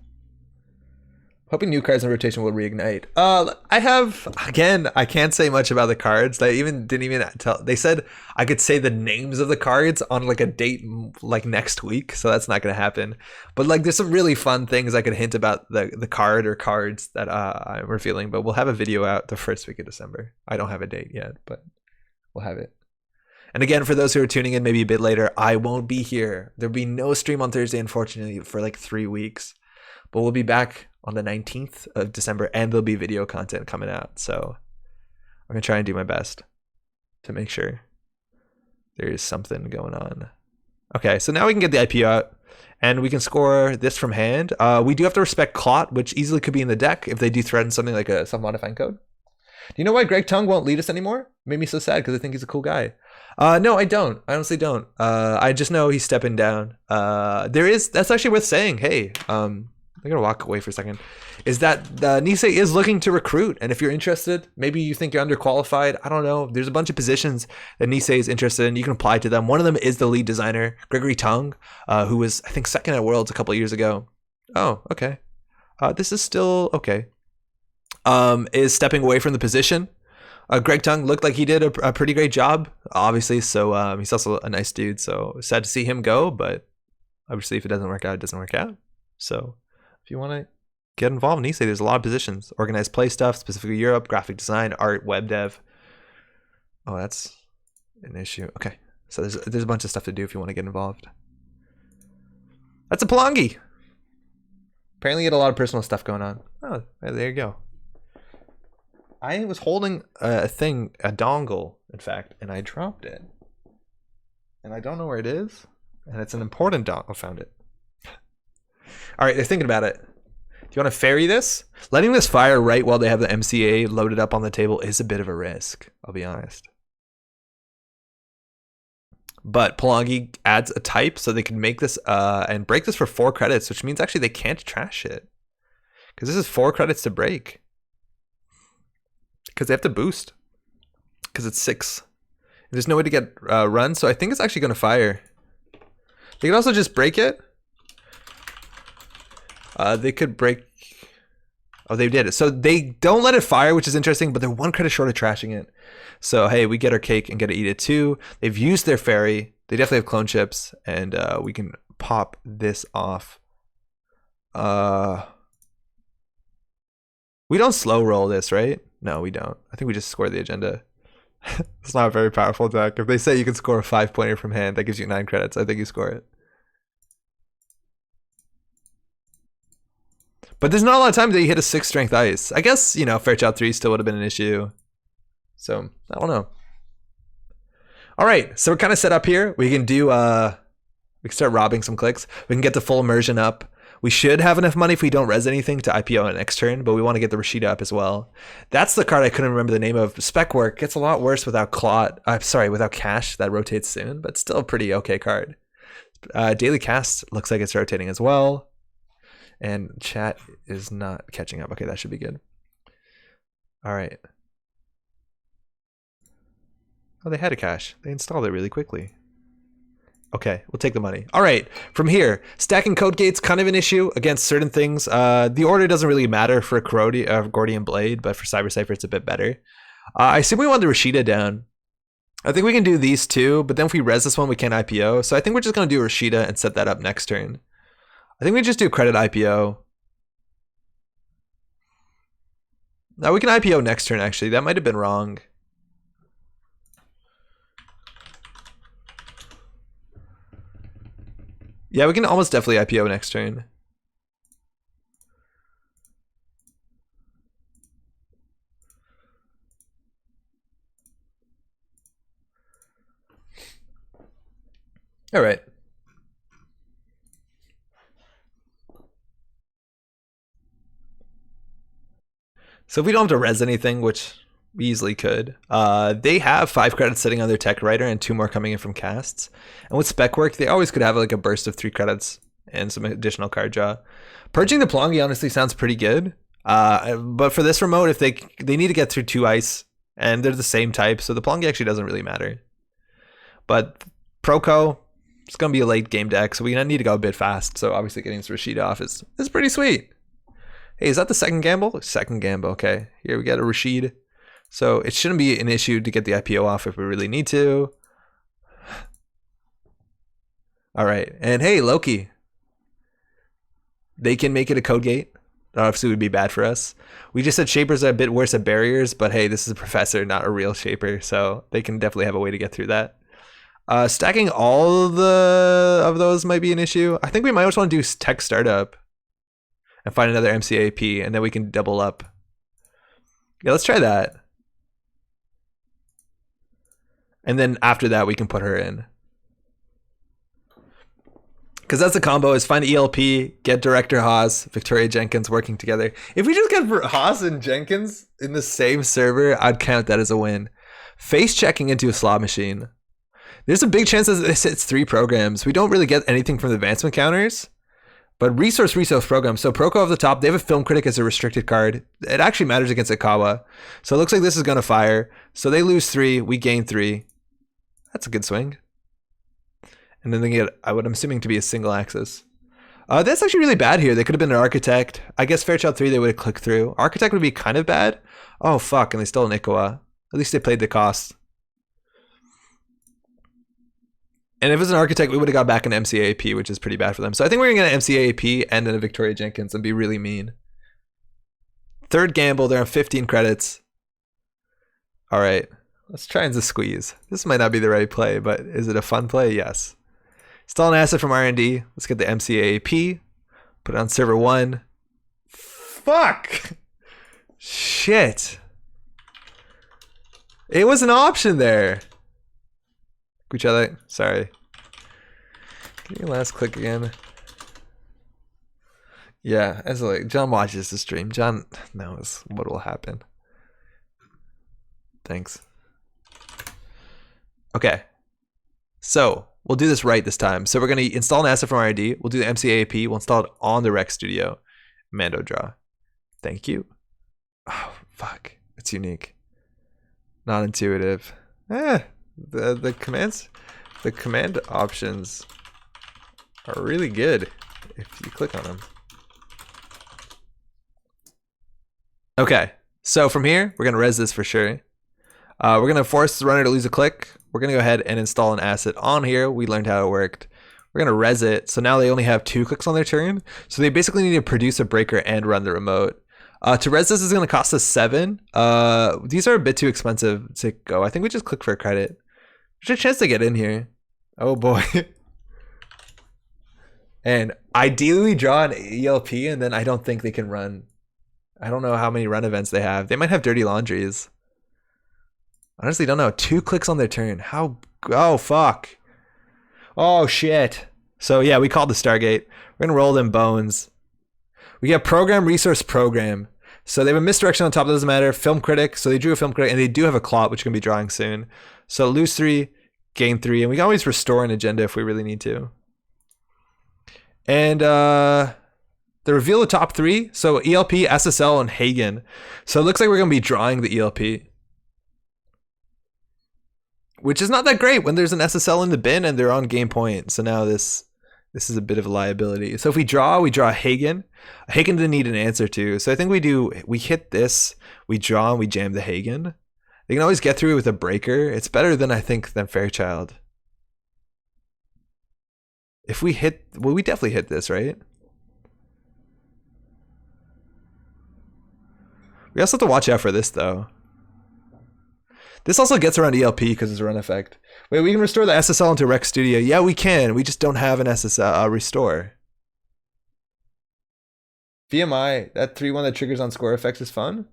Hoping new cards in rotation will reignite. I have, again, I can't say much about the cards. They didn't even tell. They said I could say the names of the cards on like a date like next week, so that's not gonna happen. But like, there's some really fun things I could hint about the card or cards that I'm revealing. But we'll have a video out the first week of December. I don't have a date yet, but we'll have it. And again, for those who are tuning in maybe a bit later, I won't be here. There'll be no stream on Thursday, unfortunately, for like 3 weeks. But we'll be back on the 19th of December, and there'll be video content coming out. So I'm going to try and do my best to make sure there is something going on. Okay, so now we can get the IP out, and we can score this from hand. We do have to respect Clot, which easily could be in the deck if they do threaten something like a self-modifying code. Do you know why Greg Tung won't lead us anymore? Made me so sad because I think he's a cool guy. No, I don't. I honestly don't. I just know he's stepping down. That's actually worth saying. Hey, I'm gonna walk away for a second. Is that Nisei is looking to recruit, and if you're interested, maybe you think you're underqualified. I don't know. There's a bunch of positions that Nisei is interested in. You can apply to them. One of them is the lead designer, Gregory Tung, who was I think second at Worlds a couple of years ago. Oh, okay. This is still okay. Is stepping away from the position. Greg Tung looked like he did a pretty great job, obviously. So he's also a nice dude. So sad to see him go, but Obviously, if it doesn't work out, it doesn't work out. So if you want to get involved in ESA, there's a lot of positions. Organized play stuff, specifically Europe, graphic design, art, web dev. Oh, that's an issue. Okay. So there's a bunch of stuff to do if you want to get involved. That's a Palongi. Apparently you had a lot of personal stuff going on. Oh, there you go. I was holding a dongle, in fact, and I dropped it. And I don't know where it is. And it's an important dongle. I found it. All right, they're thinking about it. Do you want to ferry this? Letting this fire right while they have the MCA loaded up on the table is a bit of a risk, I'll be honest. But Palongi adds a type so they can make this and break this for 4 credits, which means actually they can't trash it. Because this is 4 credits to break. Because they have to boost. Because it's 6. There's no way to get run, so I think it's actually going to fire. They could also just break it. They could break... Oh, they did it. So they don't let it fire, which is interesting, but they're 1 credit short of trashing it. So, hey, we get our cake and get to eat it too. They've used their ferry. They definitely have clone chips, and we can pop this off. We don't slow roll this, right? No, we don't. I think we just score the agenda. It's not a very powerful deck. If they say you can score a 5-pointer from hand, that gives you 9 credits. I think you score it. But there's not a lot of time that you hit a 6 strength ice. I guess, you know, Fairchild 3 still would have been an issue. So, I don't know. All right, so we're kind of set up here. We can do, we can start robbing some clicks. We can get the full immersion up. We should have enough money if we don't res anything to IPO on next turn, but we want to get the Rashida up as well. That's the card I couldn't remember the name of. Spec work gets a lot worse without without cash that rotates soon, but still a pretty okay card. Daily cast looks like it's rotating as well. And chat is not catching up. Okay, that should be good. All right. Oh, they had a cache. They installed it really quickly. Okay, we'll take the money. All right, from here, stacking code gates, kind of an issue against certain things. The order doesn't really matter for Gordian Blade, but for Cyber Cypher, it's a bit better. I assume we want the Rashida down. I think we can do these two, but then if we res this one, we can't IPO. So I think we're just going to do Rashida and set that up next turn. I think we just do credit IPO. Now we can IPO next turn, actually. That might have been wrong. Yeah, we can almost definitely IPO next turn. All right. So if we don't have to res anything, which we easily could, they have 5 credits sitting on their tech writer and 2 more coming in from casts. And with spec work, they always could have like a burst of 3 credits and some additional card draw. Purging the Palongi honestly sounds pretty good. But for this remote, if they need to get through 2 ice, and they're the same type, so the Palongi actually doesn't really matter. But Proco, it's going to be a late game deck, so we need to go a bit fast. So obviously getting this Rashid off is pretty sweet. Hey, is that the second gamble? Second gamble, okay. Here we get a Rashid. So it shouldn't be an issue to get the IPO off if we really need to. All right, and hey, Loki. They can make it a code gate. That obviously would be bad for us. We just said Shapers are a bit worse at barriers, but hey, this is a professor, not a real Shaper, so they can definitely have a way to get through that. Stacking all of those might be an issue. I think we might just want to do tech startup and find another MCAP, and then we can double up. Yeah, let's try that. And then after that, we can put her in. Because that's the combo, is find ELP, get Director Haas, Victoria Jenkins working together. If we just get Haas and Jenkins in the same server, I'd count that as a win. Face checking into a slot machine. There's a big chance that this hits 3 programs. We don't really get anything from the advancement counters. But resource program. So Proco off the top, they have a Film Critic as a restricted card. It actually matters against Ikawa. So it looks like this is going to fire. So they lose 3, we gain 3. That's a good swing. And then they get, I'm assuming, to be a single axis. That's actually really bad here. They could have been an Architect. I guess Fairchild 3 they would have clicked through. Architect would be kind of bad. Oh, fuck, and they stole an Ikawa. At least they played the cost. And if it's an architect, we would have got back an MCAP, which is pretty bad for them. So I think we're going to get an MCAP and then a Victoria Jenkins and be really mean. Third gamble, they're on 15 credits. All right, let's try and just squeeze. This might not be the right play, but is it a fun play? Yes. Install an asset from R&D. Let's get the MCAP. Put it on server 1. Fuck! Shit. It was an option there. Can we try that? Sorry. Give me last click again. Yeah, as like John watches the stream. John knows what will happen. Thanks. Okay. So we'll do this right this time. So we're gonna install an asset from R&D. We'll do the MCAP. We'll install it on the Rec Studio. Mando draw. Thank you. Oh fuck. It's unique. Not intuitive. The commands, the command options are really good if you click on them. Okay, so from here we're gonna res this for sure. We're gonna force the runner to lose a click. We're gonna go ahead and install an asset on here. We learned how it worked. We're gonna res it. So now they only have 2 clicks on their turn. So they basically need to produce a breaker and run the remote. To res this is gonna cost us 7. These are a bit too expensive to go. I think we just click for a credit. There's a chance to get in here. Oh boy. And ideally draw an ELP, and then I don't think they can run. I don't know how many run events they have. They might have dirty laundries. Honestly, don't know. 2 clicks on their turn. How? Oh, fuck. Oh, shit. So, yeah, we called the Stargate. We're going to roll them bones. We get program, resource, program. So they have a misdirection on top. That doesn't matter. Film critic. So they drew a film critic, and they do have a clot, which we're going to be drawing soon. So lose 3, gain 3. And we can always restore an agenda if we really need to. And they reveal the top 3. So ELP, SSL, and Hagen. So it looks like we're going to be drawing the ELP. Which is not that great when there's an SSL in the bin and they're on game point. So now this is a bit of a liability. So if we draw Hagen. Hagen didn't need an answer to. So I think we hit this, we draw, and we jam the Hagen. They can always get through with a breaker. It's better than, I think, than Fairchild. If we hit, well, we definitely hit this, right? We also have to watch out for this, though. This also gets around ELP because it's a run effect. Wait, we can restore the SSL into Rec Studio. Yeah, we can. We just don't have an SSL restore. VMI, that 3-1 that triggers on score effects is fun.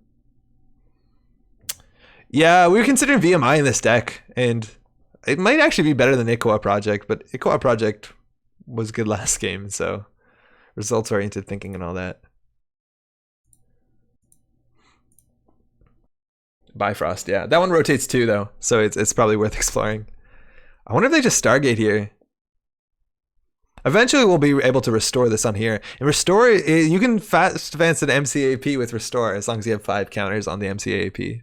Yeah, we were considering VMI in this deck, and it might actually be better than Ikoa Project, but Ikoa Project was good last game, so results-oriented thinking and all that. Bifrost, yeah. That one rotates too, though, so it's probably worth exploring. I wonder if they just Stargate here. Eventually, we'll be able to restore this on here. And restore, you can fast advance an MCAP with restore as long as you have 5 counters on the MCAP.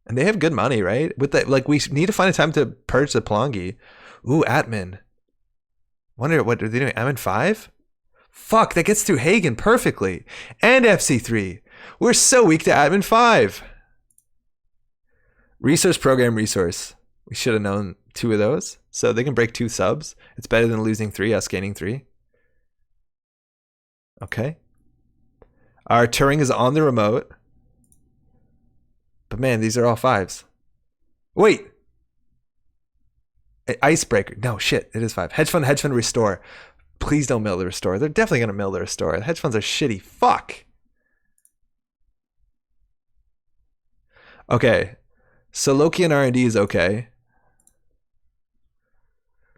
And they have good money, right? With that, like, we need to find a time to purge the Plongi. Ooh, Atman. Wonder what are they doing? Atman 5? Fuck, that gets through Hagen perfectly. And FC3. We're so weak to Admin 5. Resource, program, resource. We should have known 2 of those. So they can break 2 subs. It's better than losing 3, us gaining 3. Okay. Our Turing is on the remote. But man, these are all 5s. Wait. Icebreaker. No, shit. It is 5. Hedge fund, restore. Please don't mill the restore. They're definitely going to mill the restore. The hedge funds are shitty. Fuck. Okay, so Loki and R&D is okay.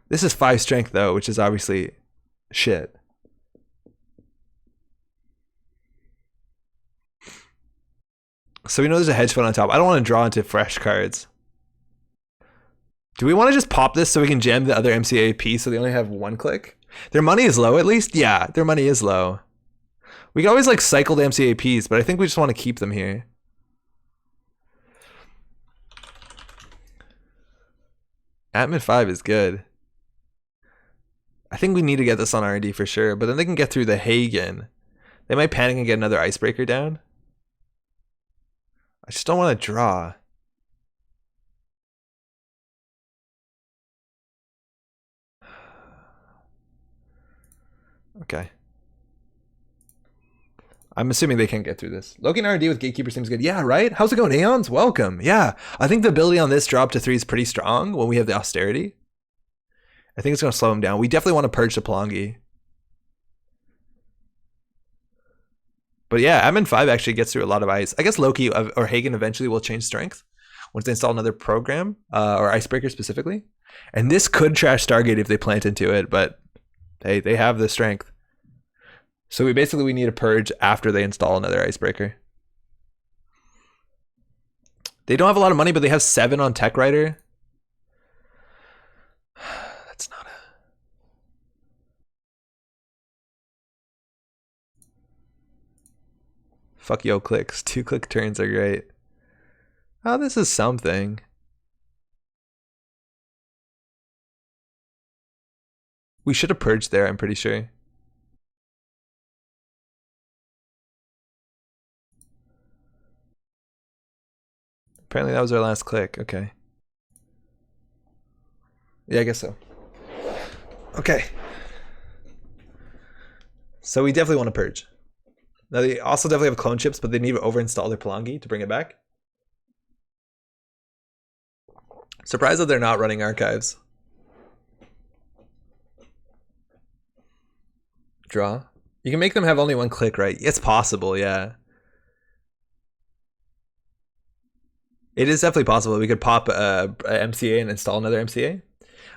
This is 5 strength though, which is obviously shit. So we know there's a hedge fund on top. I don't want to draw into fresh cards. Do we want to just pop this so we can jam the other MCAP so they only have 1 click? Their money is low at least? Yeah, their money is low. We can always like cycle the MCAPs, but I think we just want to keep them here. Atman 5 is good. I think we need to get this on R&D for sure, but then they can get through the Hagen. They might panic and get another icebreaker down. I just don't want to draw. Okay. I'm assuming they can't get through this. Loki and R&D with Gatekeeper seems good. Yeah, right? How's it going, Aeons? Welcome. Yeah, I think the ability on this drop to 3 is pretty strong when we have the Austerity. I think it's going to slow him down. We definitely want to purge the Pelongi. But yeah, Admin 5 actually gets through a lot of ice. I guess Loki or Hagen eventually will change strength once they install another program, or Icebreaker specifically. And this could trash Stargate if they plant into it, but hey, they have the strength. So we need a purge after they install another Icebreaker. They don't have a lot of money, but they have 7 on Tech Writer. That's not a... Fuck yo clicks. 2 click turns are great. Oh, this is something. We should have purged there, I'm pretty sure. Apparently that was our last click. Okay. Yeah, I guess so. Okay. So we definitely want to purge. Now they also definitely have clone chips, but they need to overinstall their Pelongi to bring it back. Surprised that they're not running archives. Draw. You can make them have only 1 click, right? It's possible, yeah. It is definitely possible. We could pop a MCA and install another MCA.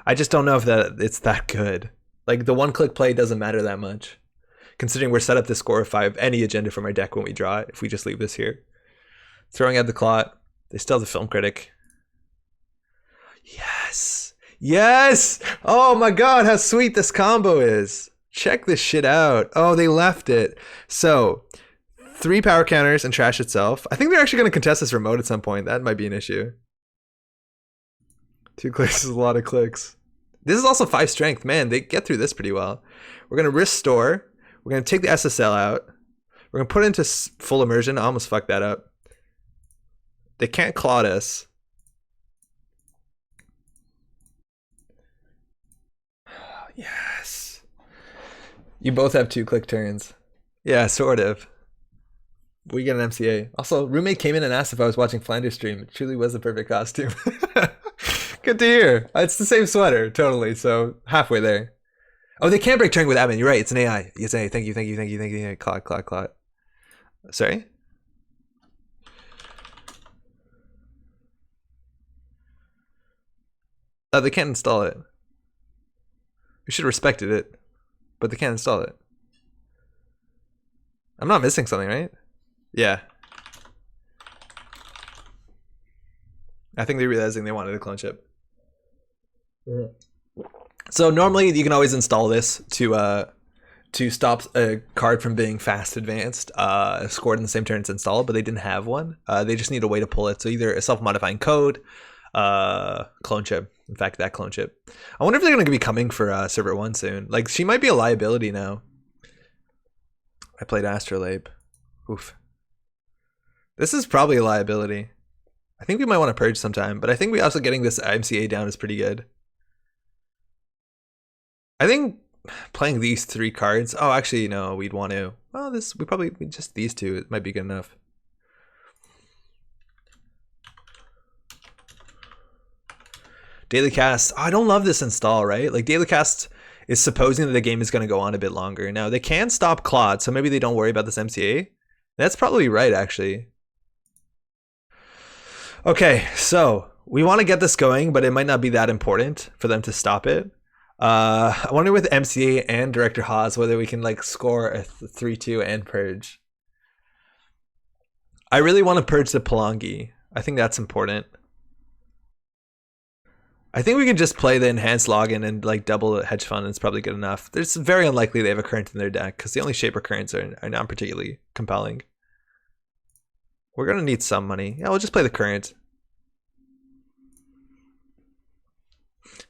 I just don't know if it's that good. Like the 1 click play doesn't matter that much, considering we're set up to score 5 any agenda from our deck when we draw it. If we just leave this here, throwing out the clot. They still have the film critic. Yes, yes. Oh my god, how sweet this combo is. Check this shit out. Oh, they left it. So 3 power counters and trash itself. I think they're actually going to contest this remote at some point. That might be an issue. 2 clicks is a lot of clicks. This is also 5 strength. Man, they get through this pretty well. We're going to restore. We're going to take the SSL out. We're going to put it into full immersion. I almost fucked that up. They can't clot us. Yes. You both have 2 click turns. Yeah, sort of. We get an MCA. Also, roommate came in and asked if I was watching Flanders stream. It truly was the perfect costume. Good to hear. It's the same sweater, totally. So halfway there. Oh, they can't break turn with admin. You're right. It's an AI. It's an AI. Thank you. Clot. Sorry? Oh, they can't install it. We should have respected it, but they can't install it. I'm not missing something, right? Yeah. I think they're realizing they wanted a clone chip. So normally you can always install this to stop a card from being fast advanced, scored in the same turn it's installed, but they didn't have one. They just need a way to pull it. So either a self-modifying code, clone chip. In fact, that clone chip. I wonder if they're going to be coming for server 1 soon. Like, she might be a liability now. I played Astrolabe. Oof. This is probably a liability. I think we might want to purge sometime, but I think we also getting this MCA down is pretty good. I think playing these 3 cards. Oh, actually, no, we'd want to. Well, just these 2. It might be good enough. Daily cast. Oh, I don't love this install, right? Like daily cast is supposing that the game is going to go on a bit longer. Now they can stop Claude, so maybe they don't worry about this MCA. That's probably right, actually. Okay, so we want to get this going, but it might not be that important for them to stop it. I wonder with MCA and Director Haas whether we can like score a 3-2 and purge. I really want to purge the Pelongi. I think that's important. I think we can just play the enhanced login and like double the hedge fund. And it's probably good enough. It's very unlikely they have a current in their deck because the only shaper currents are not particularly compelling. We're going to need some money. Yeah, we'll just play the current.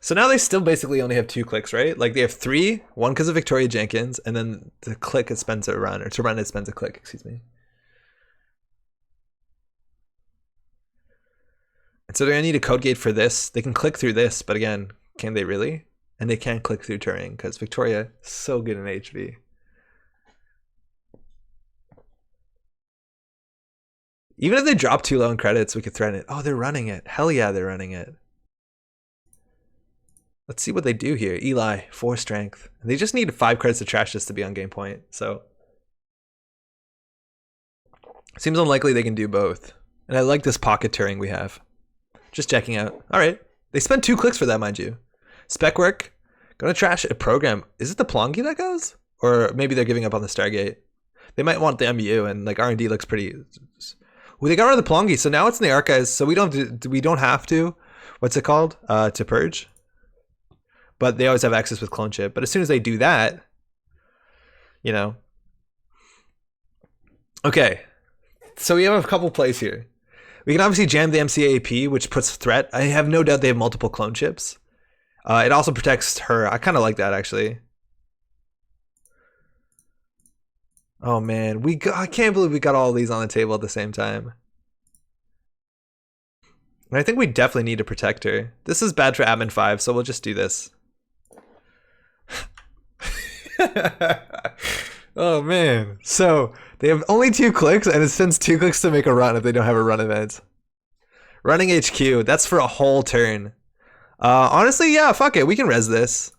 So now they still basically only have 2 clicks, right? Like they have 3, 1 because of Victoria Jenkins, and then the click it spends a run, or to run it spends a click, excuse me. And so they're going to need a code gate for this. They can click through this, but again, can they really? and they can't click through Turing because Victoria is so good in HB. Even if they drop too low in credits, we could threaten it. Oh, they're running it. Hell yeah, they're running it. Let's see what they do here. Eli, 4 strength. And they just need 5 credits to trash this to be on game point. So seems unlikely they can do both. And I like this pocket Turing we have. Just checking out. All right. They spent 2 clicks for that, mind you. Spec work. Gonna trash a program. Is it the Plongi that goes? Or maybe they're giving up on the Stargate. They might want the MU, and like R&D looks pretty. Well, they got rid of the Plongi, so now it's in the archives. So we don't have to. What's it called? To purge. But they always have access with clone chip. But as soon as they do that, you know. Okay. So we have a couple plays here. We can obviously jam the MCAP, which puts threat. I have no doubt they have multiple clone chips. It also protects her. I kind of like that, actually. Oh, man. I can't believe we got all these on the table at the same time. And I think we definitely need to protect her. This is bad for admin 5, so we'll just do this. Oh, man. So they have only 2 clicks, and it sends 2 clicks to make a run if they don't have a run event. Running HQ. That's for a whole turn. Honestly, yeah, fuck it. We can res this.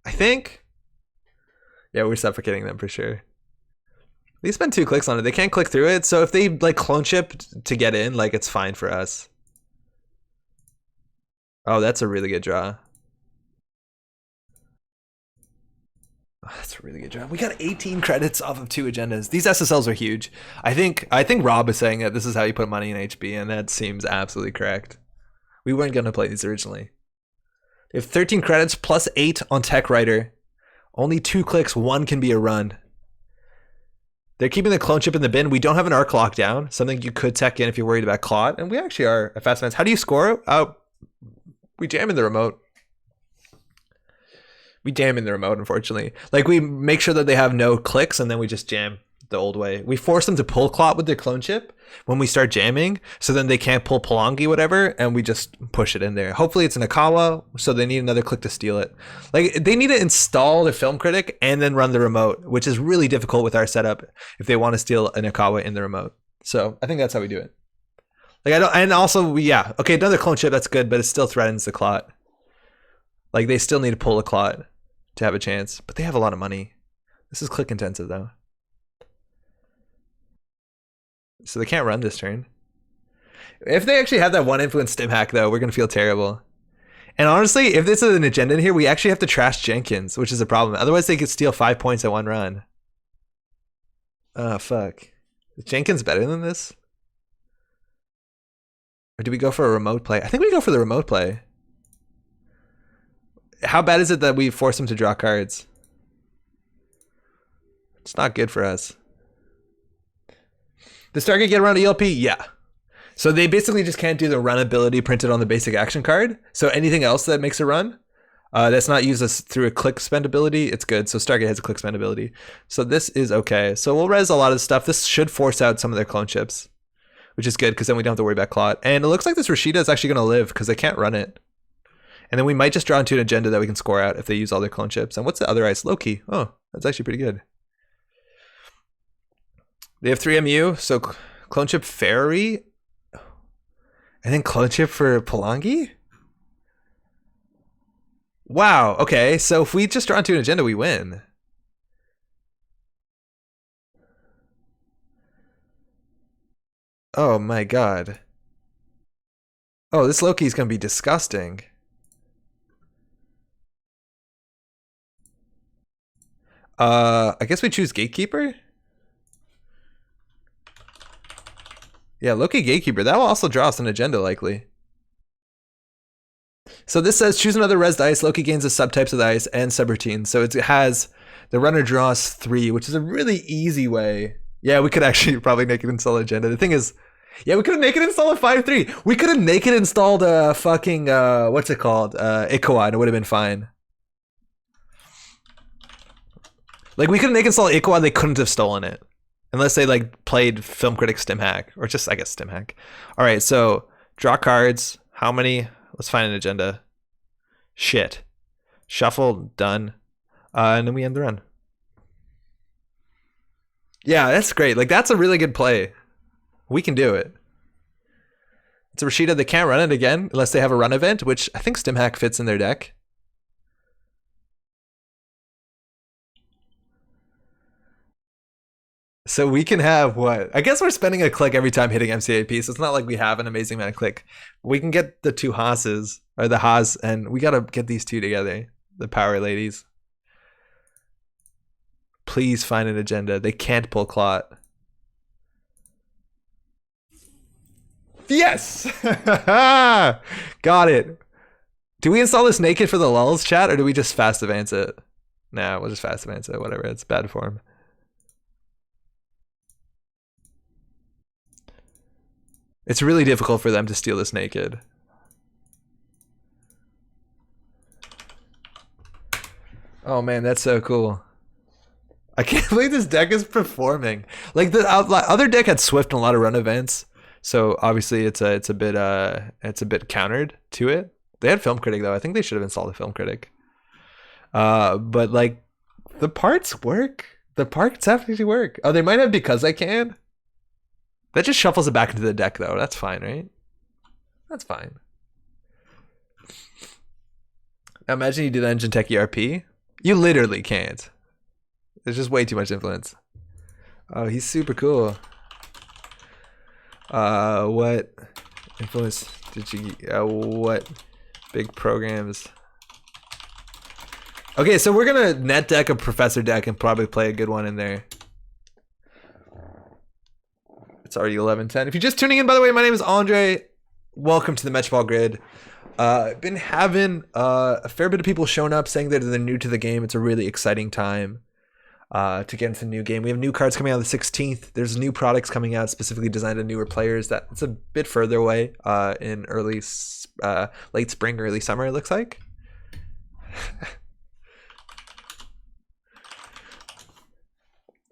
I think. Yeah, we're suffocating them for sure. They spend 2 clicks on it. They can't click through it. So if they like clone chip to get in, like it's fine for us. Oh, that's a really good draw. Oh, that's a really good draw. We got 18 credits off of 2 agendas. These SSLs are huge. I think Rob is saying that this is how you put money in HB, and that seems absolutely correct. We weren't gonna play these originally. They have 13 credits plus 8 on Tech Writer. Only 2 clicks, 1 can be a run. They're keeping the clone chip in the bin. We don't have an arc lockdown, something you could tech in if you're worried about clot. And we actually are at Fast Fans. How do you score? We jam in the remote. We jam in the remote, unfortunately. Like, we make sure that they have no clicks, and then we just jam the old way. We force them to pull clot with their clone chip when we start jamming, so then they can't pull Palongi, whatever, and we just push it in there. Hopefully it's an Akawa, so they need another click to steal it. Like, they need to install the film critic and then run the remote, which is really difficult with our setup if they want to steal an Akawa in the remote. So I think that's how we do it. Like, and also, yeah, okay, another clone chip, that's good, but it still threatens the clot. Like, they still need to pull a clot to have a chance, but they have a lot of money. This is click intensive though. So they can't run this turn. If they actually have that 1 influence stim hack though, we're gonna feel terrible. And honestly, if this is an agenda in here, we actually have to trash Jenkins, which is a problem. Otherwise they could steal 5 points at 1 run. Oh, fuck. Is Jenkins better than this? Or do we go for a remote play? I think we go for the remote play. How bad is it that we force them to draw cards? It's not good for us. Does Stargate get around ELP? Yeah. So they basically just can't do the run ability printed on the basic action card. So anything else that makes a run, that's not used as through a click spend ability, it's good. So Stargate has a click spend ability. So this is okay. So we'll res a lot of stuff. This should force out some of their clone chips, which is good because then we don't have to worry about clot. And it looks like this Rashida is actually going to live because they can't run it. And then we might just draw into an agenda that we can score out if they use all their clone chips. And what's the other ice? Loki. Oh, that's actually pretty good. They have 3 MU, so clone chip Fairy, and then clone chip for Palongi? Wow, okay, so if we just draw into an agenda, we win. Oh my god. Oh, this Loki is going to be disgusting. I guess we choose Gatekeeper? Yeah, Loki Gatekeeper. That will also draw us an agenda, likely. So this says, choose another res dice. Loki gains the subtypes of the ice and subroutines. So it has, the runner draws 3, which is a really easy way. Yeah, we could actually probably naked install agenda. The thing is, yeah, we could have naked installed a 5-3. We could have naked installed a fucking, what's it called? Ikoa, and it would have been fine. Like, we could have naked installed Ikoa, they couldn't have stolen it. Unless they like played Film Critic Stim Hack, or just I guess Stim Hack. All right, so draw cards. How many? Let's find an agenda. Shit. Shuffle, done. And then we end the run. Yeah, that's great. Like, that's a really good play. We can do it. It's a Rashida. They can't run it again unless they have a run event, which I think Stimhack fits in their deck. So we can have what? I guess we're spending a click every time hitting MCAP, so it's not like we have an amazing amount of click. We can get the two Haas's, or the Haas, and we gotta get these two together. The power ladies. Please find an agenda. They can't pull Clot. Yes! Got it. Do we install this naked for the lulls, chat, or do we just fast advance it? Nah, we'll just fast advance it. Whatever, it's bad form. It's really difficult for them to steal this naked. Oh man, that's so cool. I can't believe this deck is performing. Like the other deck had Swift and a lot of run events, so obviously it's a bit countered to it. They had Film Critic though. I think they should have installed a Film Critic. But like the parts work. The parts actually work. Oh, they might have because I can. That just shuffles it back into the deck though. That's fine, right? That's fine. Now imagine you do the Engine Tech ERP. You literally can't. There's just way too much influence. Oh, he's super cool. What influence did you? What big programs? Okay, so we're gonna net deck a Professor deck and probably play a good one in there. It's already 11:10. If you're just tuning in, by the way, my name is Andre. Welcome to the Metro Ball Grid. I've been having a fair bit of people showing up saying that they're new to the game. It's a really exciting time to get into the new game. We have new cards coming out on the 16th. There's new products coming out specifically designed to newer players. That's a bit further away in late spring, early summer, it looks like.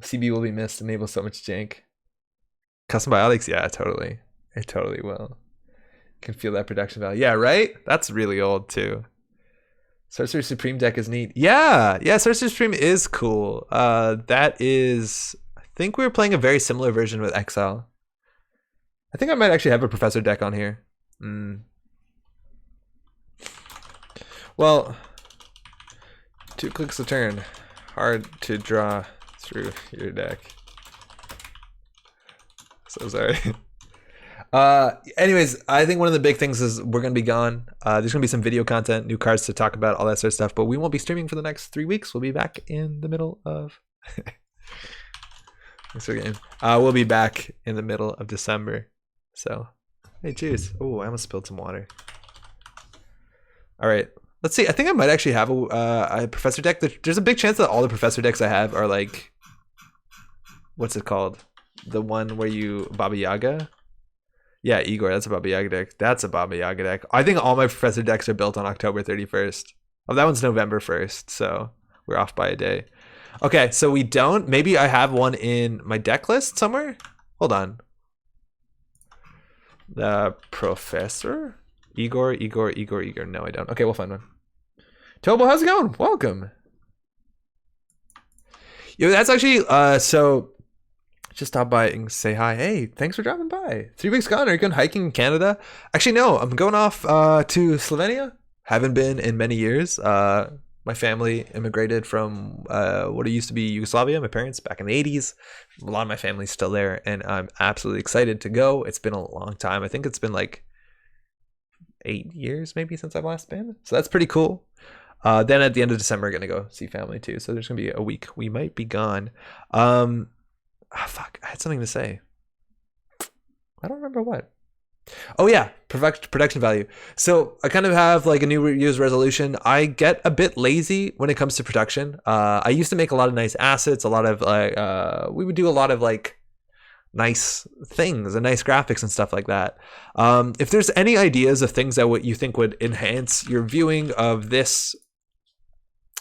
CB will be missed. Enable so much jank. Custom biotics, yeah, totally. It totally will. Can feel that production value. Yeah, right? That's really old too. Sorcerer Supreme deck is neat. Yeah, Sorcerer Supreme is cool. That is, I think we were playing a very similar version with Exile. I think I might actually have a Professor deck on here. Well, 2 clicks a turn. Hard to draw through your deck. So sorry. Anyways, I think one of the big things is we're gonna be gone. There's gonna be some video content, new cards to talk about, all that sort of stuff. But we won't be streaming for the next 3 weeks. We'll be back in the middle of. Thanks for the game. We'll be back in the middle of December. So, hey, cheers. Oh, I almost spilled some water. All right, let's see. I think I might actually have a Professor deck. There's a big chance that all the Professor decks I have are like, what's it called? The one where you Baba Yaga. Yeah, Igor, that's a Baba Yaga deck. That's a Baba Yaga deck. I think all my Professor decks are built on October 31st. Oh, that one's November 1st, so we're off by a day. Okay, so we don't. Maybe I have one in my deck list somewhere. Hold on. The Professor? Igor. No, I don't. Okay, we'll find one. Tobo, how's it going? Welcome. Yo, that's actually, so... Just stop by and say hi. Hey, thanks for dropping by. 3 weeks gone. Are you going hiking in Canada? Actually, no. I'm going off to Slovenia. Haven't been in many years. My family immigrated from what it used to be Yugoslavia. My parents back in the 80s. A lot of my family's still there, and I'm absolutely excited to go. It's been a long time. I think it's been like 8 years maybe since I've last been. So that's pretty cool. Then at the end of December, I'm going to go see family too. So there's going to be a week. We might be gone. Fuck, I had something to say. I don't remember what. Oh yeah, production value. So I kind of have like a New Year's resolution. I get a bit lazy when it comes to production. I used to make a lot of nice assets, a lot of like, we would do a lot of like nice things and nice graphics and stuff like that. If there's any ideas of things that you think would enhance your viewing of this,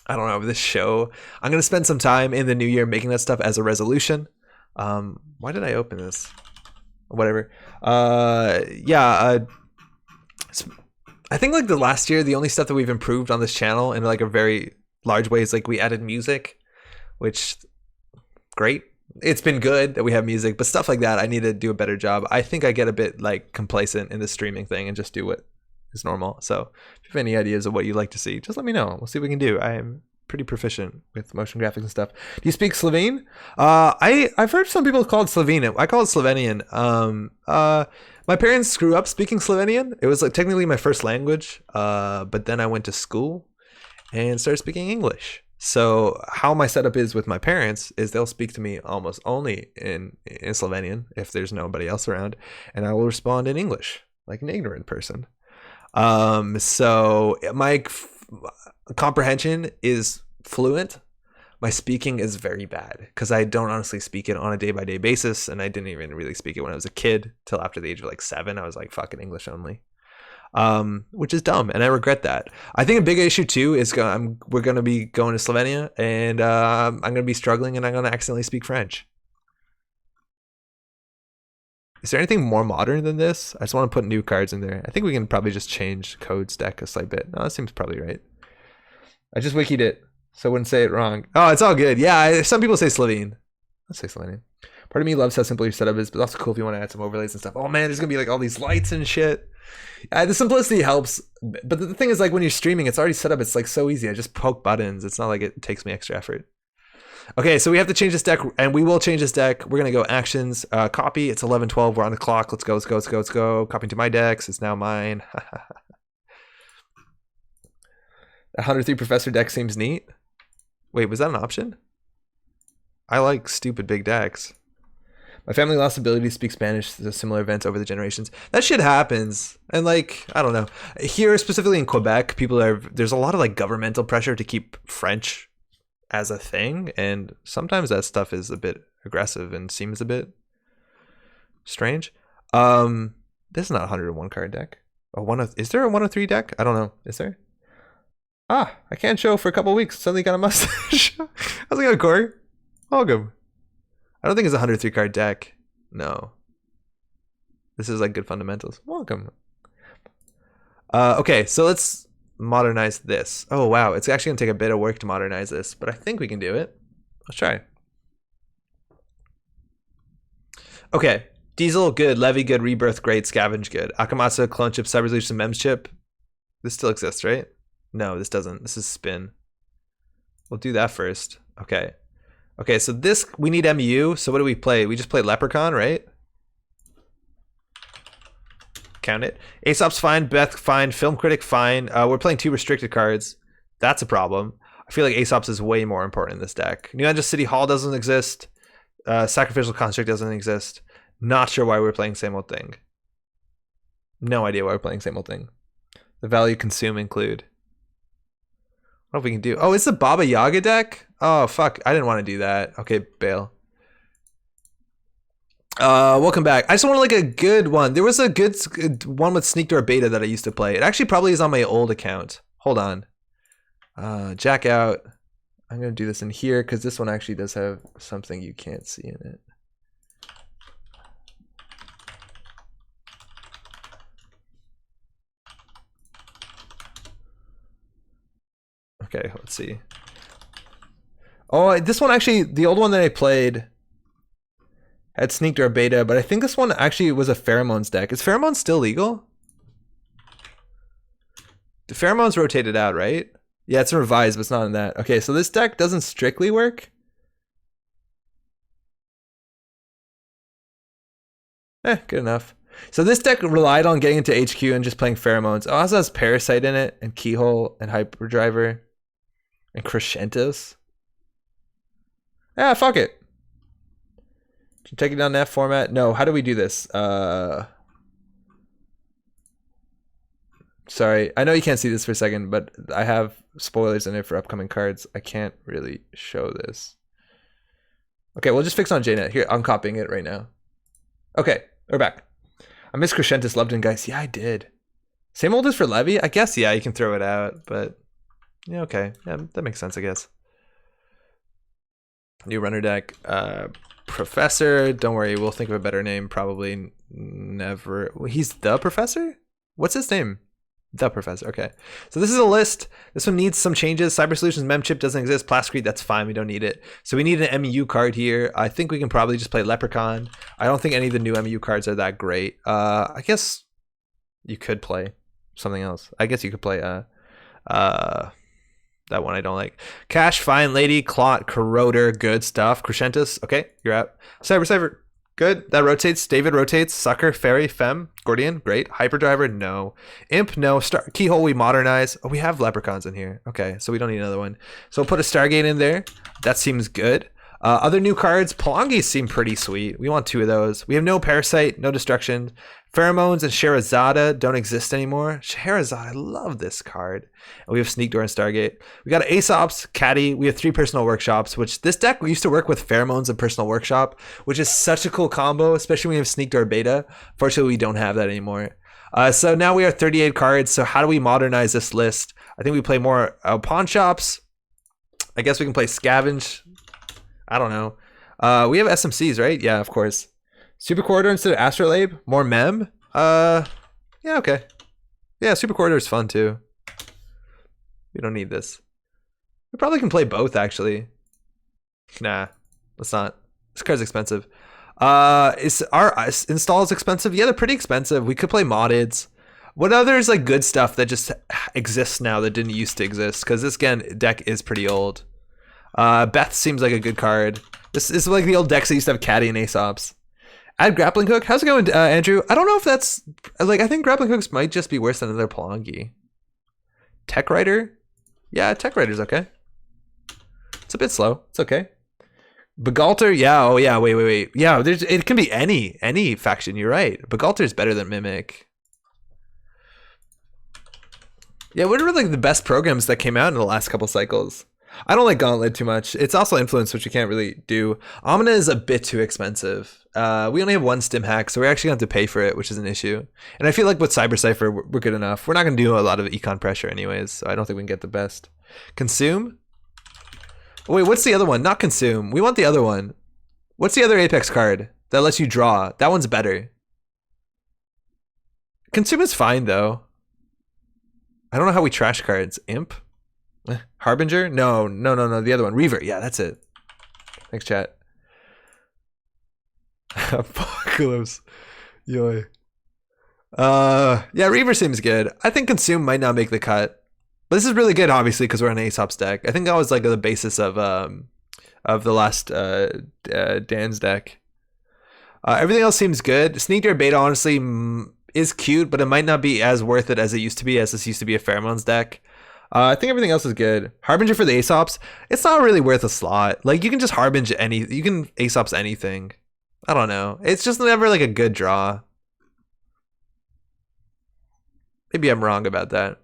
I don't know, this show, I'm going to spend some time in the new year making that stuff as a resolution. Why did I open this? Whatever. I think like the last year, the only stuff that we've improved on this channel in like a very large way is like we added music, which great. It's been good that we have music, but stuff like that, I need to do a better job. I think I get a bit like complacent in the streaming thing and just do what is normal. So if you have any ideas of what you'd like to see, just let me know. We'll see what we can do. I am pretty proficient with motion graphics and stuff. Do you speak Slovene? I've heard some people call it Slovene. I call it Slovenian. My parents grew up speaking Slovenian. It was like technically my first language, but then I went to school and started speaking English. So how my setup is with my parents is they'll speak to me almost only in Slovenian if there's nobody else around, and I will respond in English like an ignorant person. So my comprehension is fluent. My speaking is very bad because I don't honestly speak it on a day-by-day basis, and I didn't even really speak it when I was a kid till after the age of like 7. I was like fucking English only, which is dumb, and I regret that. I think a big issue too is we're going to be going to Slovenia, and I'm going to be struggling, and I'm going to accidentally speak French. Is there anything more modern than this? I just want to put new cards in there. I think we can probably just change codes deck a slight bit. No, that seems probably right. I just wikied it, so I wouldn't say it wrong. Oh, it's all good. Yeah, some people say Slovene. Let's say Slovenian. Part of me loves how simple your setup is, but that's cool if you want to add some overlays and stuff. Oh man, there's gonna be like all these lights and shit. The simplicity helps, but the thing is, like when you're streaming, it's already set up. It's like so easy. I just poke buttons. It's not like it takes me extra effort. Okay, so we have to change this deck, and we will change this deck. We're gonna go actions, copy. It's 11:12. We're on the clock. Let's go. Let's go. Let's go. Let's go. Copying to my decks. It's now mine. 103 Professor deck seems neat. Wait, was that an option? I like stupid big decks. My family lost the ability to speak Spanish to similar events over the generations. That shit happens. And like, I don't know. Here, specifically in Quebec, there's a lot of like governmental pressure to keep French as a thing. And sometimes that stuff is a bit aggressive and seems a bit strange. This is not a 101 card deck. Is there a 103 deck? I don't know. Is there? Ah, I can't show for a couple weeks. Suddenly got a mustache. How's it going, Corey? Welcome. I don't think it's a 103 card deck. No. This is like good fundamentals. Welcome. Okay, so let's modernize this. Oh, wow. It's actually going to take a bit of work to modernize this, but I think we can do it. Let's try. Okay. Diesel, good. Levy, good. Rebirth, great. Scavenge, good. Akamatsu, clone chip, cyber resolution, mems chip. This still exists, right? No, this doesn't. This is spin. We'll do that first. Okay. Okay, so this, we need MU. So what do we play? We just played Leprechaun, right? Count it. Aesop's fine. Beth fine. Film Critic fine. We're playing 2 restricted cards. That's a problem. I feel like Aesop's is way more important in this deck. New Angel City Hall doesn't exist. Sacrificial Construct doesn't exist. Not sure why we're playing same old thing. No idea why we're playing same old thing. The value consume include. What if we can do? Oh, it's the Baba Yaga deck? Oh, fuck. I didn't want to do that. Okay, bail. Welcome back. I just want like a good one. There was a good one with Sneak Door Beta that I used to play. It actually probably is on my old account. Hold on. Jack out. I'm going to do this in here because this one actually does have something you can't see in it. Okay, let's see. Oh, this one actually, the old one that I played had Sneak Door Beta, but I think this one actually was a Pheromones deck. Is Pheromones still legal? The Pheromones rotated out, right? Yeah, it's revised, but it's not in that. Okay, so this deck doesn't strictly work. Good enough. So this deck relied on getting into HQ and just playing Pheromones. It also has Parasite in it, and Keyhole, and Hyperdriver, and Crescentus. Yeah, fuck it. Take it down that format. No, how do we do this? Sorry, I know you can't see this for a second, but I have spoilers in it for upcoming cards. I can't really show this. Okay, we'll just fix on JNet. Here, I'm copying it right now. Okay, we're back. I miss Crescentus, loved in guys. Yeah, I did. Same old as for Levy? I guess, yeah, you can throw it out, but yeah, okay. Yeah, that makes sense, I guess. New runner deck. Professor, don't worry, we'll think of a better name. Probably never. He's the Professor? What's his name? The professor. Okay. So this is a list. This one needs some changes. Cyber Solutions mem chip doesn't exist. Plasticrete, that's fine. We don't need it. So we need an MU card here. I think we can probably just play Leprechaun. I don't think any of the new MU cards are that great. I guess you could play something else. I guess you could play that one I don't like. Cash, fine. Lady, Clot, Corroder, good stuff. Crescentus, okay, you're out. Cyber, good. That rotates. David rotates. Sucker, Fairy, Femme, Gordian, great. Hyperdriver, no. Imp, no. Keyhole, we modernize. Oh, we have Leprechauns in here. Okay, so we don't need another one. So we'll put a Stargate in there. That seems good. Other new cards, Pelongis seem pretty sweet. We want 2 of those. We have no Parasite, no Destruction. Pheromones and Sherazada don't exist anymore. Sherazada, I love this card. And we have Sneak Door and Stargate. We got Aesop's, Caddy. We have 3 Personal Workshops, which this deck used to work with Pheromones and Personal Workshop, which is such a cool combo, especially when we have Sneak Door Beta. Fortunately, we don't have that anymore. So now we are 38 cards. So how do we modernize this list? I think we play more Pawn Shops. I guess we can play Scavenge. I don't know. We have SMCs, right? Yeah, of course. Super Corridor instead of Astrolabe. More mem. Yeah, okay. Yeah, Super Corridor is fun too. We don't need this. We probably can play both actually. Nah, let's not. This card's expensive. Is our installs expensive? Yeah, they're pretty expensive. We could play moddeds. What others like good stuff that just exists now that didn't used to exist? Because this deck is pretty old. Beth seems like a good card. This is like the old decks that used to have Caddy and Aesops. Add Grappling Hook. How's it going, Andrew? I don't know if that's like, I think Grappling Hooks might just be worse than another Pelongi. Tech Rider? Yeah, Tech Rider's okay. It's a bit slow. It's okay. Begalter? Yeah, oh yeah, wait. Yeah, it can be any faction, you're right. Begalter's better than Mimic. Yeah, what are like the best programs that came out in the last couple cycles? I don't like Gauntlet too much. It's also Influence, which you can't really do. Omnia is a bit too expensive. We only have 1 stim hack, so we're actually going to have to pay for it, which is an issue. And I feel like with Cyber Cypher, we're good enough. We're not going to do a lot of econ pressure anyways, so I don't think we can get the best. Consume? Wait, what's the other one? Not Consume. We want the other one. What's the other Apex card that lets you draw? That one's better. Consume is fine, though. I don't know how we trash cards. Imp? Harbinger? No. The other one. Reaver. Yeah, that's it. Thanks, chat. Apocalypse. Yoy. Yeah, Reaver seems good. I think Consume might not make the cut. But this is really good, obviously, because we're on Aesop's deck. I think that was like the basis of the last Dan's deck. Everything else seems good. Sneak Door Beta, honestly, is cute, but it might not be as worth it as it used to be, as this used to be a Pheromones deck. I think everything else is good. Harbinger for the Aesops, it's not really worth a slot. Like, you can just Harbinger you can Aesops anything. I don't know. It's just never like a good draw. Maybe I'm wrong about that.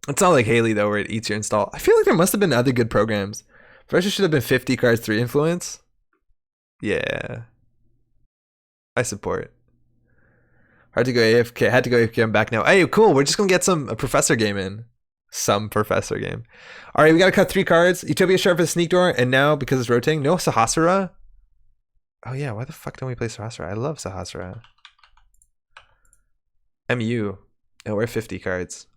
It's not like Haley though, where it eats your install. I feel like there must have been other good programs. First, it should have been 50 cards, 3 influence. Yeah. I support. Hard to go AFK. Had to go AFK. I'm back now. Hey, cool. We're just gonna get a professor game in. Some professor game. All right, we gotta cut 3 cards. Utopia Sharp for the Sneak Door, and now because it's rotating, no Sahasrara. Oh yeah, why the fuck don't we play Sahasrara? I love Sahasrara. MU. Oh, we're 50 cards.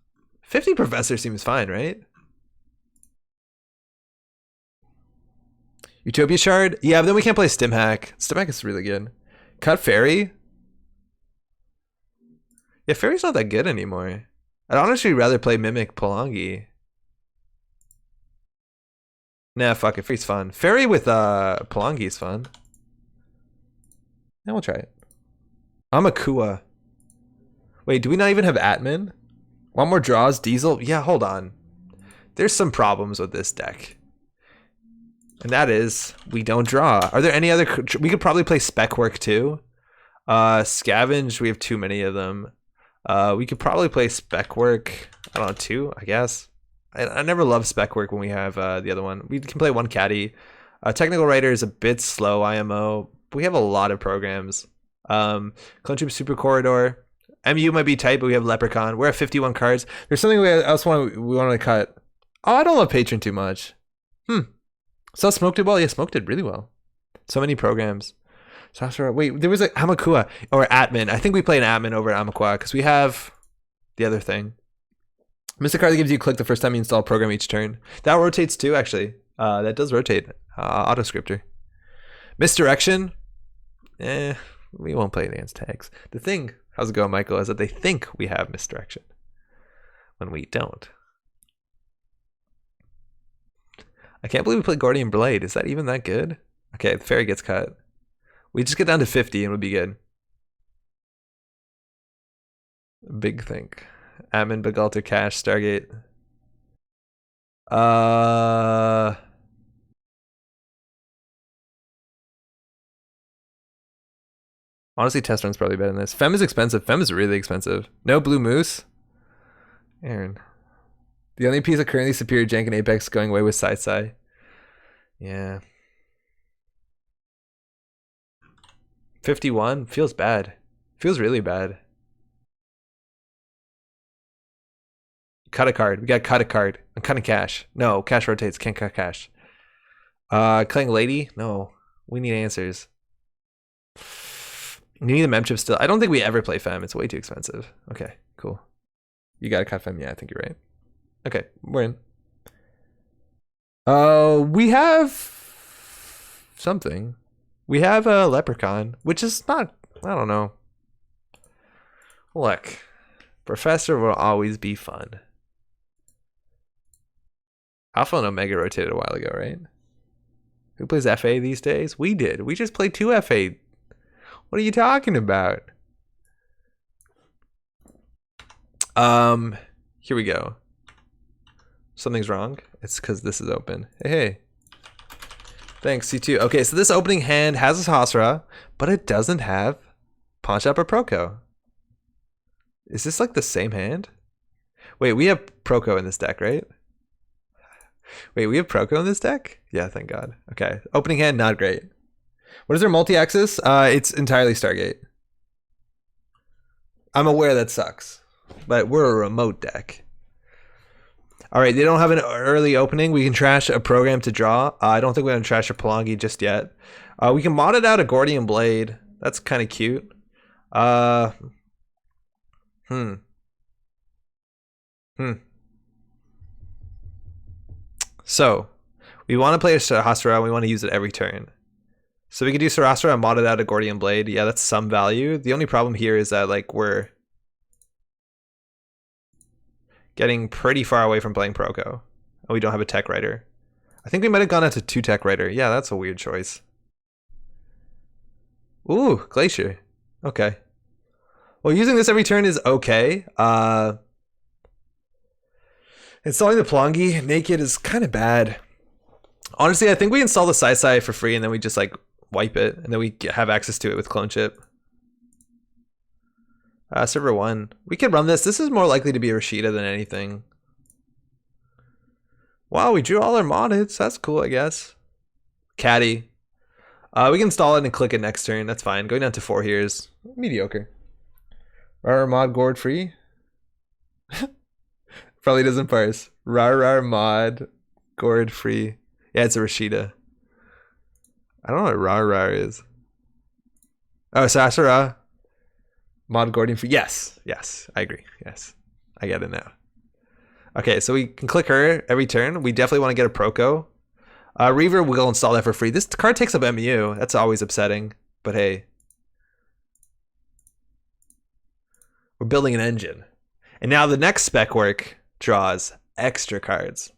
50 professor seems fine, right? Utopia Shard. Yeah, but then we can't play Stim Hack. Stim Hack is really good. Cut Fairy. Yeah, Fairy's not that good anymore. I'd honestly rather play Mimic Pelongi. Nah, fuck it. Fairy's fun. Fairy with Pelongi is fun. Yeah, we'll try it. Amakua. Wait, do we not even have Atman? One more draws, Diesel? Yeah, hold on. There's some problems with this deck. And that is, we don't draw. Are there any other... We could probably play Spec Work too. Scavenge, we have too many of them. We could probably play Spec Work. I don't know, 2, I guess. I never love Spec Work when we have the other one. We can play 1 Caddy. Technical Writer is a bit slow, IMO. But we have a lot of programs. Clone Troop Super Corridor. MU might be tight, but we have Leprechaun. We're at 51 cards. There's something else we want to cut. Oh, I don't love Patron too much. So Smoke did well. Yeah, Smoke did really well. So many programs. Sasura. Wait, there was a Amakua or Atman. I think we play an Atman over at Amakua because we have the other thing. Mr. Card that gives you a click the first time you install a program each turn. That rotates too, actually. That does rotate. Auto scripter. Misdirection. We won't play advanced tags. The thing, how's it going, Michael, is that they think we have misdirection when we don't. I can't believe we played Guardian Blade. Is that even that good? Okay, the fairy gets cut. We just get down to 50 and we'll be good. Big think. Admin, Bagalter, Cash, Stargate. Honestly, test run's probably better than this. Fem is expensive. Fem is really expensive. No Blue Moose. Aaron. The only piece of currently superior jank in Apex going away with Sai. Yeah. 51 feels bad. Feels really bad. Cut a card. We got cut a card. I'm cutting cash. No, cash rotates. Can't cut cash. Cutting lady? No. We need answers. You need the mem chip still. I don't think we ever play Fem. It's way too expensive. Okay, cool. You gotta cut Fem. Yeah, I think you're right. Okay, we're in. We have something. We have a Leprechaun, which is not, I don't know. Look, Professor will always be fun. Alpha and Omega rotated a while ago, right? Who plays FA these days? We did. We just played 2 FA. What are you talking about? Here we go. Something's wrong. It's because this is open. Hey. Thanks, C2. Okay, so this opening hand has a Sahasra, but it doesn't have Pawn Shop or Proco. Is this like the same hand? Wait, we have Proco in this deck, right? Wait, we have Proco in this deck? Yeah, thank God. Okay, opening hand, not great. What is their multi-axis? It's entirely Stargate. I'm aware that sucks, but we're a remote deck. All right, they don't have an early opening. We can trash a program to draw. I don't think we're going to trash a Palangi just yet. We can mod it out a Gordian Blade. That's kind of cute. So, we want to play a Sahasra and we want to use it every turn. So we could do Sahasra and mod it out a Gordian Blade. Yeah, that's some value. The only problem here is that like we're getting pretty far away from playing Proco. And we don't have a tech writer. I think we might have gone into 2 tech writer. Yeah, that's a weird choice. Ooh, Glacier. Okay. Well, using this every turn is okay. Installing the Palangi naked is kind of bad. Honestly, I think we install the Sai for free and then we just like wipe it and then we have access to it with clone chip. Server 1. We could run this. This is more likely to be a Rashida than anything. Wow, we drew all our moddeds. That's cool, I guess. Caddy. We can install it and click it next turn. That's fine. Going down to 4 here is mediocre. Rar mod gourd free. Probably doesn't parse. Rar mod gourd free. Yeah, it's a Rashida. I don't know what rar is. Oh, Sasura. Mod Gordian free. Yes, I agree. Yes, I get it now. Okay, so we can click her every turn. We definitely want to get a Proco. Reaver, we'll install that for free. This card takes up MU. That's always upsetting, but hey. We're building an engine. And now the next spec work draws extra cards.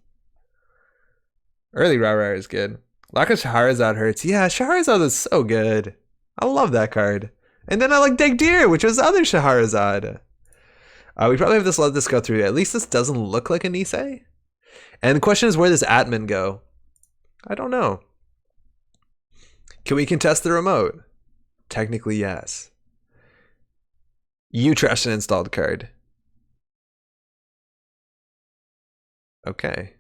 Early Rara is good. Lack of Shahrazad hurts. Yeah, Shahrazad is so good. I love that card. And then I like Degdir, which was the other Shahrazad. We probably have to let this go through. At least this doesn't look like a Nisei. And the question is, where does Atman go? I don't know. Can we contest the remote? Technically, yes. You trashed an installed card. Okay.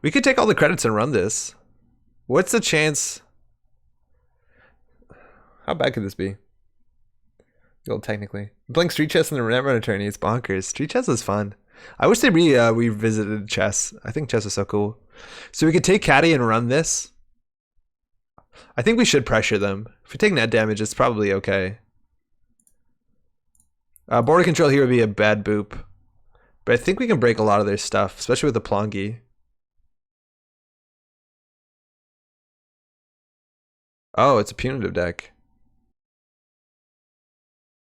We could take all the credits and run this. What's the chance? How bad could this be? Well, technically. I'm playing Street Chess in the Netrunner tourney. It's bonkers. Street Chess is fun. I wish they revisited chess. I think chess is so cool. So we could take Caddy and run this. I think we should pressure them. If we take net damage, it's probably okay. Border control here would be a bad boop. But I think we can break a lot of their stuff, especially with the Plongi. Oh, it's a punitive deck.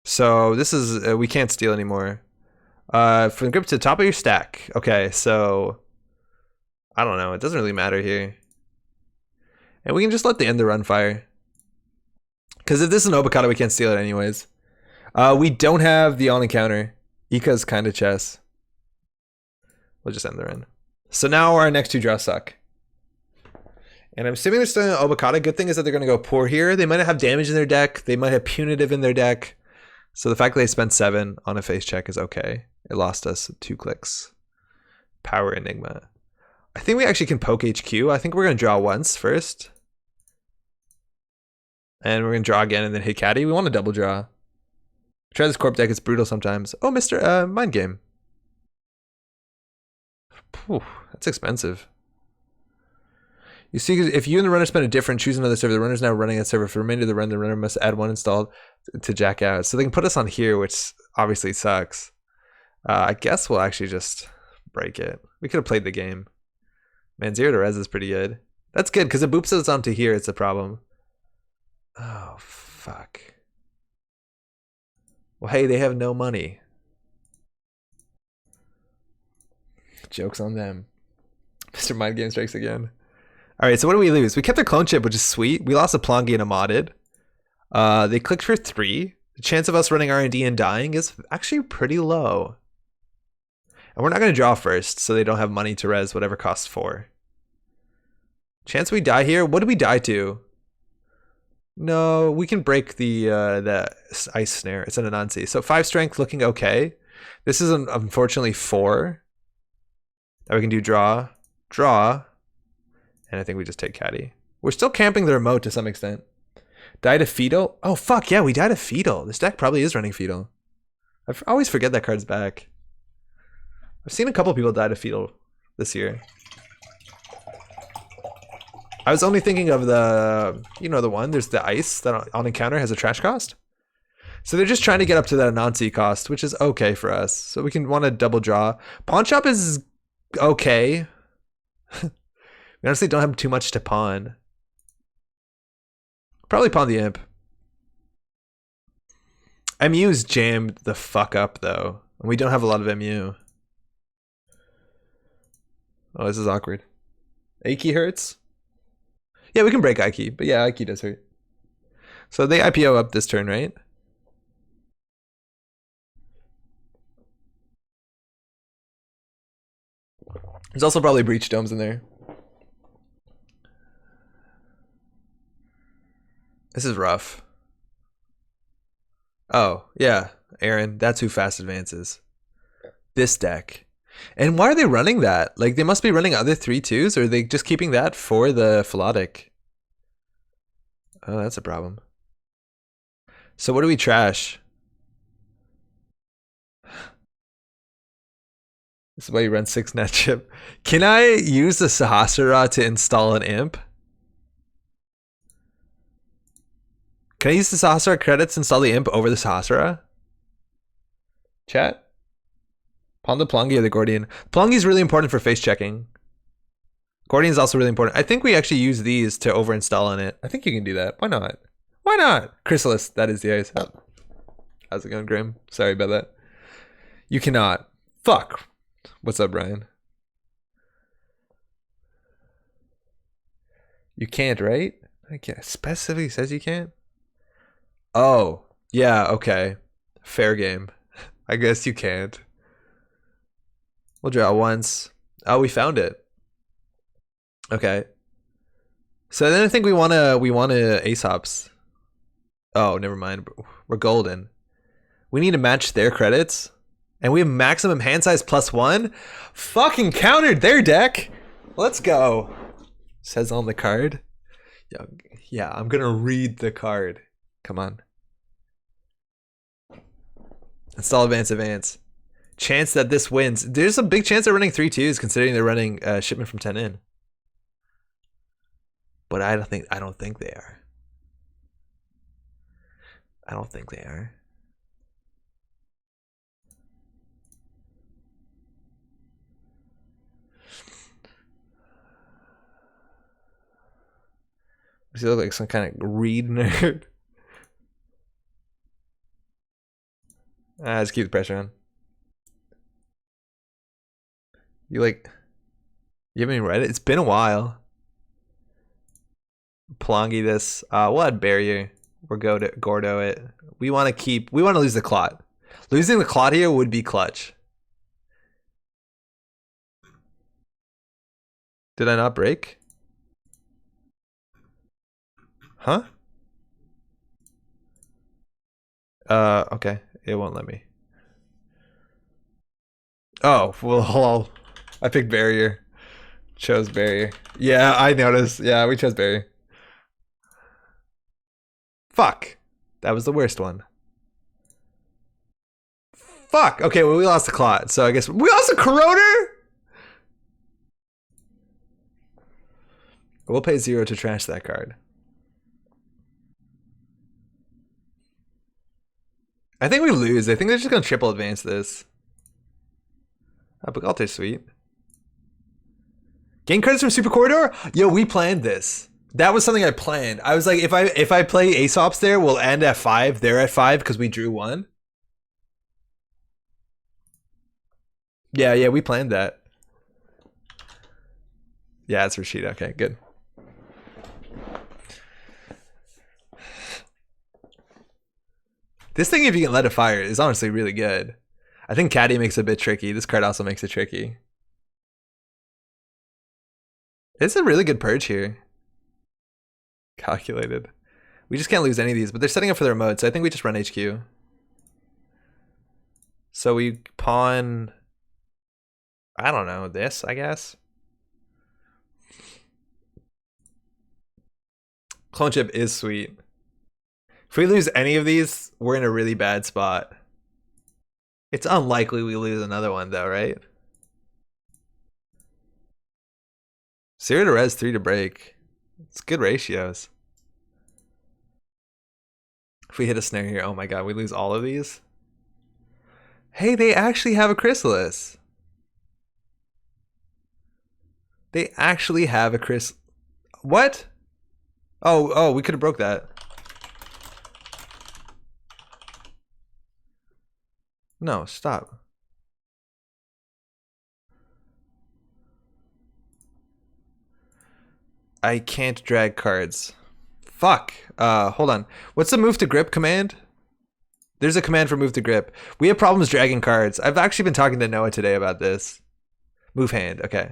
So this is, we can't steal anymore. From grip to the top of your stack. Okay, so I don't know. It doesn't really matter here. And we can just let the end the run fire. Because if this is an Obokata, we can't steal it anyways. We don't have the on encounter. Ika's kind of chess. We'll just end the run. So now our next two draws suck. And I'm assuming they're still in Obokata. Good thing is that they're going to go poor here. They might have damage in their deck. They might have punitive in their deck. So the fact that they spent 7 on a face check is okay. It lost us 2 clicks. Power Enigma. I think we actually can poke HQ. I think we're going to draw once first. And we're going to draw again and then hit Caddy. We want to double draw. Try this Corp deck. It's brutal sometimes. Oh, Mr. Mind Game. Whew, that's expensive. You see, if you and the runner spend a different, choose another server. The runner's now running that server. For the remainder of the run, the runner must add 1 installed to jack out. So they can put us on here, which obviously sucks. I guess we'll actually just break it. We could have played the game. Man, 0 to res is pretty good. That's good, because it boops us onto here. It's a problem. Oh, fuck. Well, hey, they have no money. Joke's on them. Mr. Mind Game strikes again. All right, so what do we lose? We kept their clone chip, which is sweet. We lost a Plongi and a modded. They clicked for 3. The chance of us running R&D and dying is actually pretty low. And we're not going to draw first, so they don't have money to res whatever costs 4. Chance we die here? What do we die to? No, we can break the ice snare. It's an Anansi. So 5 strength looking okay. This is unfortunately 4. Now we can do draw, draw. And I think we just take Caddy. We're still camping the remote to some extent. Die to Fetal? Oh, fuck, yeah, we died to Fetal. This deck probably is running Fetal. I always forget that card's back. I've seen a couple people die to Fetal this year. I was only thinking of the, you know, the one, there's the ice that on encounter has a trash cost. So they're just trying to get up to that Anansi cost, which is okay for us. So we can want to double draw. Pawn shop is okay. We honestly don't have too much to pawn. Probably pawn the imp. MU's jammed the fuck up though. And we don't have a lot of MU. Oh, this is awkward. Aiki hurts? Yeah, we can break Aiki, but yeah, Aiki does hurt. So they IPO up this turn, right? There's also probably breach domes in there. This is rough. Oh, yeah, Aaron, that's who fast advances. This deck. And why are they running that? Like, they must be running other 3-2s, or are they just keeping that for the Philotic? Oh, that's a problem. So what do we trash? This is why you run 6 net chip. Can I use the Sahasrara to install an imp? Can I use the Sahasrara credits to install the imp over the Sahasrara? Chat? Pawn the Plongi or the Gordian. Plongi is really important for face checking. Gordian is also really important. I think we actually use these to over install on it. I think you can do that. Why not? Why not? Chrysalis, that is the ice. How's it going, Grim? Sorry about that. You cannot. Fuck. What's up, Brian? You can't, right? I can't. Specifically says you can't? Oh, yeah, okay. Fair game. I guess you can't. We'll draw once. Oh, we found it. Okay. So then I think we wanna ace hops. Oh, never mind. We're golden. We need to match their credits. And we have maximum hand size +1. Fucking countered their deck. Let's go. Says on the card. Yeah, I'm gonna read the card. Come on. Install advance advance. Chance that this wins. There's a big chance they're running 3-2s considering they're running shipment from 10 in. But I don't think they are. I don't think they are. Does he look like some kind of read nerd? Just keep the pressure on. You haven't even read it? It's been a while. Plongy this. We'll add barrier. We're Gordo it. We want to lose the clot. Losing the clot here would be clutch. Did I not break? Huh? Okay. It won't let me. Oh, well, I picked barrier. Chose barrier. Yeah, I noticed. Yeah, we chose barrier. Fuck. That was the worst one. Fuck. Okay, well, we lost the clot, so I guess we lost a corroder? We'll pay 0 to trash that card. I think we lose. I think they're just gonna triple advance this. But Altar's sweet. Gain credits from Super Corridor? Yo, we planned this. That was something I planned. I was like, if I play Aesops there, we'll end at 5. They're at 5 because we drew 1. Yeah, we planned that. Yeah, it's Rashida. Okay, good. This thing, if you can let it fire, is honestly really good. I think Caddy makes it a bit tricky. This card also makes it tricky. It's a really good purge here. Calculated. We just can't lose any of these, but they're setting up for their mode, so I think we just run HQ. So we pawn, I don't know, this, I guess. Clone chip is sweet. If we lose any of these, we're in a really bad spot. It's unlikely we lose another one though, right? 0 to res, 3 to break. It's good ratios. If we hit a snare here, oh my god, we lose all of these? Hey, they actually have a Chrysalis. They actually have a What? Oh, we could have broke that. No, stop. I can't drag cards. Fuck. Hold on. What's the move to grip command? There's a command for move to grip. We have problems dragging cards. I've actually been talking to Noah today about this. Move hand. Okay.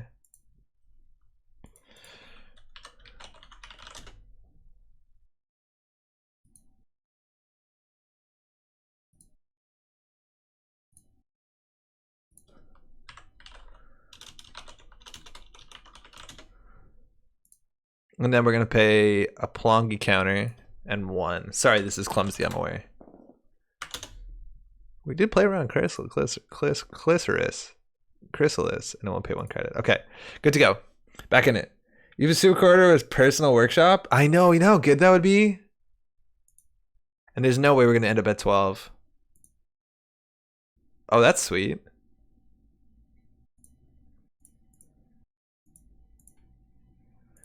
And then we're going to pay a Plongy counter and 1. Sorry, this is clumsy, I'm aware. We did play around Chrysalis, and I won't pay 1 credit. Okay, good to go. Back in it. You have a super corridor with personal workshop? I know, you know how good that would be? And there's no way we're going to end up at 12. Oh, that's sweet.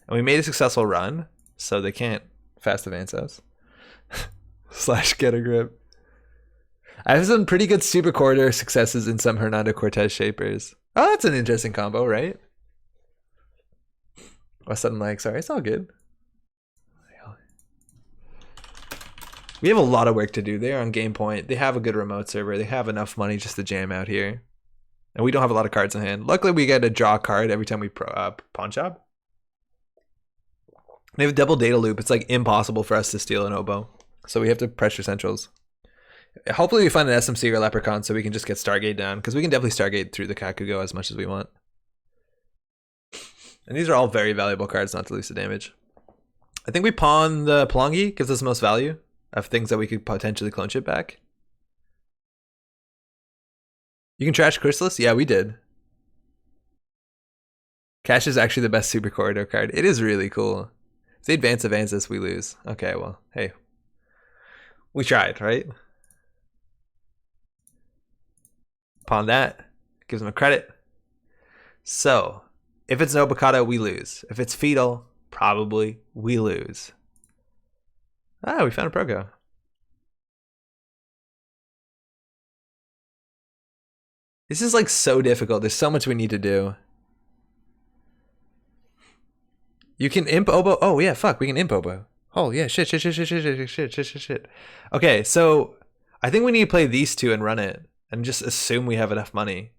And we made a successful run, so they can't fast advance us. / get a grip. I have some pretty good super corridor successes in some Hernando Cortez shapers. Oh, that's an interesting combo, right? All of a sudden, like, sorry, it's all good. We have a lot of work to do. They're on game point. They have a good remote server. They have enough money just to jam out here. And we don't have a lot of cards in hand. Luckily, we get to draw a card every time we pawn shop. They have a double data loop. It's like impossible for us to steal an oboe. So we have to pressure centrals. Hopefully we find an SMC or Leprechaun so we can just get Stargate down. Because we can definitely Stargate through the Kakugo as much as we want. And these are all very valuable cards not to lose the damage. I think we pawn the Plongy. Gives us the most value of things that we could potentially clone chip back. You can trash Chrysalis? Yeah, we did. Cash is actually the best Super Corridor card. It is really cool. If they advance this, we lose. Okay, well, hey. We tried, right? Upon that, gives them a credit. So, if it's no Bacata, we lose. If it's Fetal, probably we lose. Ah, we found a Progo. This is like so difficult. There's so much we need to do. You can imp oboe. Oh yeah, fuck. We can imp oboe. Oh yeah, shit. Okay, so I think we need to play these two and run it, and just assume we have enough money.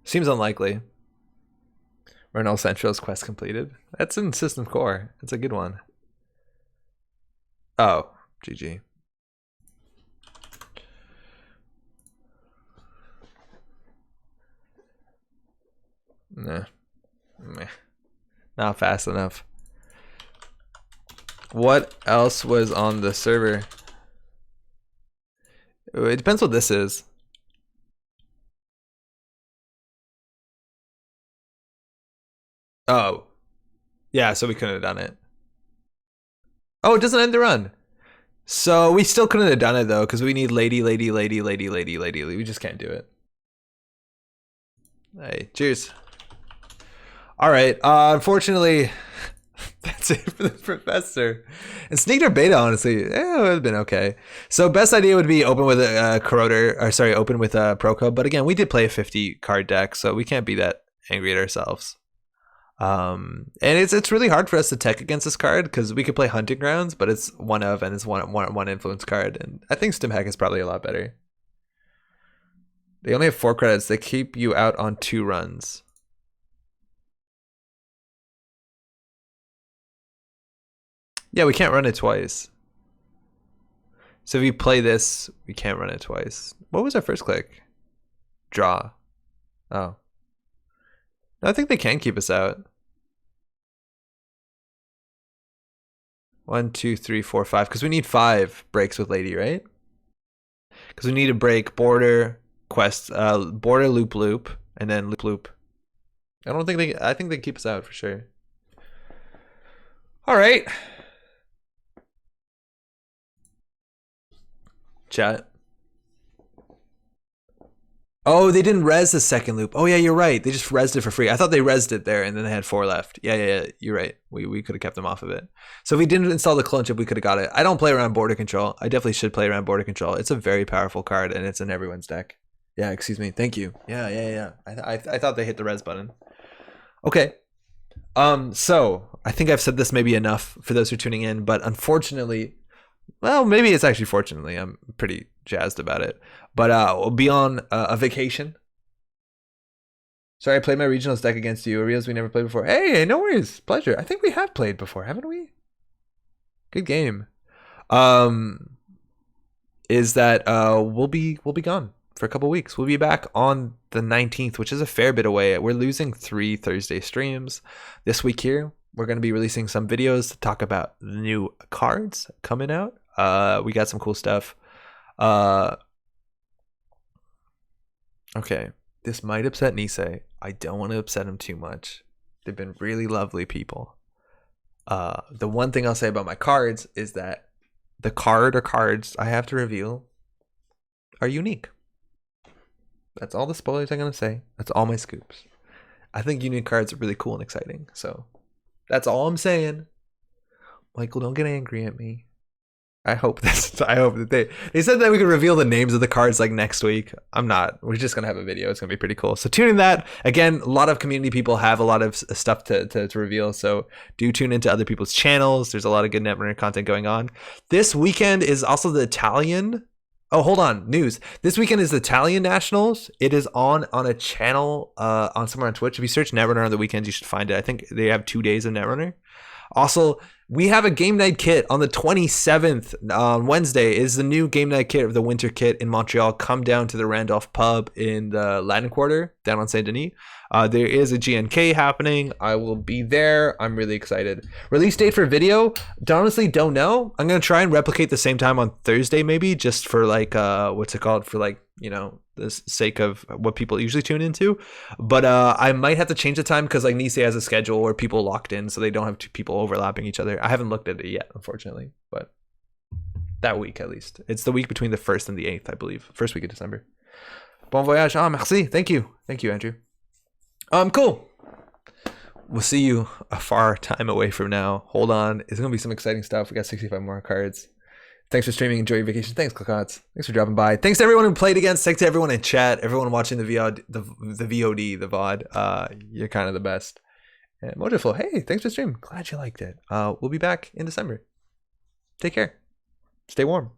Seems unlikely. Renal Central's quest completed. That's in System Core. That's a good one. Oh, GG. Nah. Meh. Not fast enough. What else was on the server? It depends what this is. Oh. Yeah, so we couldn't have done it. Oh, it doesn't end the run. So we still couldn't have done it though, because we need lady. We just can't do it. Hey, cheers. All right. Unfortunately, that's it for the professor. And sneaked or beta, honestly, it would have been okay. So best idea would be open with a corroder, or sorry, open with a Proco. But again, we did play a 50 card deck, so we can't be that angry at ourselves. And it's really hard for us to tech against this card because we could play Hunting Grounds, but it's one of and it's one influence card, and I think Stimhack is probably a lot better. They only have 4 credits. They keep you out on 2 runs. Yeah, we can't run it twice. So if you play this, we can't run it twice. What was our first click? Draw. Oh. No, I think they can keep us out. 1, 2, 3, 4, 5. Because we need 5 breaks with Lady, right? Because we need to break border, quest, border, loop, and then loop. I think they keep us out for sure. All right. Chat. Oh, they didn't res the second loop. Oh yeah, you're right. They just resed it for free. I thought they resed it there and then they had 4 left. Yeah. You're right. We could have kept them off of it. So if we didn't install the clone chip, we could have got it. I don't play around border control. I definitely should play around border control. It's a very powerful card and it's in everyone's deck. Yeah, excuse me. Thank you. Yeah. I thought they hit the res button. Okay. So I think I've said this maybe enough for those who are tuning in, but unfortunately, well, maybe it's actually fortunately, I'm pretty jazzed about it. But we'll be on a vacation. Sorry, I played my regionals deck against you. Areas we never played before. Hey, no worries. Pleasure. I think we have played before, haven't we? Good game. Is that we'll be gone for a couple weeks. We'll be back on the 19th, which is a fair bit away. We're losing 3 Thursday streams this week here. We're going to be releasing some videos to talk about the new cards coming out. We got some cool stuff. Okay, this might upset Nisei. I don't want to upset him too much. They've been really lovely people. The one thing I'll say about my cards is that the card or cards I have to reveal are unique. That's all the spoilers I'm going to say. That's all my scoops. I think unique cards are really cool and exciting. So that's all I'm saying. Michael, don't get angry at me. I hope that they said that we could reveal the names of the cards like next week. I'm not. We're just gonna have a video. It's gonna be pretty cool. So tune in that. Again, a lot of community people have a lot of stuff to reveal. So do tune into other people's channels. There's a lot of good Netrunner content going on. This weekend is also the Italian. Oh, hold on. News. This weekend is the Italian Nationals. It is on a channel on somewhere on Twitch. If you search Netrunner on the weekends, you should find it. I think they have 2 days of Netrunner. Also, we have a game night kit on the 27th. On Wednesday is the new game night kit of the winter kit in Montreal. Come down to the Randolph pub in the Latin Quarter down on Saint Denis. There is a GNK happening. I will be there. I'm really excited. Release date for video, honestly don't know. I'm gonna try and replicate the same time on Thursday, maybe, just for like what's it called, for like, you know, the sake of what people usually tune into. But I might have to change the time because like Nice has a schedule where people locked in, so they don't have two people overlapping each other. I haven't looked at it yet, unfortunately, but that week at least. It's the week between the 1st and the 8th, I believe. First week of December. Bon voyage. Ah, merci. Thank you, Andrew. Cool. We'll see you a far time away from now. Hold on. It's going to be some exciting stuff. We got 65 more cards. Thanks for streaming. Enjoy your vacation. Thanks, Clacots. Thanks for dropping by. Thanks to everyone who played against. Thanks to everyone in chat. Everyone watching the VOD, the VOD. You're kind of the best. And wonderful. Hey, thanks for streaming. Glad you liked it. We'll be back in December. Take care. Stay warm.